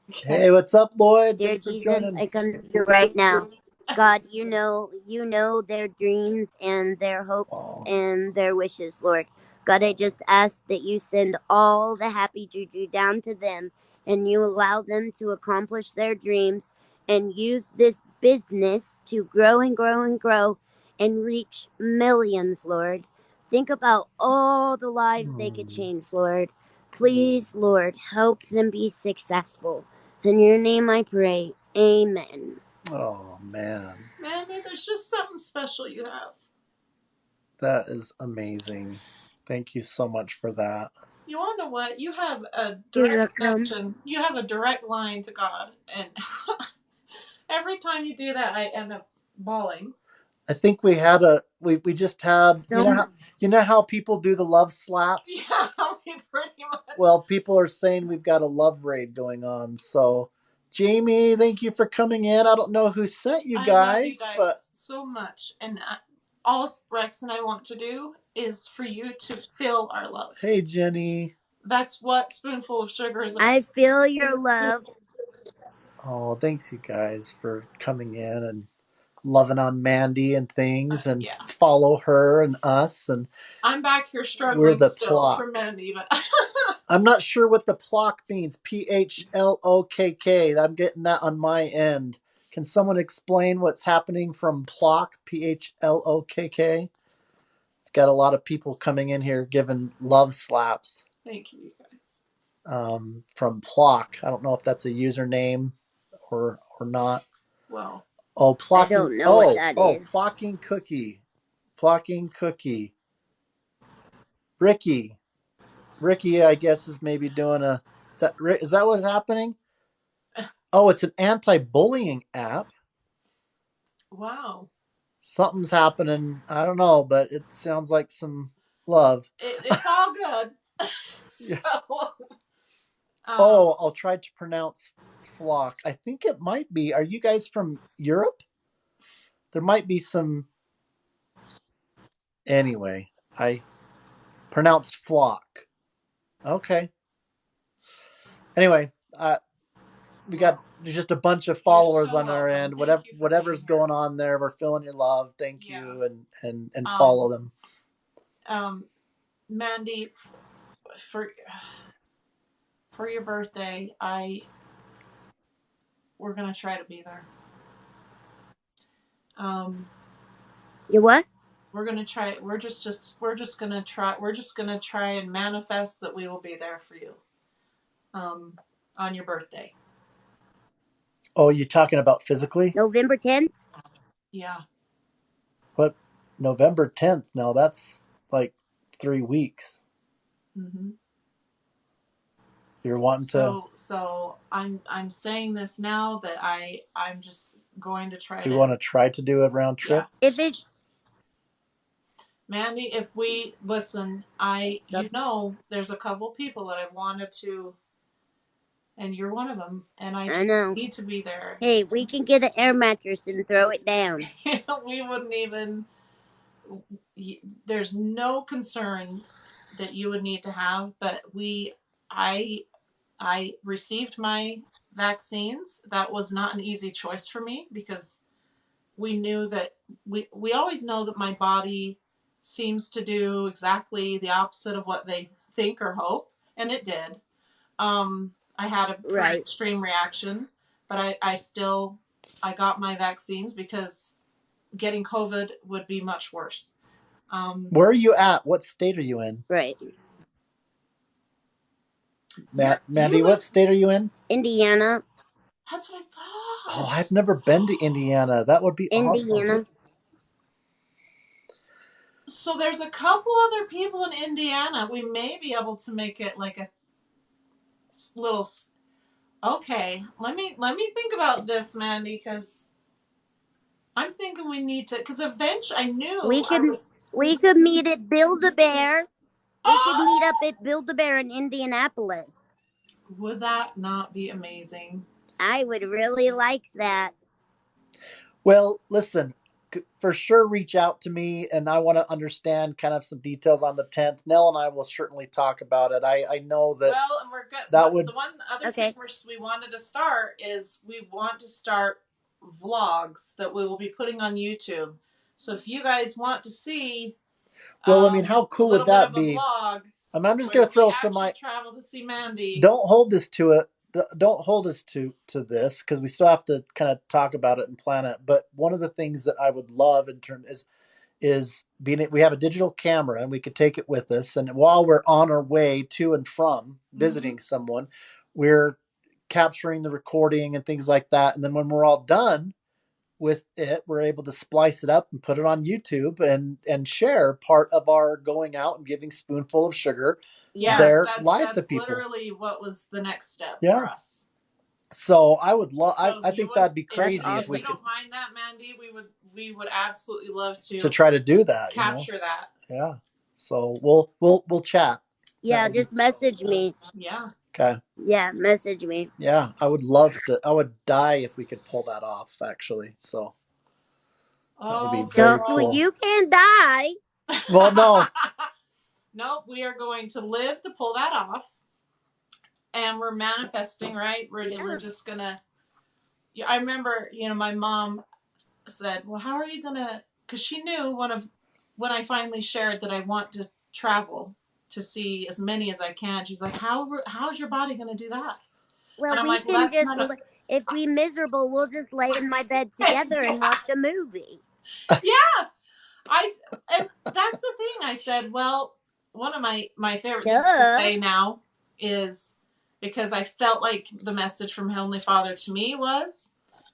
Speaker 1: Hey, what's up, Lloyd?
Speaker 3: Dear
Speaker 1: Thanks for
Speaker 3: Jesus,
Speaker 1: joining.
Speaker 3: I come to you right now. God, you know their dreams and their hopes and their wishes, Lord. God, I just ask that you send all the happy juju down to them and you allow them to accomplish their dreams and use this business to grow and grow and grow and reach millions, Lord. Think about all the lives they could change, Lord. Please, Lord, help them be successful. In your name I pray. Amen.
Speaker 1: Oh, man.
Speaker 2: Mandy, there's just something special you have.
Speaker 1: That is amazing. Thank you so much for that.
Speaker 2: You want to know what? You have a direct connection. You have a direct line to God. And every time you do that, I end up bawling.
Speaker 1: I think we just had, you know how people do the love slap?
Speaker 2: Yeah, pretty much.
Speaker 1: Well, people are saying we've got a love raid going on. So, Jamie, thank you for coming in. I don't know who sent you guys.
Speaker 2: I love you guys so much. And all Rex and I want to do is for you to feel our love.
Speaker 1: Hey, Jenny.
Speaker 2: That's what Spoonful of Sugar is about.
Speaker 3: I feel your love.
Speaker 1: Oh, thanks, you guys, for coming in and loving on Mandy and things, and follow her and us. And
Speaker 2: I'm back here struggling
Speaker 1: we're the
Speaker 2: still
Speaker 1: Plock.
Speaker 2: for Mandy, but
Speaker 1: I'm not sure what the Plock means. PHLOKK. I'm getting that on my end. Can someone explain what's happening from Plock? PHLOKK. Got a lot of people coming in here giving love slaps.
Speaker 2: Thank you, guys.
Speaker 1: From Plock. I don't know if that's a username or not.
Speaker 2: Well,
Speaker 1: Plocking.
Speaker 3: I don't know what that is.
Speaker 1: Plocking Cookie. Plocking Cookie. Ricky, I guess, is maybe doing a. Is that what's happening? Oh, it's an anti-bullying app.
Speaker 2: Wow.
Speaker 1: Something's happening. I don't know, but it sounds like some love.
Speaker 2: It's all good. So,
Speaker 1: I'll try to pronounce flock. I think it might be. Are you guys from Europe? There might be some. Anyway, I pronounced flock. Okay. Anyway, we got just a bunch of followers on our end. Whatever's going on there, we're feeling your love. Thank you, and follow them.
Speaker 2: Mandy, for your birthday, we're gonna try to be there.
Speaker 3: You what?
Speaker 2: We're gonna try. We're just gonna try. We're just gonna try and manifest that we will be there for you, on your birthday.
Speaker 1: Oh, you're talking about physically?
Speaker 3: November 10th?
Speaker 2: Yeah.
Speaker 1: What? November 10th? No, that's like 3 weeks.
Speaker 2: Mm-hmm.
Speaker 1: You're wanting to.
Speaker 2: So I'm saying this now that I'm just going to try.
Speaker 1: You want to try to do a round trip?
Speaker 2: Yeah. If it's Mandy, if we listen, there's a couple people that I wanted to, and you're one of them, and I just need to be there.
Speaker 3: Hey, we can get an air mattress and throw it down.
Speaker 2: We wouldn't even. there's no concern that you would need to have, but I received my vaccines. That was not an easy choice for me because we knew that we always know that my body seems to do exactly the opposite of what they think or hope, and it did. I had a pretty extreme reaction, but I got my vaccines because getting COVID would be much worse.
Speaker 1: Where are you at? What state are you in?
Speaker 3: Right.
Speaker 1: Mandy, what state are you in?
Speaker 3: Indiana.
Speaker 2: That's what I thought.
Speaker 1: Oh, I've never been to Indiana. That would be awesome.
Speaker 2: So there's a couple other people in Indiana. We may be able to make it like a little. Okay, let me think about this, Mandy, because I'm thinking we need to. Because eventually, I knew
Speaker 3: we could meet at Build-A-Bear. We could meet up at Build-A-Bear in Indianapolis.
Speaker 2: Would that not be amazing?
Speaker 3: I would really like that.
Speaker 1: Well, listen, for sure reach out to me, and I want to understand kind of some details on the 10th. Nell and I will certainly talk about it. I know that.
Speaker 2: Well, and we're good. The one other thing we wanted to start is we want to start vlogs that we will be putting on YouTube. So if you guys want to see,
Speaker 1: well, I mean, how cool would that be?
Speaker 2: Vlog,
Speaker 1: I mean, I'm just going to throw some.
Speaker 2: Travel to see Mandy.
Speaker 1: Don't hold us to it. Don't hold us to this because we still have to kind of talk about it and plan it. But one of the things that I would love in terms is being we have a digital camera and we could take it with us, and while we're on our way to and from visiting someone, we're capturing the recording and things like that. And then when we're all done with it, we're able to splice it up and put it on YouTube and share part of our going out and giving Spoonful of Sugar.
Speaker 2: Yeah, that's literally what was the next step for us.
Speaker 1: So I would love. I think that'd be crazy
Speaker 2: if we don't mind that, Mandy. We would absolutely love to
Speaker 1: try to do that.
Speaker 2: Capture that.
Speaker 1: Yeah. So we'll chat.
Speaker 3: Yeah, just message me.
Speaker 2: Yeah.
Speaker 1: Okay.
Speaker 3: Yeah, message me.
Speaker 1: Yeah, I would love to. I would die if we could pull that off. Actually, so that would be very cool.
Speaker 3: You can't die.
Speaker 1: Well, no.
Speaker 2: Nope, we are going to live to pull that off. And we're manifesting, right? We're just going to... I remember, my mom said, well, how are you going to... Because she knew when I finally shared that I want to travel to see as many as I can. She's like, how's your body going to do that?
Speaker 3: Well, we can just... If we miserable, we'll just lay in my bed together and watch a movie.
Speaker 2: Yeah. And that's the thing. I said, well... One of my favorite things to say now is because I felt like the message from Heavenly Father to me was,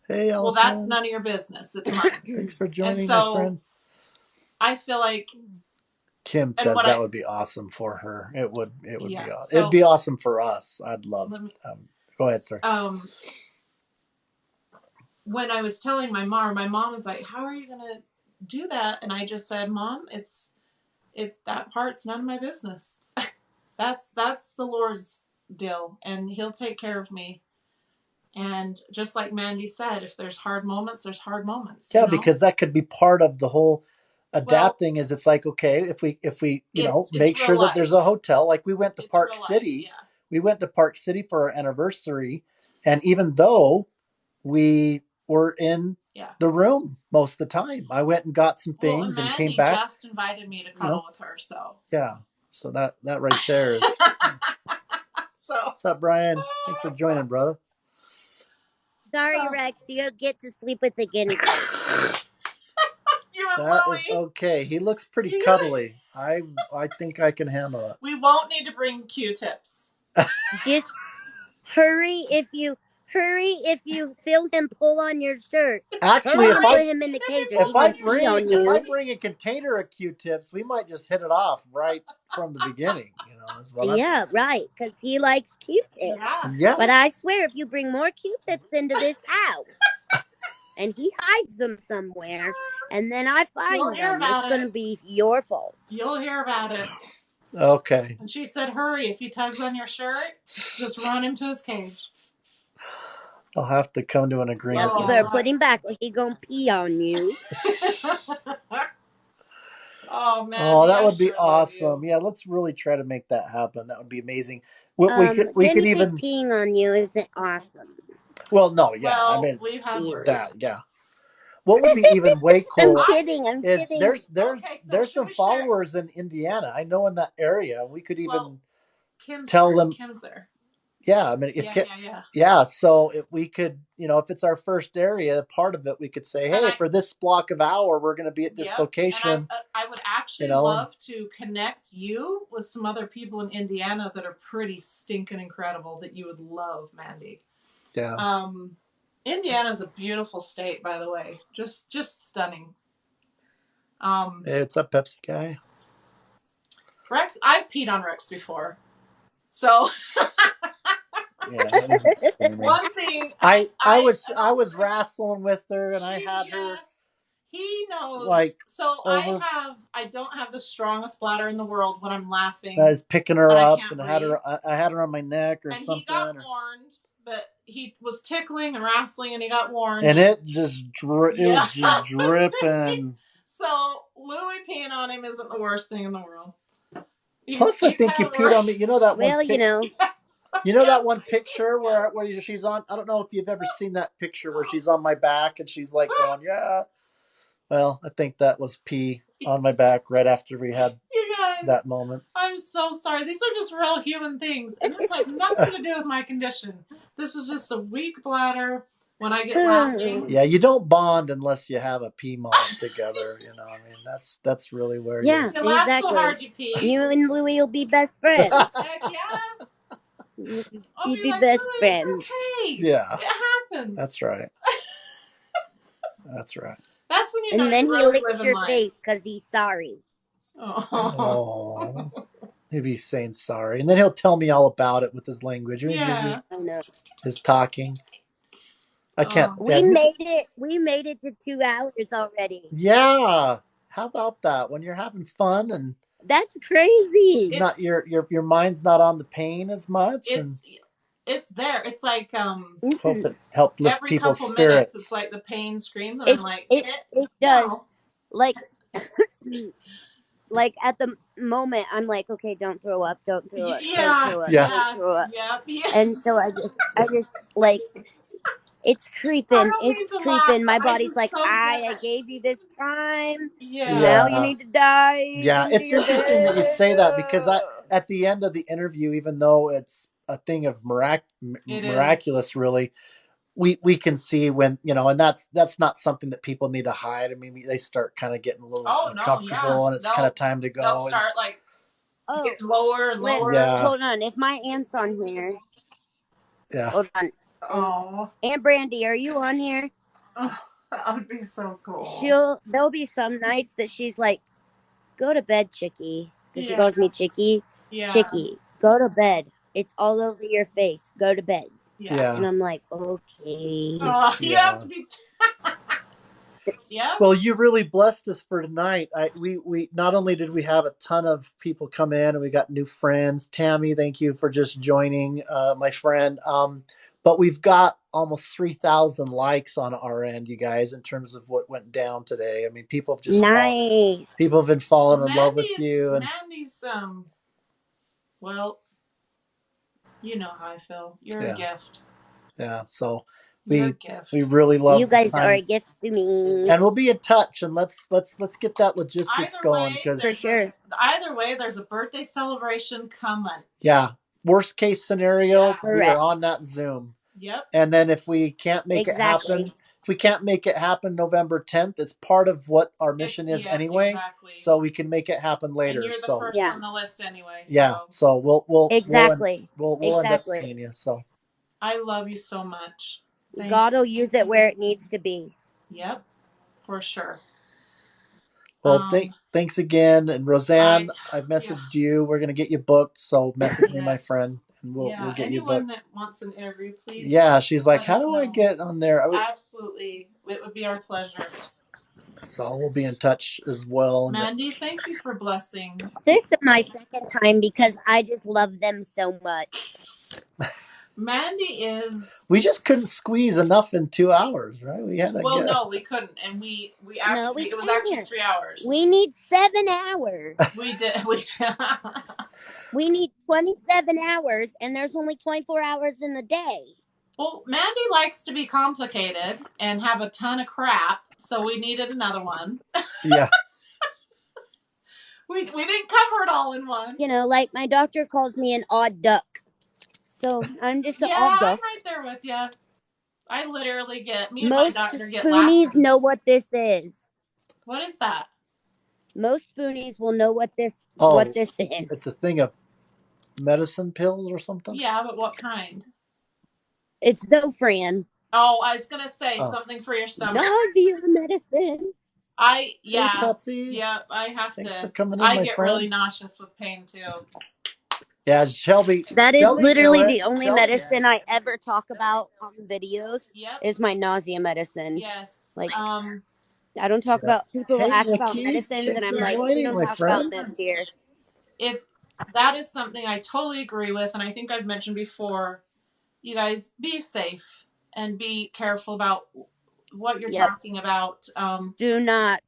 Speaker 1: hey, Allison.
Speaker 2: well, that's none of your business. It's mine.
Speaker 1: Thanks for joining, my friend.
Speaker 2: I feel like
Speaker 1: Kim says that would be awesome for her. It would be awesome. So, it'd be awesome for us. I'd love. Go ahead, sir.
Speaker 2: When I was telling my mom was like, "How are you going to do that?" And I just said, "Mom, it's that part's none of my business. That's the Lord's deal, and He'll take care of me." And just like Mandy said, if there's hard moments, there's hard moments.
Speaker 1: Yeah, because that could be part of the whole adapting. Is it's like, okay, if we make sure that there's a hotel. Like we went to Park City. Yeah. We went to Park City for our anniversary, and even though we were in the room most of the time, I went and got some things and came back.
Speaker 2: Just invited me to cuddle with her, so
Speaker 1: so that right there is.
Speaker 2: So
Speaker 1: what's up, Brian? Thanks for joining, brother.
Speaker 3: Sorry, Rex, you get to sleep with the guinea pig.
Speaker 1: That is okay. He looks pretty cuddly. I think I can handle it.
Speaker 2: We won't need to bring Q-tips.
Speaker 3: Just hurry if you feel him pull on your shirt.
Speaker 1: Actually, if I bring a container of Q-tips, we might just hit it off right from the beginning.
Speaker 3: Right, because he likes Q-tips.
Speaker 1: Yeah.
Speaker 3: But I swear, if you bring more Q-tips into this house, and he hides them somewhere, and then I find them, it's going to be your fault.
Speaker 2: You'll hear about it.
Speaker 1: Okay.
Speaker 2: And she said, "Hurry! If he tugs on your shirt, just run him to his cage."
Speaker 1: I'll have to come to an agreement.
Speaker 3: You better put him back or he gonna pee on you.
Speaker 2: Oh, Mandy,
Speaker 1: Oh, that
Speaker 2: I
Speaker 1: would be
Speaker 2: sure love you.
Speaker 1: awesome. Yeah, let's really try to make that happen. That would be amazing. We could
Speaker 3: Guinea pig
Speaker 1: even.
Speaker 3: peeing on you isn't awesome.
Speaker 1: Well, no, yeah. I
Speaker 2: Well,
Speaker 1: mean
Speaker 2: we've had
Speaker 3: Yeah.
Speaker 2: worse.
Speaker 1: that. Yeah. What would be even way
Speaker 3: I'm
Speaker 1: cooler
Speaker 3: kidding. I'm
Speaker 1: is
Speaker 3: kidding.
Speaker 2: Okay, so
Speaker 1: there's
Speaker 2: should
Speaker 1: some
Speaker 2: we share?
Speaker 1: followers in Indiana. I know in that area. We could
Speaker 2: Well,
Speaker 1: even
Speaker 2: Kim's
Speaker 1: tell them.
Speaker 2: there.
Speaker 1: Yeah, I mean, if
Speaker 2: Yeah.
Speaker 1: yeah, so if we could, if it's our first area, part of it, we could say,
Speaker 2: And
Speaker 1: hey, for this block of hour, we're going to be at this
Speaker 2: Yep.
Speaker 1: location.
Speaker 2: And I would actually love to connect you with some other people in Indiana that are pretty stinking incredible that you would love, Mandy.
Speaker 1: Yeah.
Speaker 2: Indiana's a beautiful state, by the way. Just stunning.
Speaker 1: It's a Pepsi guy.
Speaker 2: Rex, I've peed on Rex before. So
Speaker 1: Yeah, that is
Speaker 2: one thing
Speaker 1: I was wrestling with her and I had her.
Speaker 2: He knows.
Speaker 1: Like,
Speaker 2: so
Speaker 1: over.
Speaker 2: I don't have the strongest bladder in the world when I'm laughing.
Speaker 1: I was picking her up and
Speaker 2: breathe.
Speaker 1: I had her on my neck or
Speaker 2: and
Speaker 1: something.
Speaker 2: He got warned, but he was tickling and wrestling and he got warned.
Speaker 1: And it just it was just dripping.
Speaker 2: So Louis peeing on him isn't the worst thing in the world.
Speaker 1: Plus, I think you peed on me. You know that one.
Speaker 3: Well,
Speaker 1: You know that one picture where she's on. I don't know if you've ever seen that picture where she's on my back and she's like going, yeah. Well, I think that was pee on my back right after we had that moment.
Speaker 2: I'm so sorry. These are just real human things, and this has nothing to do with my condition. This is just a weak bladder. When I get laughing.
Speaker 1: Yeah, you don't bond unless you have a pee moment together. I mean, that's really where.
Speaker 3: Yeah,
Speaker 2: you laugh so hard, you pee.
Speaker 3: You and Louie will be best friends.
Speaker 2: Heck yeah.
Speaker 3: You'd be best friends.
Speaker 2: Okay.
Speaker 1: Yeah,
Speaker 2: it happens.
Speaker 1: That's right. That's right.
Speaker 2: That's when you
Speaker 3: know. And then
Speaker 2: really
Speaker 3: he licks your face because he's sorry.
Speaker 1: Oh. Maybe he's saying sorry, and then he'll tell me all about it with his language.
Speaker 2: Yeah.
Speaker 1: His talking. I can't.
Speaker 3: We made it to 2 hours already.
Speaker 1: Yeah. How about that? When you're having fun and
Speaker 3: that's crazy.
Speaker 1: Not your mind's not on the pain as much.
Speaker 2: It's there. It's like
Speaker 1: hope it helped lift people's spirits.
Speaker 2: Minutes, it's like the pain screams, and I'm like,
Speaker 3: it does. No. Like like at the moment, I'm like, okay, don't throw up, don't throw up, don't throw up, don't throw up. Yeah. And so I just like. It's creeping. It's creeping. My body's like, I gave you this time. Yeah. Now you need to die.
Speaker 1: Yeah, it's interesting that you say that because at the end of the interview, even though it's a thing of miraculous, really, we can see when, and that's not something that people need to hide. I mean, they start kind of getting a little uncomfortable and it's kind of time to go.
Speaker 2: They'll start getting lower and lower.
Speaker 1: Yeah.
Speaker 3: Hold on. If my aunt's on here.
Speaker 1: Yeah.
Speaker 3: Hold on.
Speaker 2: Oh,
Speaker 3: Aunt Brandy, are you on here?
Speaker 2: Oh, that would be so cool.
Speaker 3: There'll be some nights that she's like, go to bed, chickie. Because she calls me chickie.
Speaker 2: Yeah.
Speaker 3: Chickie, go to bed. It's all over your face. Go to bed.
Speaker 1: Yeah.
Speaker 3: And I'm like, okay.
Speaker 2: Oh, you have to be. Yeah.
Speaker 1: Well, you really blessed us for tonight. We not only did we have a ton of people come in and we got new friends. Tammy, thank you for just joining, my friend. But we've got almost 3,000 likes on our end, you guys, in terms of what went down today. I mean, people have just people have been falling in love with you. And
Speaker 2: Mandy's well, you know how I feel. You're a gift.
Speaker 1: Yeah, so we really love
Speaker 3: you guys are a gift to me.
Speaker 1: And we'll be in touch and let's get that logistics going because
Speaker 3: for sure.
Speaker 2: Either way, there's a birthday celebration coming.
Speaker 1: Yeah. Worst case scenario, we are on that Zoom.
Speaker 2: Yep.
Speaker 1: And then if we can't make it happen, November 10th, it's part of what our mission is anyway. Exactly. So we can make it happen later.
Speaker 2: And you're the first on the list anyway.
Speaker 1: Yeah. So we'll we'll end up seeing you. So
Speaker 2: I love you so much.
Speaker 3: God will use it where it needs to be.
Speaker 2: Yep. For sure.
Speaker 1: Well, thanks again. And Roseanne, I've messaged you. We're going to get you booked. So message me, my friend, and we'll get you booked.
Speaker 2: Anyone that wants an interview, please.
Speaker 1: Yeah, she's like, how do I get on there?
Speaker 2: Absolutely. It would be our pleasure.
Speaker 1: So we'll be in touch as well.
Speaker 2: Mandy, thank you for blessing.
Speaker 3: This is my second time because I just love them so much.
Speaker 2: Mandy is.
Speaker 1: We just couldn't squeeze enough in 2 hours, right? We had to
Speaker 2: Well,
Speaker 1: go.
Speaker 2: no, we couldn't, and we
Speaker 3: No,
Speaker 2: actually
Speaker 3: we
Speaker 2: it was actually
Speaker 3: can't.
Speaker 2: 3 hours.
Speaker 3: We need 7 hours.
Speaker 2: We did. We.
Speaker 3: We need 27 hours, and there's only 24 hours in the day.
Speaker 2: Well, Mandy likes to be complicated and have a ton of crap, so we needed another one.
Speaker 1: Yeah.
Speaker 2: We didn't cover it all in one.
Speaker 3: You know, like my doctor calls me an odd duck. So I'm just an
Speaker 2: Yeah,
Speaker 3: odd
Speaker 2: I'm
Speaker 3: duck.
Speaker 2: right there with you. I literally get me
Speaker 3: Most
Speaker 2: and my doctor get
Speaker 3: spoonies
Speaker 2: laughing.
Speaker 3: know what this is.
Speaker 2: What is that?
Speaker 3: Most spoonies will know what this
Speaker 1: It's
Speaker 3: is.
Speaker 1: a thing of medicine pills or something.
Speaker 2: Yeah, but what kind?
Speaker 3: It's Zofran.
Speaker 2: Oh, I was gonna say something for your stomach.
Speaker 3: Nausea medicine.
Speaker 2: Hey,
Speaker 1: Patsy.
Speaker 2: Yeah, I have
Speaker 1: Thanks
Speaker 2: to.
Speaker 1: for coming in,
Speaker 2: I
Speaker 1: my
Speaker 2: get
Speaker 1: friend.
Speaker 2: really nauseous with pain too.
Speaker 1: Yeah, Shelby.
Speaker 3: That is
Speaker 1: Shelby
Speaker 3: literally
Speaker 1: knew
Speaker 3: the
Speaker 1: it.
Speaker 3: only
Speaker 1: Shelby-
Speaker 3: medicine I ever talk about on videos.
Speaker 2: Yep.
Speaker 3: Is my nausea medicine.
Speaker 2: Yes.
Speaker 3: Like, I don't talk about people
Speaker 1: Hey,
Speaker 3: ask about
Speaker 1: Nikki.
Speaker 3: medicines,
Speaker 1: Thanks
Speaker 3: and I'm
Speaker 1: for
Speaker 3: like, we
Speaker 1: joining,
Speaker 3: don't
Speaker 1: my
Speaker 3: talk
Speaker 1: friend.
Speaker 3: about meds here.
Speaker 2: If that is something I totally agree with, and I think I've mentioned before, you guys be safe and be careful about what you're talking about.
Speaker 3: Do not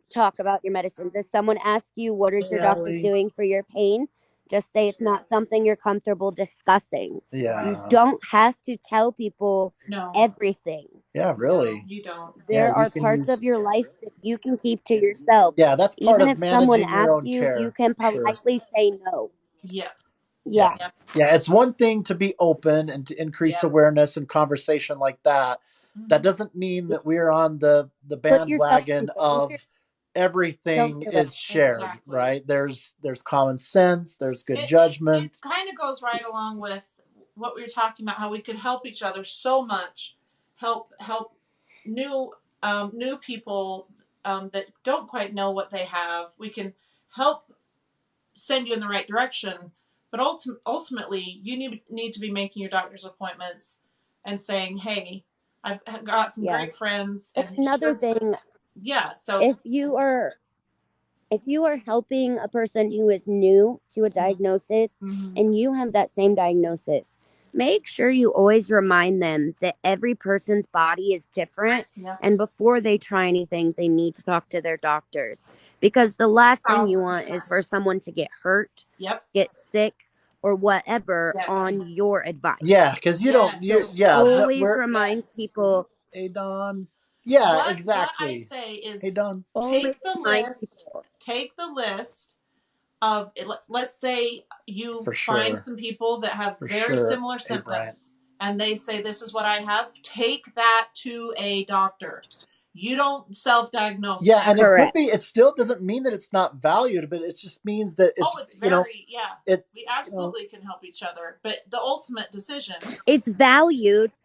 Speaker 3: talk about your medicines. If someone asks you what is your doctor doing for your pain, just say it's not something you're comfortable discussing.
Speaker 1: Yeah.
Speaker 3: You don't have to tell people everything.
Speaker 1: Yeah, really.
Speaker 2: No, you don't.
Speaker 3: There are parts of your life that you can keep to yourself.
Speaker 1: Yeah, that's part
Speaker 3: Even
Speaker 1: of
Speaker 3: if someone
Speaker 1: managing your
Speaker 3: asks
Speaker 1: own
Speaker 3: you,
Speaker 1: care.
Speaker 3: you can politely say no.
Speaker 2: Yeah.
Speaker 3: Yeah.
Speaker 1: Yeah, it's one thing to be open and to increase awareness and conversation like that. That doesn't mean that we're on the bandwagon of everything is shared, right? There's common sense, there's good judgment.
Speaker 2: It kind of goes right along with what we were talking about, how we could help each other so much, help new people that don't quite know what they have. We can help send you in the right direction, but ultimately you need to be making your doctor's appointments and saying, hey, I've got some great friends. And
Speaker 3: another thing,
Speaker 2: so
Speaker 3: if you are helping a person who is new to a diagnosis and you have that same diagnosis, make sure you always remind them that every person's body is different. And before they try anything, they need to talk to their doctors, because the last thing you want is for someone to get hurt, get sick, or whatever on your advice.
Speaker 1: Yeah, because you don't.
Speaker 3: Always remind people.
Speaker 1: Hey, Don. Yeah, exactly.
Speaker 2: What I say is,
Speaker 1: hey, Don.
Speaker 2: Take the list. Take the list of. Let's say you find some people that have very similar symptoms, and they say, "This is what I have." Take that to a doctor. You don't self-diagnose.
Speaker 1: Yeah, and it could be. It still doesn't mean that it's not valued, but it just means that it's.
Speaker 2: It's very we absolutely can help each other, but the ultimate decision.
Speaker 3: It's valued,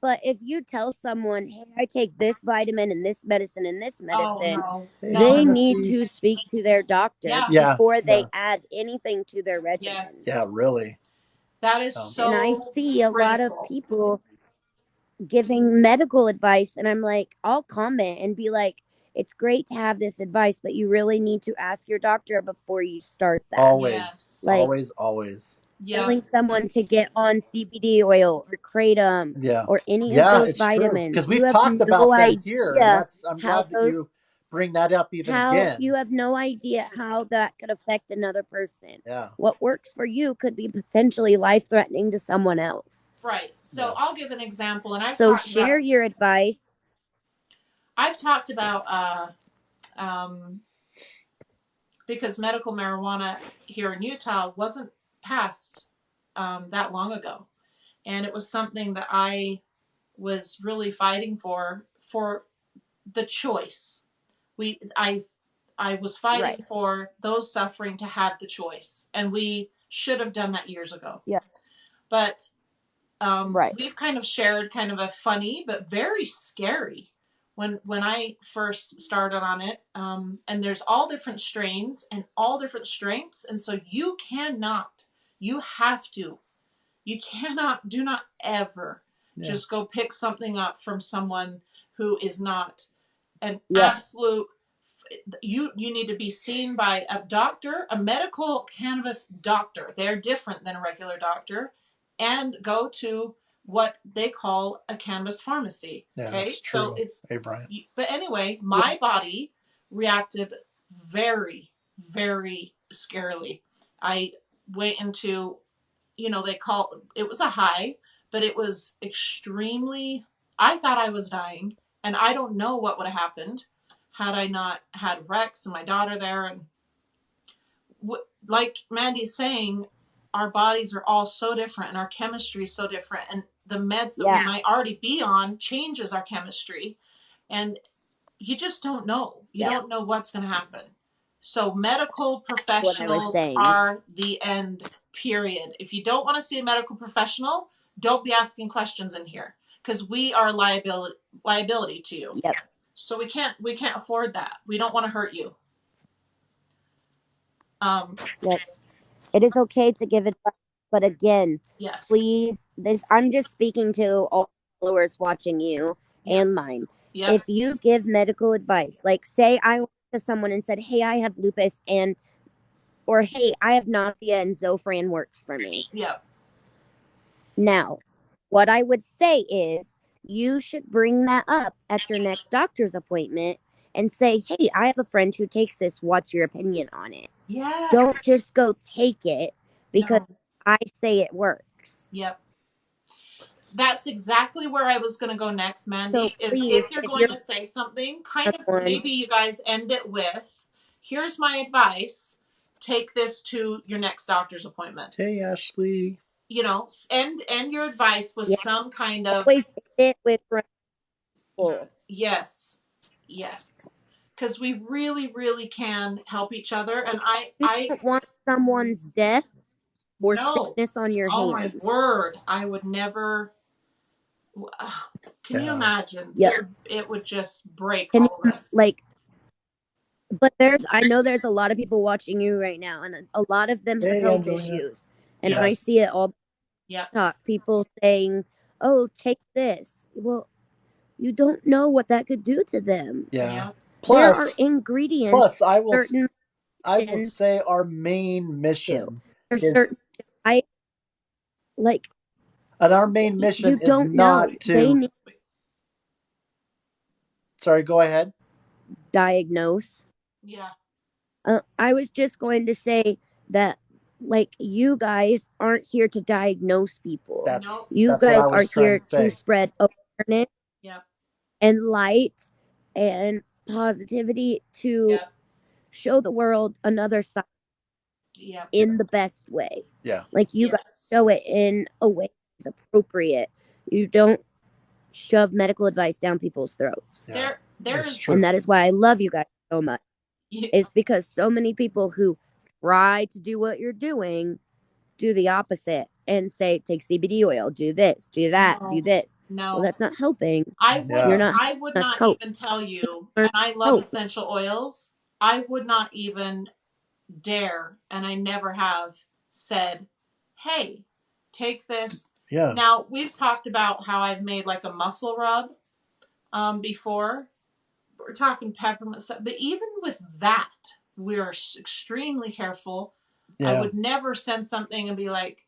Speaker 3: but if you tell someone, "Hey, I take this vitamin and this medicine and this medicine," they need to speak to their doctor before they add anything to their regimen.
Speaker 2: Yes.
Speaker 1: Yeah, really.
Speaker 2: That is so.
Speaker 3: And I see a lot of people giving medical advice, and I'm like, I'll comment and be like, it's great to have this advice, but you really need to ask your doctor before you start that.
Speaker 1: Always, always.
Speaker 3: Telling someone to get on CBD oil or kratom or any of those vitamins.
Speaker 1: Because we've talked about that here. And I'm glad that you bring that up again.
Speaker 3: You have no idea how that could affect another person.
Speaker 1: Yeah.
Speaker 3: What works for you could be potentially life-threatening to someone else.
Speaker 2: Right. So I'll give an example, and
Speaker 3: share your advice.
Speaker 2: I've talked about because medical marijuana here in Utah wasn't passed that long ago, and it was something that I was really fighting for the choice. I was fighting for those suffering to have the choice, and we should have done that years ago.
Speaker 3: Yeah.
Speaker 2: But we've kind of shared kind of a funny but very scary when I first started on it. And there's all different strains and all different strengths, and so you do not ever just go pick something up from someone who is not an absolute. You need to be seen by a doctor, a medical cannabis doctor. They're different than a regular doctor. and go to what they call a cannabis pharmacy.
Speaker 1: Yeah,
Speaker 2: Okay,
Speaker 1: that's true.
Speaker 2: so it's.
Speaker 1: Hey, Brian.
Speaker 2: But anyway, my body reacted very, very scarily. I went into, they call it was a high, but it was extremely. I thought I was dying, and I don't know what would have happened had I not had Rex and my daughter there. And like Mandy's saying, our bodies are all so different, and our chemistry is so different, and the meds that we might already be on changes our chemistry, and you just don't know. You don't know what's going to happen. So medical professionals are the end, period. If you don't want to see a medical professional, don't be asking questions in here, because we are liability to you.
Speaker 3: Yep.
Speaker 2: So we can't afford that. We don't want to hurt you.
Speaker 3: Yep. It is okay to give advice, but again,
Speaker 2: yes,
Speaker 3: please, I'm just speaking to all followers watching you and mine.
Speaker 2: Yep.
Speaker 3: If you give medical advice, like say I went to someone and said, "Hey, I have lupus," or "Hey, I have nausea and Zofran works for me."
Speaker 2: Yep.
Speaker 3: Now, what I would say is you should bring that up at your next doctor's appointment and say, "Hey, I have a friend who takes this. What's your opinion on it?"
Speaker 2: Yes.
Speaker 3: Don't just go take it because
Speaker 2: No.
Speaker 3: I say it works.
Speaker 2: Yep. That's exactly where I was going to go next, Mandy.
Speaker 3: So please,
Speaker 2: if you're going to say something, kind of maybe you guys end it with, "Here's my advice. Take this to your next doctor's appointment."
Speaker 1: Hey, Ashley.
Speaker 2: End your advice with some kind of.
Speaker 3: Always end it with
Speaker 2: Yes. Because we really, really can help each other, and I
Speaker 3: don't want someone's death or sickness on your hands.
Speaker 2: Oh my word! I would never. Can you imagine?
Speaker 3: Yep.
Speaker 2: It would just break all of us.
Speaker 3: But I know there's a lot of people watching you right now, and a lot of them have health issues, and I see it all. Talk people saying, "Oh, take this." Well, you don't know what that could do to them.
Speaker 1: Yeah.
Speaker 3: Plus, there are ingredients.
Speaker 1: Plus, I will say our main mission is. And our main mission is not to. Sorry, go ahead.
Speaker 3: Diagnose.
Speaker 2: Yeah.
Speaker 3: I was just going to say that, you guys aren't here to diagnose people. You guys are here to spread awareness and light and positivity to show the world another side in the best way.
Speaker 1: Yeah.
Speaker 3: You guys show it in a way that's appropriate. You don't shove medical advice down people's throats.
Speaker 2: Yeah.
Speaker 3: And that is why I love you guys so much. Is because so many people who try to do what you're doing do the opposite and say, take CBD oil, do this, do that, do this.
Speaker 2: No.
Speaker 3: Well, that's not helping.
Speaker 2: I would not even tell you, and I love essential oils, I would not even dare, and I never have said, "Hey, take this."
Speaker 1: Yeah.
Speaker 2: Now, we've talked about how I've made like a muscle rub before. We're talking peppermint stuff, but even with that, we're extremely careful. Yeah. I would never send something and be like,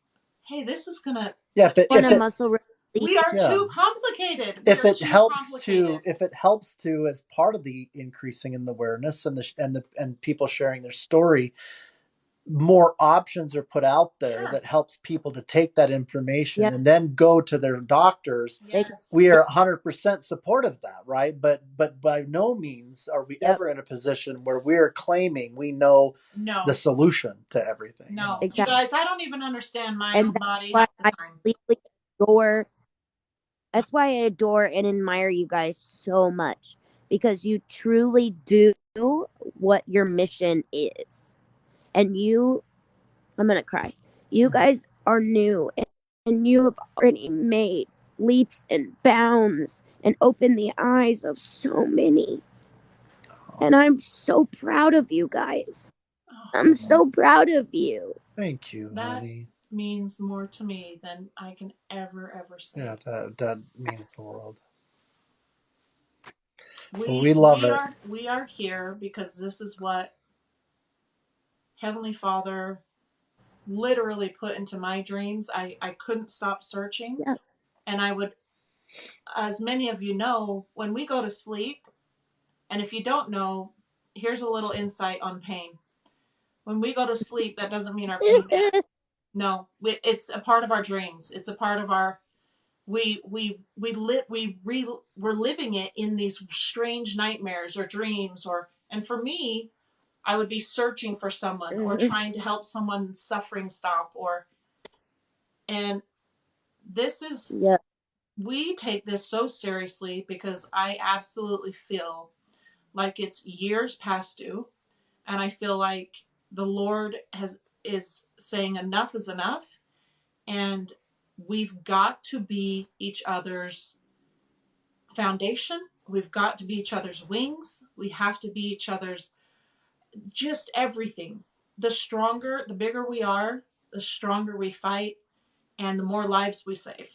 Speaker 2: "Hey, this is gonna."
Speaker 1: Yeah,
Speaker 2: we are too complicated.
Speaker 1: If it helps to, as part of the increasing in the awareness and people sharing their story, more options are put out there that helps people to take that information and then go to their doctors.
Speaker 2: Yes.
Speaker 1: We are 100% supportive of that, right? But by no means are we ever in a position where we're claiming we know the solution to everything.
Speaker 2: No, you guys, I don't even understand my own body.
Speaker 3: That's why I adore and admire you guys so much, because you truly do what your mission is. And I'm going to cry. You guys are new, and you have already made leaps and bounds and opened the eyes of so many. And I'm so proud of you guys. I'm so proud of you.
Speaker 1: Thank you, honey.
Speaker 2: That means more to me than I can ever say.
Speaker 1: Yeah, that means the world. We love it.
Speaker 2: We are here because this is what Heavenly Father literally put into my dreams. I couldn't stop searching.
Speaker 3: Yeah.
Speaker 2: And I would, as many of you know, when we go to sleep, and if you don't know, here's a little insight on pain. When we go to sleep, that doesn't mean our pain ends. No, it's a part of our dreams. It's a part of our we're living it in these strange nightmares or dreams. Or, and for me, I would be searching for someone or trying to help someone suffering stop. Or, and this is,
Speaker 3: Yeah.
Speaker 2: we take this so seriously because I absolutely feel like it's years past due, and I feel like the Lord is saying enough is enough, and we've got to be each other's foundation. We've got to be each other's wings. We have to be each other's just everything. The stronger, the bigger we are, the stronger we fight, and the more lives we save.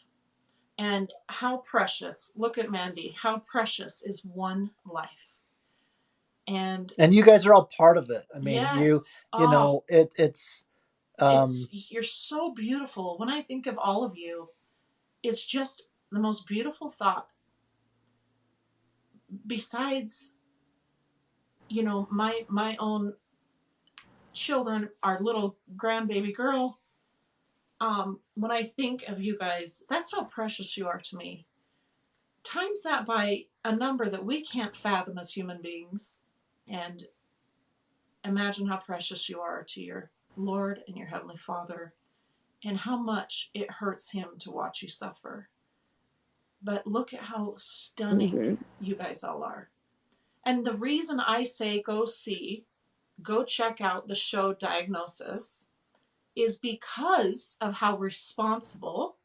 Speaker 2: And how precious, look at Mandy, how precious is one life. And
Speaker 1: you guys are all part of it. I mean,
Speaker 2: yes,
Speaker 1: you know, it's
Speaker 2: you're so beautiful. When I think of all of you, it's just the most beautiful thought. Besides, you know, my own children, our little grandbaby girl. When I think of you guys, that's how precious you are to me. Times that by a number that we can't fathom as human beings, and imagine how precious you are to your Lord and your Heavenly Father, and how much it hurts Him to watch you suffer. But look at how stunning you guys all are. And the reason I say go check out the show Diagnosis is because of how responsible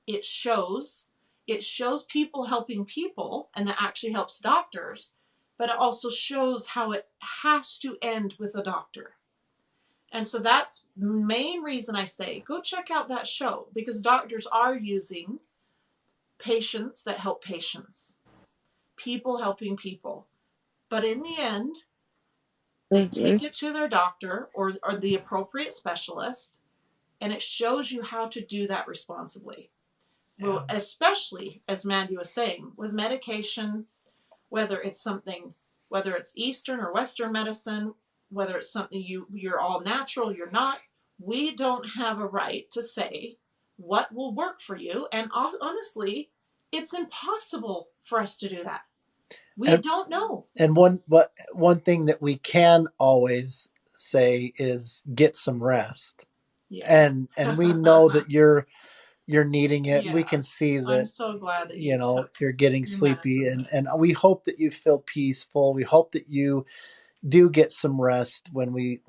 Speaker 2: it shows. It shows people helping people, and that actually helps doctors, but it also shows how it has to end with a doctor. And so that's the main reason I say go check out that show, because doctors are using patients that help patients, people helping people. But in the end, they take it to their doctor or the appropriate specialist, and it shows you how to do that responsibly. Yeah. Well, especially, as Mandy was saying, with medication, whether it's Eastern or Western medicine, whether it's something you're all natural, you're not, we don't have a right to say what will work for you. And honestly, it's impossible for us to do that. We don't know.
Speaker 1: And one thing that we can always say is get some rest. Yeah. And we know that you're needing it. Yeah. We can see that. I'm
Speaker 2: so glad that
Speaker 1: you're getting sleepy, and we hope that you feel peaceful. We hope that you do get some rest when we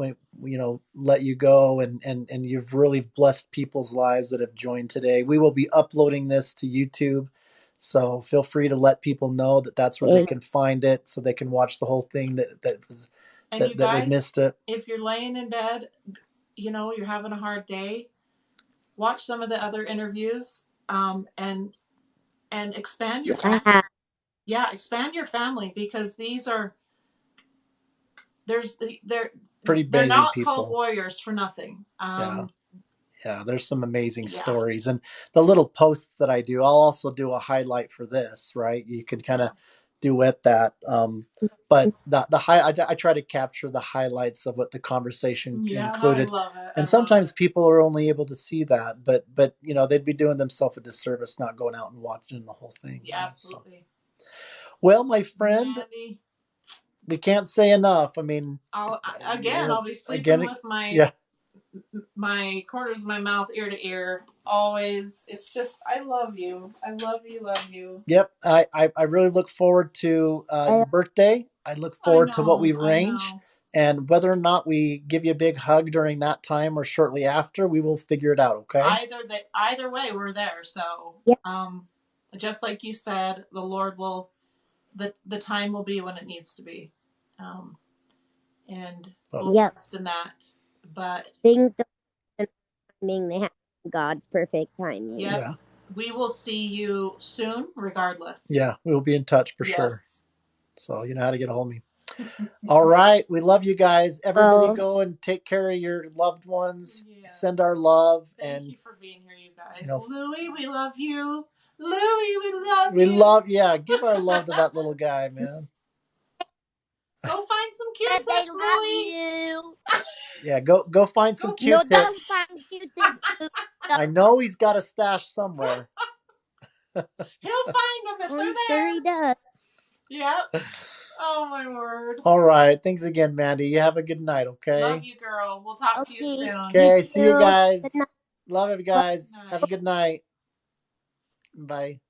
Speaker 1: let you go, and you've really blessed people's lives that have joined today. We will be uploading this to YouTube, so feel free to let people know that that's where they can find it, so they can watch the whole thing that
Speaker 2: you guys,
Speaker 1: we missed it.
Speaker 2: If you're laying in bed, you're having a hard day, watch some of the other interviews, and expand your family. Yeah, expand your family, because they're
Speaker 1: pretty
Speaker 2: they're not
Speaker 1: people.
Speaker 2: Called warriors for nothing.
Speaker 1: Yeah, there's some amazing stories, and the little posts that I do, I'll also do a highlight for this, right? You can kind of duet that. But I try to capture the highlights of what the conversation included. I love it. And sometimes people are only able to see that, but they'd be doing themselves a disservice not going out and watching the whole thing.
Speaker 2: Yeah, absolutely.
Speaker 1: So. Well, my friend, Mandy, we can't say enough. I mean,
Speaker 2: I'll be sleeping with my corners of my mouth ear to ear always. It's just, I love you. Love you.
Speaker 1: Yep. I really look forward to your birthday. I look forward to what we arrange, and whether or not we give you a big hug during that time or shortly after, we will figure it out. Okay.
Speaker 2: Either way, we're there. So, just like you said, the Lord will, the time will be when it needs to be. And we'll trust in that. But
Speaker 3: things don't mean they have God's perfect timing.
Speaker 2: Yep. Yeah. We will see you soon, regardless.
Speaker 1: Yeah, we'll be in touch for sure. So you know how to get a hold of me. All right. We love you guys. Everybody
Speaker 3: Well,
Speaker 1: go and take care of your loved ones.
Speaker 2: Yes.
Speaker 1: Send our love.
Speaker 2: Thank
Speaker 1: and
Speaker 2: you for being here, you guys.
Speaker 1: you know,
Speaker 2: Louie, we love you. Louie, we love
Speaker 1: we
Speaker 2: you.
Speaker 1: love, yeah, give our love to that little guy, man.
Speaker 2: Go find some Q-tips,
Speaker 3: they love
Speaker 2: Louie.
Speaker 3: you.
Speaker 1: Yeah, go find some
Speaker 3: No,
Speaker 1: Q-tips.
Speaker 3: don't find Q-tips.
Speaker 1: I know he's got a stash somewhere.
Speaker 2: He'll find them if
Speaker 3: I'm
Speaker 2: they're
Speaker 3: sure
Speaker 2: there.
Speaker 3: he does.
Speaker 2: Yep. Oh my word.
Speaker 1: All right. Thanks again, Mandy. You have a good night, okay?
Speaker 2: Love you, girl. We'll talk to you
Speaker 3: Okay.
Speaker 2: soon.
Speaker 1: Okay, see you
Speaker 3: too.
Speaker 1: guys.
Speaker 3: Good night.
Speaker 1: Love you guys.
Speaker 2: Night.
Speaker 1: Have a good night. Bye.